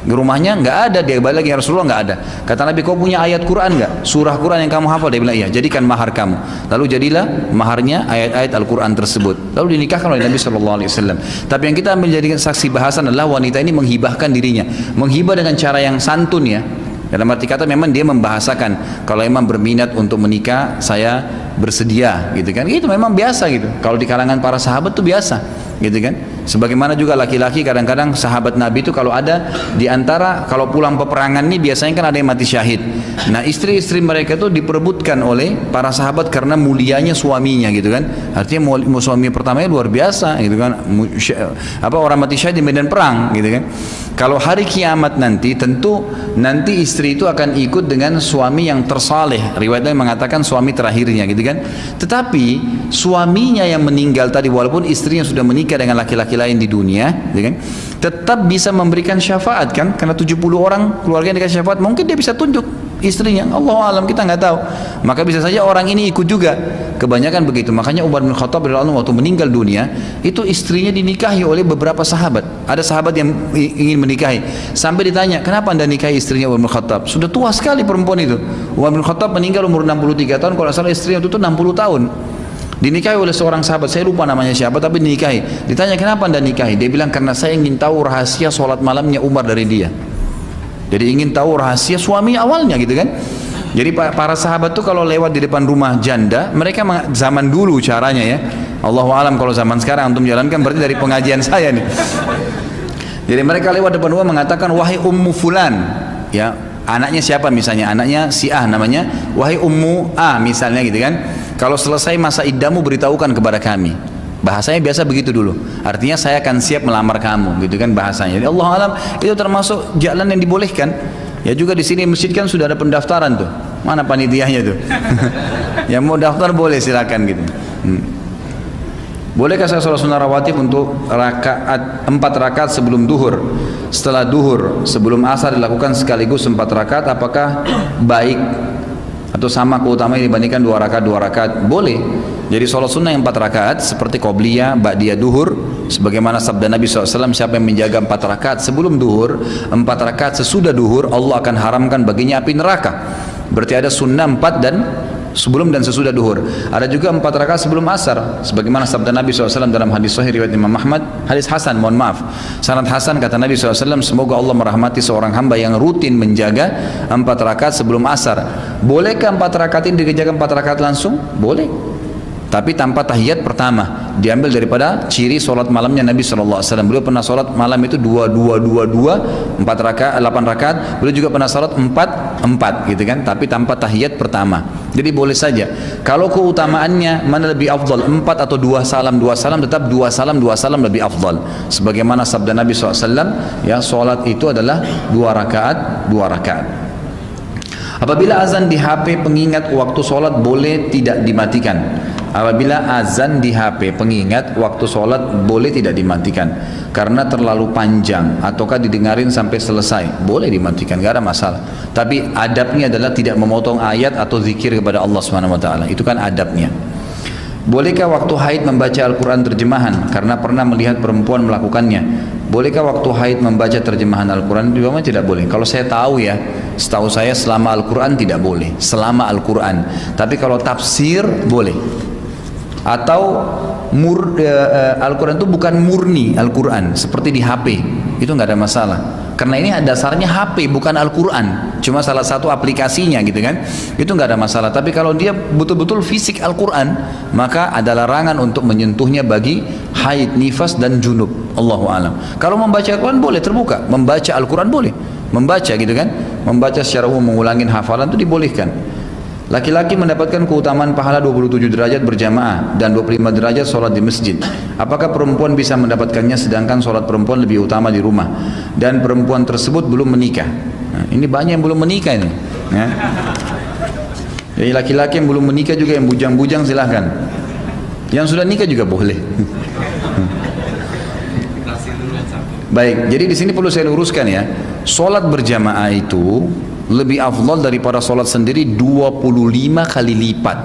ke rumahnya nggak ada, dia balik lagi, ya Rasulullah nggak ada. Kata Nabi, kau punya ayat Quran nggak? Surah Quran yang kamu hafal? Dia bilang iya. Jadikan mahar kamu. Lalu jadilah maharnya ayat-ayat Al-Quran tersebut. Lalu dinikahkan oleh Nabi SAW. Tapi yang kita ambil jadikan saksi bahasan adalah wanita ini menghibahkan dirinya, menghibah dengan cara yang santun ya. Dalam arti kata memang dia membahasakan, kalau memang berminat untuk menikah saya bersedia, gitu kan. Itu memang biasa gitu. Kalau di kalangan para sahabat itu biasa, gitu kan. Sebagaimana juga laki-laki kadang-kadang sahabat Nabi itu kalau ada di antara, kalau pulang peperangan ini biasanya kan ada yang mati syahid. Nah istri-istri mereka itu diperebutkan oleh para sahabat karena mulianya suaminya, gitu kan. Artinya suami pertamanya luar biasa, gitu kan. Orang mati syahid di medan perang, gitu kan. Kalau hari kiamat nanti, tentu nanti istri itu akan ikut dengan suami yang tersaleh. Riwayatnya mengatakan suami terakhirnya, gitu kan. Tetapi suaminya yang meninggal tadi, walaupun istrinya sudah menikah dengan laki-laki lain di dunia, gitu kan, tetap bisa memberikan syafaat kan, karena 70 orang keluarga yang dikasih syafaat, mungkin dia bisa tunjuk istrinya, Allah alam, kita nggak tahu. Maka bisa saja orang ini ikut juga. Kebanyakan begitu. Makanya Umar bin Khattab radhiyallahu anhu waktu meninggal dunia, itu istrinya dinikahi oleh beberapa sahabat. Ada sahabat yang ingin menikahi, sampai ditanya, kenapa anda nikahi istrinya Umar bin Khattab? Sudah tua sekali perempuan itu. Umar bin Khattab meninggal umur 63 tahun, kalau salah istrinya itu 60 tahun. Dinikahi oleh seorang sahabat, saya lupa namanya siapa, tapi dinikahi. Ditanya, kenapa anda nikahi? Dia bilang, karena saya ingin tahu rahasia sholat malamnya Umar dari dia. Jadi ingin tahu rahasia suami awalnya, gitu kan. Jadi para sahabat tuh kalau lewat di depan rumah janda, mereka zaman dulu caranya ya, Allahu alam kalau zaman sekarang antum jalankan berarti dari pengajian saya nih. Jadi mereka lewat depan rumah mengatakan, wahai ummu fulan, ya anaknya siapa misalnya, anaknya si A namanya, wahai ummu A misalnya, gitu kan. Kalau selesai masa iddamu beritahukan kepada kami. Bahasanya biasa begitu dulu. Artinya saya akan siap melamar kamu, gitu kan bahasanya. Jadi Allah alam itu termasuk jalan yang dibolehkan. Ya juga di sini masjid kan sudah ada pendaftaran tuh. Mana panitianya tuh? Yang mau daftar boleh, silakan gitu. Bolehkah saya sholat sunnah rawatib untuk 4 rakaat sebelum duhur? Setelah duhur, sebelum asar dilakukan sekaligus 4 rakaat, apakah baik atau sama keutamanya dibandingkan 2 rakaat? Boleh. Jadi sholat sunnah yang 4 rakaat seperti qobliyah, ba'diyah duhur, sebagaimana sabda Nabi SAW, siapa yang menjaga 4 rakaat sebelum duhur, 4 rakaat sesudah duhur, Allah akan haramkan baginya api neraka. Berarti ada sunnah 4 dan sebelum dan sesudah duhur. Ada juga 4 rakaat sebelum asar, sebagaimana sabda Nabi SAW dalam hadis sahih riwayat Imam Ahmad, hadis Hasan, mohon maaf, sanad Hasan, kata Nabi SAW, semoga Allah merahmati seorang hamba yang rutin menjaga 4 rakaat sebelum asar. Bolehkah 4 rakaat ini dikerjakan 4 rakaat langsung? Boleh. Tapi tanpa tahiyat pertama, diambil daripada ciri solat malamnya Nabi SAW. Beliau pernah solat malam itu 2, 4 rakaat, 8 rakaat. Beliau juga pernah solat 4, gitu kan. Tapi tanpa tahiyat pertama. Jadi boleh saja. Kalau keutamaannya mana lebih afdal, 4 atau 2 salam, tetap 2 salam lebih afdal. Sebagaimana sabda Nabi SAW, ya solat itu adalah 2 rakaat. Apabila azan di HP pengingat waktu solat boleh tidak dimatikan. Apabila azan di HP pengingat waktu sholat boleh tidak dimatikan karena terlalu panjang ataukah didengarin sampai selesai, boleh dimatikan, gak ada masalah. Tapi adabnya adalah tidak memotong ayat atau zikir kepada Allah SWT. Itu kan adabnya. Bolehkah waktu haid membaca Al-Quran terjemahan karena pernah melihat perempuan melakukannya? Bolehkah waktu haid membaca terjemahan Al-Quran? Memang tidak boleh. Kalau saya tahu ya, setahu saya selama Al-Quran tidak boleh, selama Al-Quran. Tapi kalau tafsir boleh. Atau Al-Quran itu bukan murni Al-Quran seperti di HP, itu nggak ada masalah karena ini dasarnya HP bukan Al-Quran, cuma salah satu aplikasinya, gitu kan, itu nggak ada masalah. Tapi kalau dia betul-betul fisik Al-Quran, maka ada larangan untuk menyentuhnya bagi haid, nifas dan junub. Allahu alam. Kalau membaca Al-Quran boleh terbuka, membaca Al-Quran boleh, membaca gitu kan, membaca secara umum, mengulangin hafalan itu dibolehkan. Laki-laki mendapatkan keutamaan pahala 27 derajat berjamaah dan 25 derajat sholat di masjid. Apakah perempuan bisa mendapatkannya sedangkan sholat perempuan lebih utama di rumah dan perempuan tersebut belum menikah? Nah, ini banyak yang belum menikah ini ya. Jadi laki-laki yang belum menikah juga, yang bujang-bujang silahkan. Yang sudah nikah juga boleh. Baik, jadi di sini perlu saya luruskan ya, sholat berjamaah itu lebih afdal daripada sholat sendiri 25 kali lipat.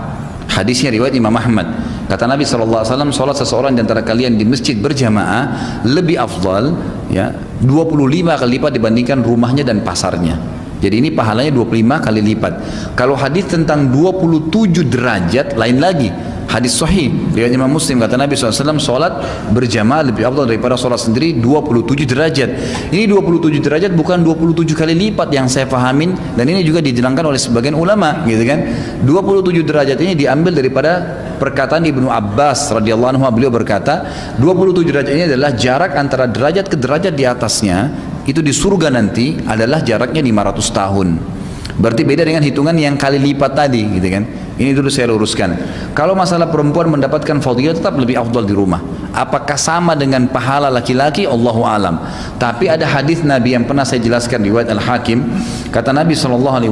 Hadisnya riwayat Imam Ahmad. Kata Nabi SAW, sholat seseorang di antara kalian di masjid berjamaah lebih afdal ya 25 kali lipat dibandingkan rumahnya dan pasarnya. Jadi ini pahalanya 25 kali lipat. Kalau hadis tentang 27 derajat lain lagi. Hadis sahih riwayat Imam Muslim, kata Nabi SAW, sholat berjamaah lebih afdal daripada sholat sendiri 27 derajat. Ini 27 derajat bukan 27 kali lipat yang saya pahamin, dan ini juga dijelangkan oleh sebagian ulama gitu kan. 27 derajat ini diambil daripada perkataan Ibnu Abbas radhiyallahu anhu, beliau berkata 27 derajat ini adalah jarak antara derajat ke derajat di atasnya, itu di surga nanti adalah jaraknya 500 tahun. Berarti beda dengan hitungan yang kali lipat tadi gitu kan. Ini dulu saya luruskan. Kalau masalah perempuan mendapatkan fadilah tetap lebih afdal di rumah. Apakah sama dengan pahala laki-laki? Allahu alam. Tapi ada hadis Nabi yang pernah saya jelaskan riwayat Al-Hakim. Kata Nabi SAW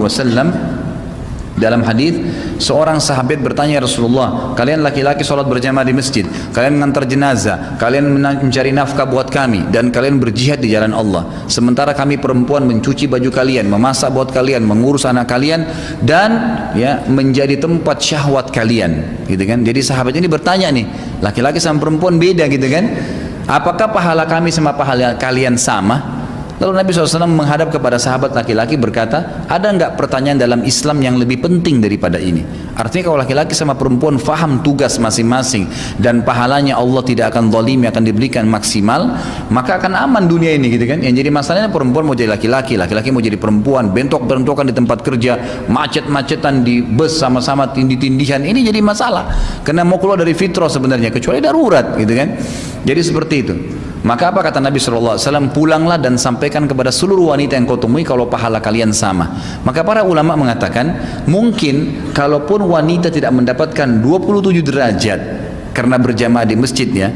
dalam hadis, seorang sahabat bertanya, Rasulullah, kalian laki-laki sholat berjamaah di masjid, kalian mengantar jenazah, kalian mencari nafkah buat kami, dan kalian berjihad di jalan Allah. Sementara kami perempuan mencuci baju kalian, memasak buat kalian, mengurus anak kalian, dan ya menjadi tempat syahwat kalian, gitu kan? Jadi sahabat ini bertanya nih, laki-laki sama perempuan beda gitu kan? Apakah pahala kami sama pahala kalian sama? Lalu Nabi SAW menghadap kepada sahabat laki-laki berkata, ada enggak pertanyaan dalam Islam yang lebih penting daripada ini? Artinya kalau laki-laki sama perempuan faham tugas masing-masing dan pahalanya Allah tidak akan zalimi, akan diberikan maksimal, maka akan aman dunia ini gitu kan. Yang jadi masalahnya perempuan mau jadi laki-laki, laki-laki mau jadi perempuan, bentrok-bentrokan di tempat kerja, macet-macetan di bus sama-sama, tindih-tindihan, ini jadi masalah. Karena mau keluar dari fitrah sebenarnya, kecuali darurat gitu kan. Jadi seperti itu. Maka apa kata Nabi SAW? Pulanglah dan sampaikan kepada seluruh wanita yang kau temui kalau pahala kalian sama. Maka para ulama mengatakan, mungkin kalaupun wanita tidak mendapatkan 27 derajat karena berjamaah di masjid ya,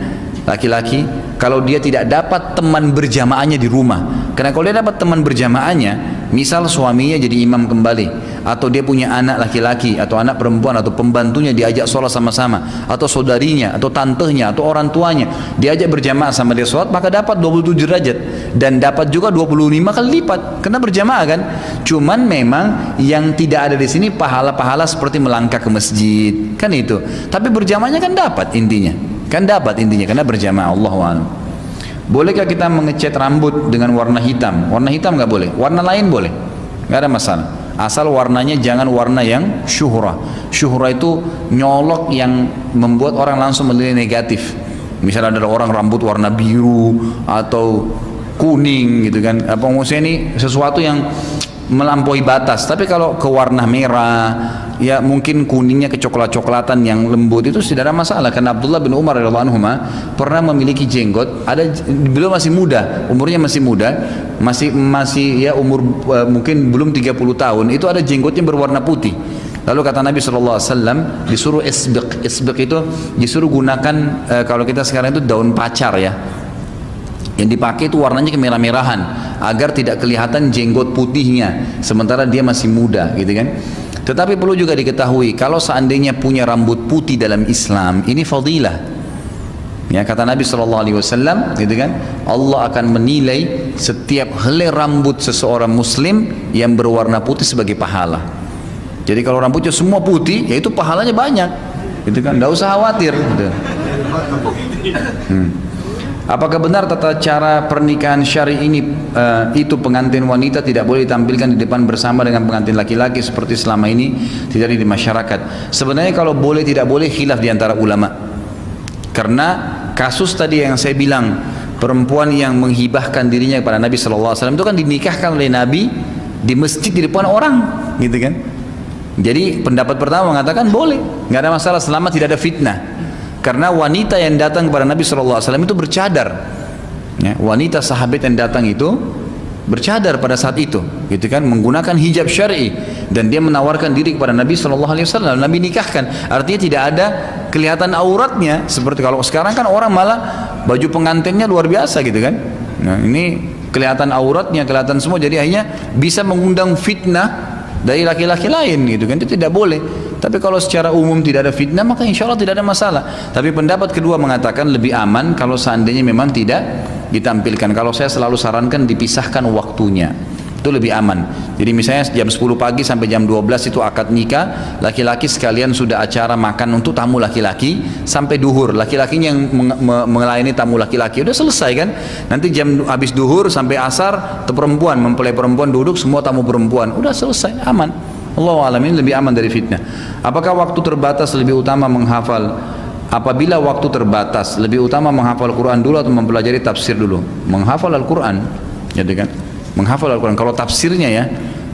laki-laki, kalau dia tidak dapat teman berjamaahnya di rumah. Karena kalau dia dapat teman berjamaahnya, misal suaminya jadi imam kembali, atau dia punya anak laki-laki atau anak perempuan atau pembantunya diajak sholat sama-sama, atau saudarinya atau tantenya atau orang tuanya diajak berjamaah sama dia sholat, maka dapat 27 derajat dan dapat juga 25 kali lipat karena berjamaah kan. Cuman memang yang tidak ada di sini pahala-pahala seperti melangkah ke masjid kan itu, tapi berjamaahnya kan dapat intinya, karena berjamaah. Allahu a'lam. Bolehkah kita mengecat rambut dengan warna hitam? Warna hitam nggak boleh, warna lain boleh, nggak ada masalah. Asal warnanya jangan warna yang syuhrah. Syuhrah itu nyolok yang membuat orang langsung menilai negatif. Misalnya ada orang rambut warna biru atau kuning gitu kan. Apa maksudnya ini sesuatu yang melampaui batas. Tapi kalau ke warna merah, ya mungkin kuningnya ke coklat-coklatan yang lembut, itu tidak ada masalah. Karena Abdullah bin Umar radhiyallahu anhu pernah memiliki jenggot. Beliau masih muda, umurnya masih muda, masih ya umur mungkin belum 30 tahun. Itu ada jenggotnya berwarna putih. Lalu kata Nabi SAW disuruh isbiq itu disuruh gunakan kalau kita sekarang itu daun pacar ya. Yang dipakai itu warnanya kemerah-merahan agar tidak kelihatan jenggot putihnya sementara dia masih muda gitu kan. Tetapi perlu juga diketahui kalau seandainya punya rambut putih dalam Islam ini fadilah. Ya kata Nabi SAW gitu kan, Allah akan menilai setiap helai rambut seseorang muslim yang berwarna putih sebagai pahala. Jadi kalau rambutnya semua putih, ya itu pahalanya banyak gitu kan, tidak usah khawatir gitu. Apakah benar tata cara pernikahan syari ini itu pengantin wanita tidak boleh ditampilkan di depan bersama dengan pengantin laki-laki seperti selama ini terjadi di masyarakat? Sebenarnya kalau boleh tidak boleh khilaf di antara ulama. Karena kasus tadi yang saya bilang, perempuan yang menghibahkan dirinya kepada Nabi SAW itu kan dinikahkan oleh Nabi di masjid di depan orang, gitu kan? Jadi pendapat pertama mengatakan boleh, nggak ada masalah selama tidak ada fitnah. Karena wanita yang datang kepada Nabi SAW itu bercadar ya, wanita sahabat yang datang itu bercadar pada saat itu, gitu kan, menggunakan hijab syar'i, dan dia menawarkan diri kepada Nabi Shallallahu Alaihi Wasallam. Nabi nikahkan, artinya tidak ada kelihatan auratnya. Seperti kalau sekarang kan orang malah baju pengantinnya luar biasa, gitu kan. Nah ini kelihatan auratnya, kelihatan semua, jadi akhirnya bisa mengundang fitnah dari laki-laki lain, gitu kan. Itu tidak boleh. Tapi kalau secara umum tidak ada fitnah, maka insya Allah tidak ada masalah. Tapi pendapat kedua mengatakan lebih aman kalau seandainya memang tidak ditampilkan. Kalau saya selalu sarankan dipisahkan waktunya, itu lebih aman. Jadi misalnya jam 10 pagi sampai jam 12 itu akad nikah, laki-laki sekalian sudah acara makan untuk tamu laki-laki sampai duhur, laki-lakinya yang melayani tamu laki-laki, udah selesai kan. Nanti jam habis duhur sampai asar perempuan, mempelai perempuan duduk, semua tamu perempuan, udah selesai, aman. Allahu a'lam, ini lebih aman dari fitnah. Apakah waktu terbatas lebih utama menghafal? Apabila waktu terbatas, lebih utama menghafal Quran dulu atau mempelajari tafsir dulu? Menghafal Al-Quran, gitu kan? Menghafal Al-Quran. Kalau tafsirnya ya,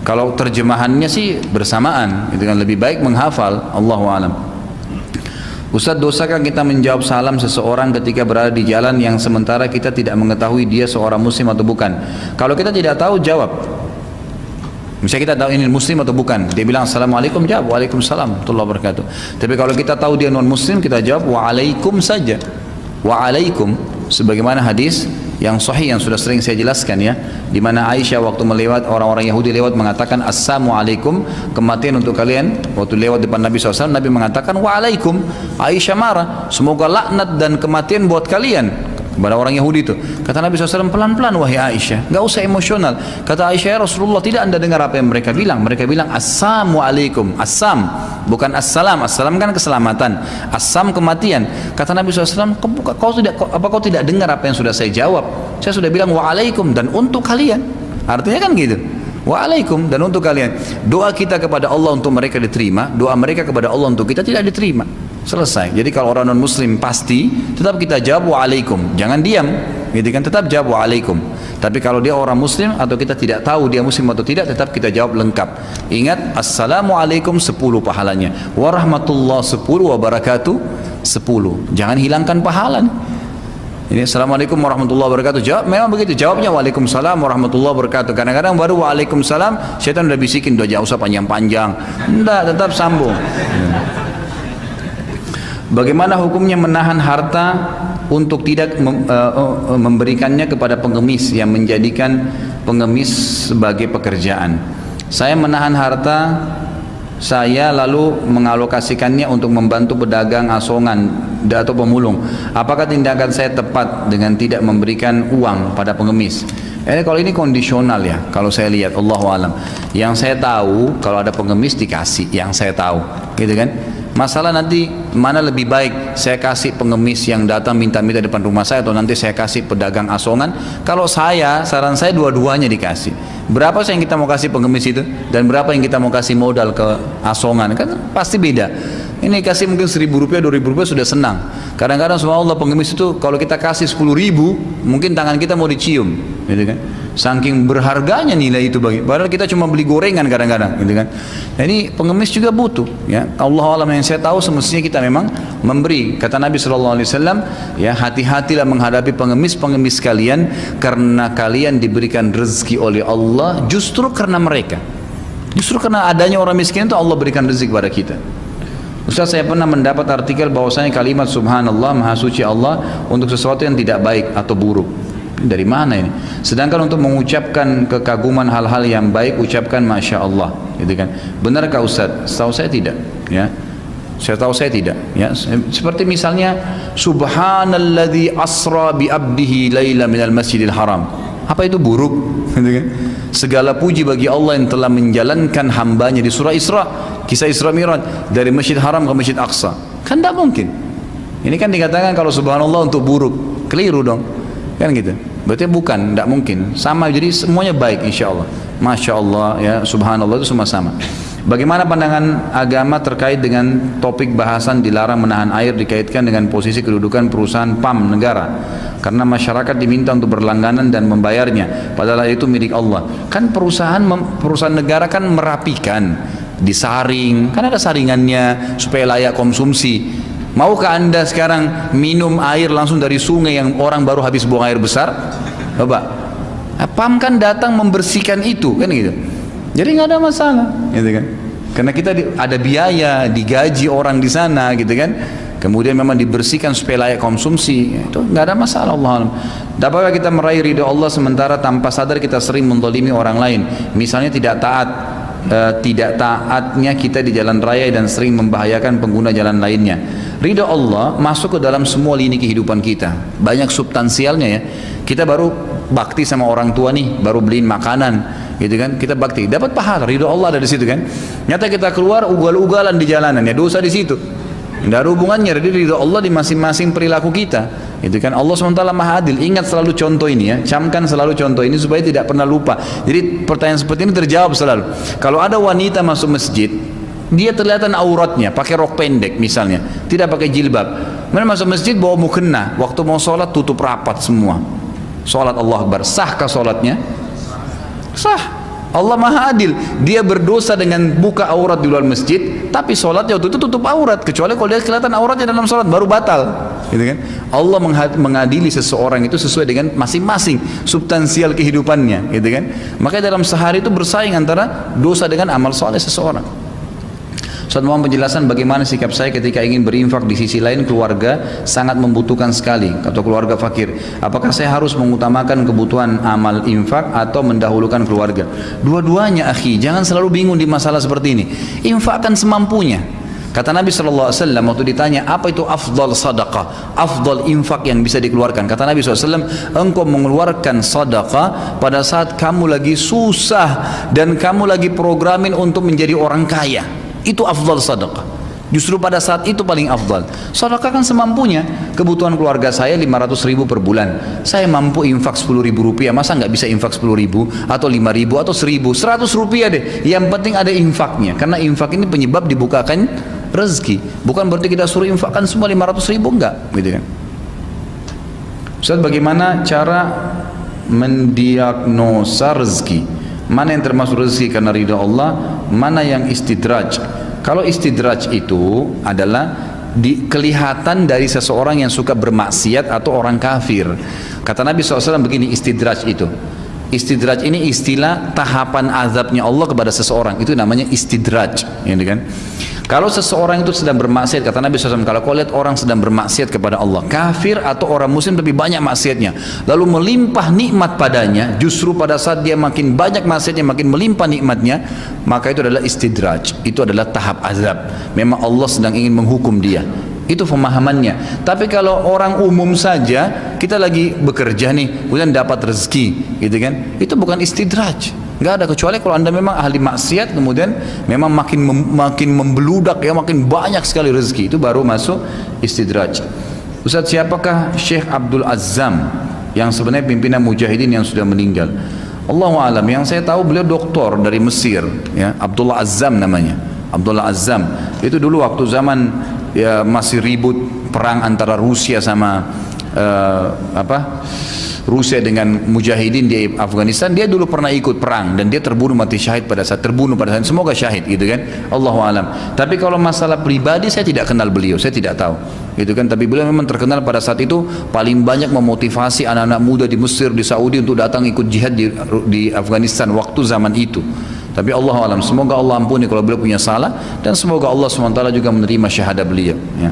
kalau terjemahannya sih bersamaan, gitu kan? Lebih baik menghafal. Allahu a'lam. Ustaz, dosakah kita menjawab salam seseorang ketika berada di jalan yang sementara kita tidak mengetahui dia seorang muslim atau bukan? Kalau kita tidak tahu, jawab. Misalnya kita tahu ini muslim atau bukan, dia bilang assalamualaikum, jawab waalaikumsalam warahmatullahi wabarakatuh. Tapi kalau kita tahu dia non muslim, kita jawab waalaikum saja, waalaikum, sebagaimana hadis yang sahih yang sudah sering saya jelaskan ya, di mana Aisyah waktu melewat orang-orang Yahudi lewat mengatakan assalamualaikum, kematian untuk kalian. Waktu lewat depan Nabi SAW, Nabi mengatakan waalaikum. Aisyah marah, semoga laknat dan kematian buat kalian, kepada orang Yahudi itu. Kata Nabi SAW, pelan-pelan wahai Aisyah, gak usah emosional. Kata Aisyah, ya Rasulullah, tidak anda dengar apa yang mereka bilang? Mereka bilang assalamualaikum, assam, bukan assalam. Assalam kan keselamatan, assam kematian. Kata Nabi SAW, apa kau tidak dengar apa yang sudah saya jawab? Saya sudah bilang waalaikum dan untuk kalian. Artinya kan gitu, waalaikum dan untuk kalian. Doa kita kepada Allah untuk mereka diterima, doa mereka kepada Allah untuk kita tidak diterima. Selesai. Jadi kalau orang non muslim pasti tetap kita jawab waalaikum, jangan diam, gitu kan, tetap jawab waalaikum. Tapi kalau dia orang muslim atau kita tidak tahu dia muslim atau tidak, tetap kita jawab lengkap. Ingat, assalamualaikum 10 pahalanya, warahmatullah 10, wabarakatuh 10. Jangan hilangkan pahala. Ini assalamualaikum warahmatullahi wabarakatuh, jawab memang begitu, jawabnya waalaikumsalam warahmatullahi wabarakatuh. Kadang-kadang baru waalaikumsalam, syaitan udah bisikin, udah jauh usah panjang-panjang. Enggak, tetap sambung. Bagaimana hukumnya menahan harta untuk tidak memberikannya kepada pengemis yang menjadikan pengemis sebagai pekerjaan? Saya menahan harta saya lalu mengalokasikannya untuk membantu pedagang asongan atau pemulung. Apakah tindakan saya tepat dengan tidak memberikan uang pada pengemis? Kalau ini kondisional ya, kalau saya lihat, Allahu alam. Yang saya tahu kalau ada pengemis dikasih, yang saya tahu, gitu kan? Masalah nanti mana lebih baik, saya kasih pengemis yang datang minta-minta depan rumah saya atau nanti saya kasih pedagang asongan? Kalau saya, saran saya dua-duanya dikasih. Berapa yang kita mau kasih pengemis itu dan berapa yang kita mau kasih modal ke asongan, kan pasti beda. Ini kasih mungkin 1.000 rupiah, 2.000 rupiah sudah senang. Kadang-kadang subhanallah pengemis itu kalau kita kasih 10.000 mungkin tangan kita mau dicium, gitu kan? Saking berharganya nilai itu bagi, padahal kita cuma beli gorengan kadang-kadang, gitu kan? Nah, ini pengemis juga butuh, ya. Allah alam, yang saya tahu semestinya kita memang memberi. Kata Nabi SAW, ya, hati-hatilah menghadapi pengemis-pengemis kalian, karena kalian diberikan rezeki oleh Allah justru karena mereka. Justru karena adanya orang miskin itu Allah berikan rezeki kepada kita. Ustaz, saya pernah mendapat artikel bahwasanya kalimat subhanallah, maha suci Allah, untuk sesuatu yang tidak baik atau buruk. Dari mana ini? Sedangkan untuk mengucapkan kekaguman hal-hal yang baik, ucapkan masya Allah, gitu kan? Benarkah Ustaz? Setahu saya tidak, ya. Saya tahu saya tidak, ya. Seperti misalnya subhanalladzi asra bi abdihi laila minal masjidil haram. Apa itu buruk? Gitu kan? Segala puji bagi Allah yang telah menjalankan hambanya di surah Isra, kisah Isra Mi'raj, dari Masjid Haram ke Masjid Aqsa. Kan tidak mungkin. Ini kan dikatakan kalau subhanallah untuk buruk, keliru dong, kan gitu. Berarti bukan, tidak mungkin. Sama, jadi semuanya baik insya Allah. Masya Allah, ya, subhanallah itu semua sama. Bagaimana pandangan agama terkait dengan topik bahasan dilarang menahan air dikaitkan dengan posisi kedudukan perusahaan PAM negara, karena masyarakat diminta untuk berlangganan dan membayarnya, padahal itu milik Allah. Kan perusahaan negara kan merapikan, disaring, kan ada saringannya supaya layak konsumsi. Maukah anda sekarang minum air langsung dari sungai yang orang baru habis buang air besar? Coba, PAM kan datang membersihkan itu kan gitu. Jadi nggak ada masalah, gitu kan? Karena kita ada biaya, digaji orang di sana, gitu kan? Kemudian memang dibersihkan supaya layak konsumsi, itu nggak ada masalah. Allah. Dapatkah kita meraih ridha Allah sementara tanpa sadar kita sering mendolimi orang lain? Misalnya tidak taatnya kita di jalan raya dan sering membahayakan pengguna jalan lainnya. Ridha Allah masuk ke dalam semua lini kehidupan kita. Banyak substansialnya ya. Kita baru bakti sama orang tua nih, baru beliin makanan, gitu kan? Kita bakti, dapat pahala. Ridha Allah ada di situ kan? Nyata kita keluar ugal-ugalan di jalanan, ya dosa di situ. Tidak ada hubungannya. Jadi ridha Allah di masing-masing perilaku kita, gitu kan? Allah SWT Maha Adil. Ingat selalu contoh ini ya, camkan selalu contoh ini supaya tidak pernah lupa. Jadi pertanyaan seperti ini terjawab selalu. Kalau ada wanita masuk masjid, dia terlihat auratnya, pakai rok pendek misalnya, tidak pakai jilbab. Kemudian masuk masjid bawa mukena, waktu mau sholat tutup rapat semua. Sholat Allah Akbar, sahkah sholatnya? Sah. Allah Maha Adil. Dia berdosa dengan buka aurat di luar masjid, tapi sholatnya waktu itu tutup aurat, kecuali kalau dia kelihatan auratnya dalam sholat baru batal, gitu kan? Allah mengadili seseorang itu sesuai dengan masing-masing substansial kehidupannya, gitu kan? Makanya dalam sehari itu bersaing antara dosa dengan amal soleh seseorang. Ustaz, mohon penjelasan bagaimana sikap saya ketika ingin berinfak di sisi lain keluarga sangat membutuhkan sekali atau keluarga fakir. Apakah saya harus mengutamakan kebutuhan amal infak atau mendahulukan keluarga? Dua-duanya akhi, jangan selalu bingung di masalah seperti ini. Infakkan semampunya. Kata Nabi SAW waktu ditanya apa itu afdal sadaqah, afdal infak yang bisa dikeluarkan, kata Nabi SAW, engkau mengeluarkan sadaqah pada saat kamu lagi susah dan kamu lagi programin untuk menjadi orang kaya. Itu afdal sadaqah. Justru pada saat itu paling afdal. Sedekah kan semampunya. Kebutuhan keluarga saya 500 ribu per bulan. Saya mampu infak 10 ribu rupiah. Masa nggak bisa infak 10 ribu atau 5 ribu atau 1000, 100 rupiah deh. Yang penting ada infaknya. Karena infak ini penyebab dibukakan rezeki. Bukan berarti kita suruh infakkan semua 500 ribu, enggak, gitu kan. Ustaz, bagaimana cara mendiagnosa rezeki? Mana yang termasuk rezeki karena ridha Allah, mana yang istidraj? Kalau istidraj itu adalah kelihatan dari seseorang yang suka bermaksiat atau orang kafir. Kata Nabi SAW begini, istidraj itu. Istidraj ini istilah tahapan azabnya Allah kepada seseorang, itu namanya istidraj, gitu kan? Kalau seseorang itu sedang bermaksiat, kata Nabi SAW, kalau kau lihat orang sedang bermaksiat kepada Allah, kafir atau orang muslim lebih banyak maksiatnya, lalu melimpah nikmat padanya, justru pada saat dia makin banyak maksiatnya, makin melimpah nikmatnya, maka itu adalah istidraj, itu adalah tahap azab. Memang Allah sedang ingin menghukum dia. Itu pemahamannya. Tapi kalau orang umum saja, kita lagi bekerja nih, kemudian dapat rezeki, gitu kan? Itu bukan istidraj. Nggak ada, kecuali kalau anda memang ahli maksiat, kemudian memang makin membeludak ya, makin banyak sekali rezeki, itu baru masuk istidraj. Ustaz, siapakah Syekh Abdul Azzam yang sebenarnya pimpinan mujahidin yang sudah meninggal? Allahu alam, yang saya tahu beliau doktor dari Mesir, ya, Abdullah Azzam namanya. Abdullah Azzam itu dulu waktu zaman ya masih ribut perang antara Rusia sama Rusia dengan mujahidin di Afghanistan, dia dulu pernah ikut perang dan dia terbunuh mati syahid pada saat semoga syahid, gitu kan, Allahu alam. Tapi kalau masalah pribadi saya tidak kenal beliau, saya tidak tahu, gitu kan. Tapi beliau memang terkenal pada saat itu paling banyak memotivasi anak-anak muda di Mesir, di Saudi untuk datang ikut jihad di Afghanistan waktu zaman itu. Tapi Allah alam, semoga Allah ampuni kalau beliau punya salah, dan semoga Allah SWT juga menerima syahadah beliau, ya.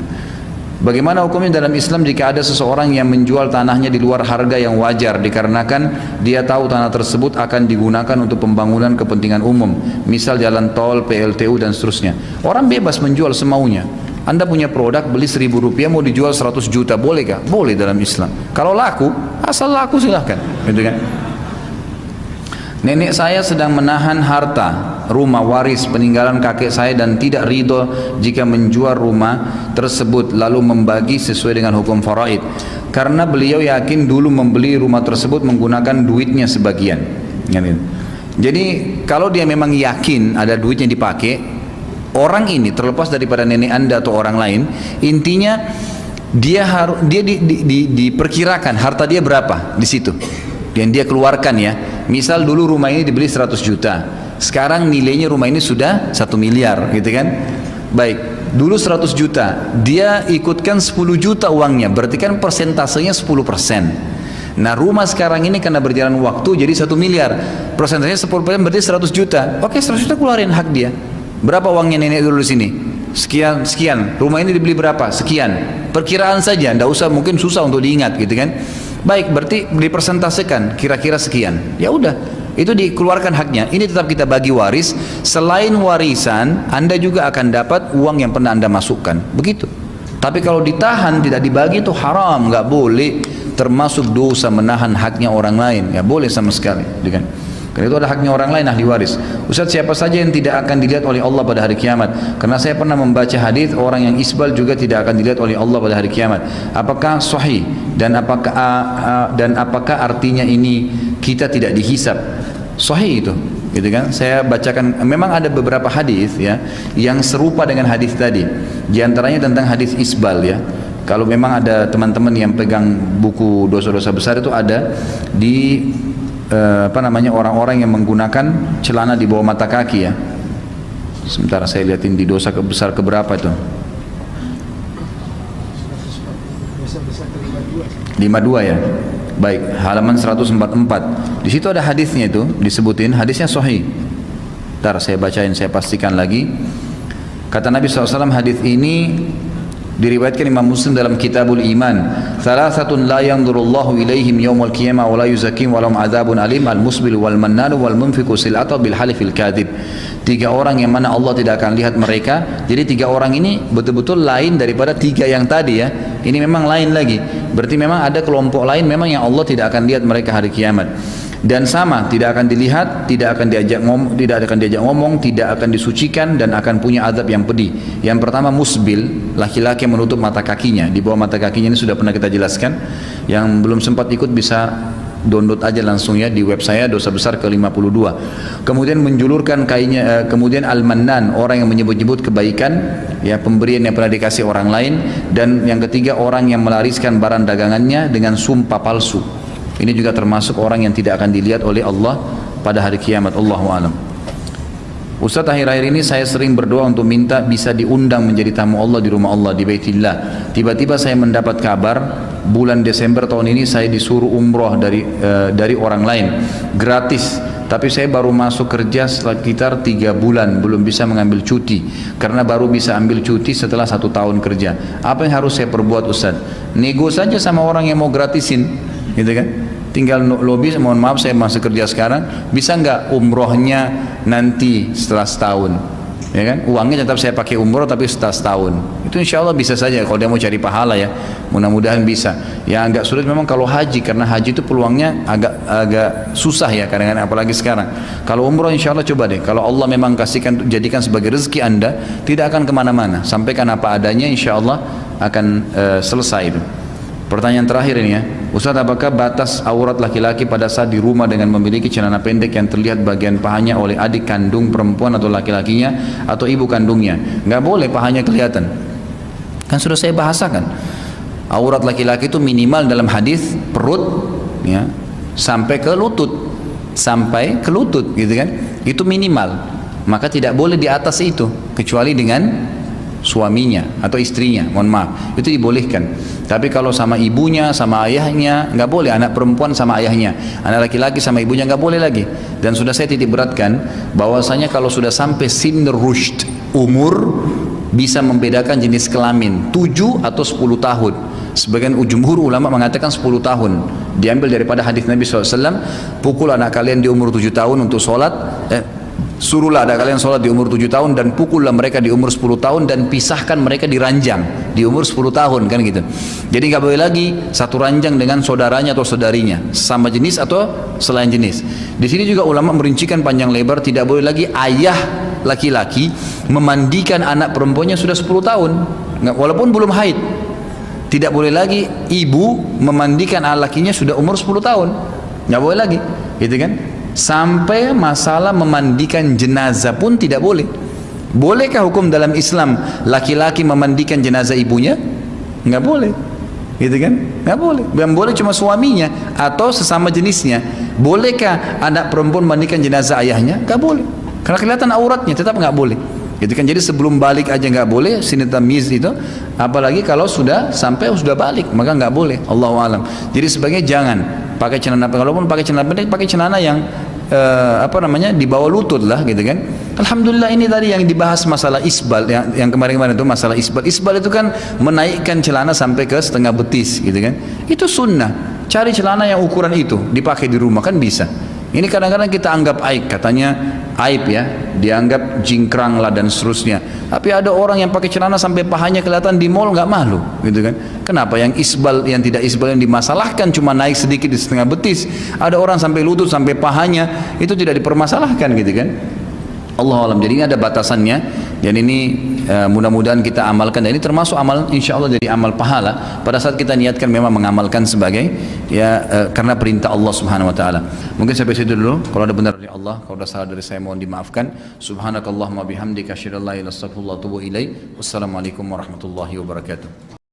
Bagaimana hukumnya dalam Islam jika ada seseorang yang menjual tanahnya di luar harga yang wajar dikarenakan dia tahu tanah tersebut akan digunakan untuk pembangunan kepentingan umum, misal jalan tol, PLTU dan seterusnya. Orang bebas menjual semaunya. Anda punya produk beli 1000 rupiah mau dijual 100 juta, bolehkah? Boleh dalam Islam. Kalau laku, asal laku silahkan, gitu kan. Nenek saya sedang menahan harta rumah waris peninggalan kakek saya dan tidak ridho jika menjual rumah tersebut lalu membagi sesuai dengan hukum faraid, karena beliau yakin dulu membeli rumah tersebut menggunakan duitnya sebagian. Jadi kalau dia memang yakin ada duitnya dipakai, orang ini terlepas daripada nenek anda atau orang lain, intinya dia harus diperkirakan harta dia berapa di situ dan dia keluarkan, ya. Misal dulu rumah ini dibeli 100 juta, sekarang nilainya rumah ini sudah 1 miliar, gitu kan. Baik, dulu 100 juta, dia ikutkan 10 juta uangnya, berarti kan persentasenya 10%. Nah rumah sekarang ini karena berjalan waktu jadi 1 miliar, persentasenya 10% berarti 100 juta. Oke, 100 juta keluarin hak dia. Berapa uangnya nenek dulu di sini? Sekian, sekian. Rumah ini dibeli berapa? Sekian. Perkiraan saja, ndak usah, mungkin susah untuk diingat gitu kan. Baik, berarti dipersentasekan kira-kira sekian. Ya udah, itu dikeluarkan haknya. Ini tetap kita bagi waris. Selain warisan, Anda juga akan dapat uang yang pernah Anda masukkan. Begitu. Tapi kalau ditahan, tidak dibagi, itu haram, nggak boleh. Termasuk dosa menahan haknya orang lain. Nggak boleh sama sekali. Gitu kan? Karena itu ada haknya orang lain, ahli waris. Ustaz, siapa saja yang tidak akan dilihat oleh Allah pada hari kiamat? Karena saya pernah membaca hadis orang yang isbal juga tidak akan dilihat oleh Allah pada hari kiamat. Apakah sahih? Dan apakah artinya ini kita tidak dihisab? Sahih itu, gitu kan? Saya bacakan, memang ada beberapa hadis ya yang serupa dengan hadis tadi. Di antaranya tentang hadis isbal ya. Kalau memang ada teman-teman yang pegang buku dosa-dosa besar itu ada di orang-orang yang menggunakan celana di bawah mata kaki ya. Sementara saya lihatin di dosa besar keberapa itu. 52 ya. Baik, halaman 144. Di situ ada hadisnya itu, disebutin hadisnya sahih. Ntar saya bacain, saya pastikan lagi. Kata Nabi SAW, hadis ini diriwayatkan Imam Muslim dalam Kitabul Iman. Thalathatun la yanzurullahu ilaihim yawmal qiyamah wa la yuzakim wa lahum adzabun alim, al-musbil wal mannanu wal munfiqu sil'ata bil halifil kadhib. 3 orang yang mana Allah tidak akan lihat mereka. Jadi 3 orang ini betul-betul lain daripada 3 yang tadi ya. Ini memang lain lagi. Berarti memang ada kelompok lain memang yang Allah tidak akan lihat mereka hari kiamat. Dan sama, tidak akan dilihat, tidak akan diajak ngomong, tidak akan disucikan, dan akan punya azab yang pedih. Yang pertama musbil, laki-laki yang menutup mata kakinya. Di bawah mata kakinya ini sudah pernah kita jelaskan. Yang belum sempat ikut bisa download aja langsung ya di web saya, dosa besar ke-52. Kemudian menjulurkan kainnya, kemudian al-mannan, orang yang menyebut-nyebut kebaikan ya, pemberian yang pernah dikasih orang lain. Dan yang ketiga, orang yang melariskan barang dagangannya dengan sumpah palsu. Ini juga termasuk orang yang tidak akan dilihat oleh Allah pada hari kiamat. Allahu a'lam. Ustaz, akhir-akhir ini saya sering berdoa untuk minta bisa diundang menjadi tamu Allah di rumah Allah, di Baitillah. Tiba-tiba saya mendapat kabar bulan Desember tahun ini saya disuruh umroh dari orang lain gratis. Tapi saya baru masuk kerja sekitar 3 bulan, belum bisa mengambil cuti. Karena baru bisa ambil cuti setelah 1 tahun kerja. Apa yang harus saya perbuat, Ustaz? Nego saja sama orang yang mau gratisin, gitu kan? Tinggal lobby, mohon maaf saya masih kerja sekarang, bisa nggak umrohnya nanti setelah setahun, ya kan? Uangnya tetap saya pakai umroh tapi setelah setahun. Itu insya Allah bisa saja kalau dia mau cari pahala ya, mudah-mudahan bisa. Ya agak sulit memang kalau haji, karena haji itu peluangnya agak susah ya kadang-kadang, apalagi sekarang. Kalau umroh insya Allah coba deh, kalau Allah memang kasihkan, jadikan sebagai rezeki Anda, tidak akan kemana-mana, sampaikan apa adanya, insya Allah akan selesai itu. Pertanyaan terakhir ini ya, Ustaz, apakah batas aurat laki-laki pada saat di rumah dengan memiliki celana pendek yang terlihat bagian pahanya oleh adik kandung perempuan atau laki-lakinya atau ibu kandungnya? Nggak boleh pahanya kelihatan. Kan sudah saya bahasakan. Aurat laki-laki itu minimal dalam hadis perut ya, sampai ke lutut gitu kan. Itu minimal. Maka tidak boleh di atas itu kecuali dengan suaminya atau istrinya, mohon maaf, itu dibolehkan. Tapi kalau sama ibunya, sama ayahnya, nggak boleh. Anak perempuan sama ayahnya, anak laki-laki sama ibunya nggak boleh lagi. Dan sudah saya titik beratkan bahwasanya kalau sudah sampai sin rushd, umur bisa membedakan jenis kelamin 7 atau 10 tahun. Sebagian jumhur ulama mengatakan 10 tahun, diambil daripada hadis Nabi SAW, pukul anak kalian di umur 7 tahun untuk sholat, suruhlah ada kalian sholat di umur 7 tahun dan pukullah mereka di umur 10 tahun dan pisahkan mereka di ranjang di umur 10 tahun, kan gitu. Jadi nggak boleh lagi satu ranjang dengan saudaranya atau saudarinya, sama jenis atau selain jenis. Di sini juga ulama merincikan panjang lebar, tidak boleh lagi ayah laki-laki memandikan anak perempuannya sudah 10 tahun, walaupun belum haid. Tidak boleh lagi ibu memandikan anak lakinya sudah umur 10 tahun, nggak boleh lagi, gitu kan? Sampai masalah memandikan jenazah pun tidak boleh. Bolehkah hukum dalam Islam laki-laki memandikan jenazah ibunya? Nggak boleh, gitu kan? Nggak boleh. Yang boleh cuma suaminya atau sesama jenisnya. Bolehkah anak perempuan memandikan jenazah ayahnya? Nggak boleh, karena kelihatan auratnya, tetap nggak boleh. Gitu kan, jadi sebelum balik aja nggak boleh sini tamyiz itu, apalagi kalau sudah sampai sudah balik maka nggak boleh. Allahu alam. Jadi sebaiknya jangan pakai celana, kalaupun pakai celana pendek pakai celana yang di bawah lutut lah gitu kan. Alhamdulillah ini tadi yang dibahas masalah isbal yang kemarin-kemarin itu masalah isbal. Isbal itu kan menaikkan celana sampai ke setengah betis gitu kan. Itu sunnah. Cari celana yang ukuran itu dipakai di rumah kan bisa. Ini kadang-kadang kita anggap aib, katanya aib ya, dianggap jingkrang lah dan seterusnya. Tapi ada orang yang pakai celana sampai pahanya kelihatan di mall nggak malu, gitu kan? Kenapa? Yang isbal, yang tidak isbal yang dimasalahkan cuma naik sedikit di setengah betis. Ada orang sampai lutut, sampai pahanya itu tidak dipermasalahkan, gitu kan? Allah alam. Jadi ini ada batasannya. Dan ini mudah-mudahan kita amalkan. Dan ini termasuk amal, insya Allah jadi amal pahala pada saat kita niatkan memang mengamalkan sebagai karena perintah Allah Subhanahu Wa Taala. Mungkin sampai situ dulu. Kalau ada benar dari Allah, kalau ada salah dari saya mohon dimaafkan. Subhanakallahumma bihamdika asyhadu an la ilaha illa anta astaghfiruka wa atubu ilaik. Wassalamualaikum warahmatullahi wabarakatuh.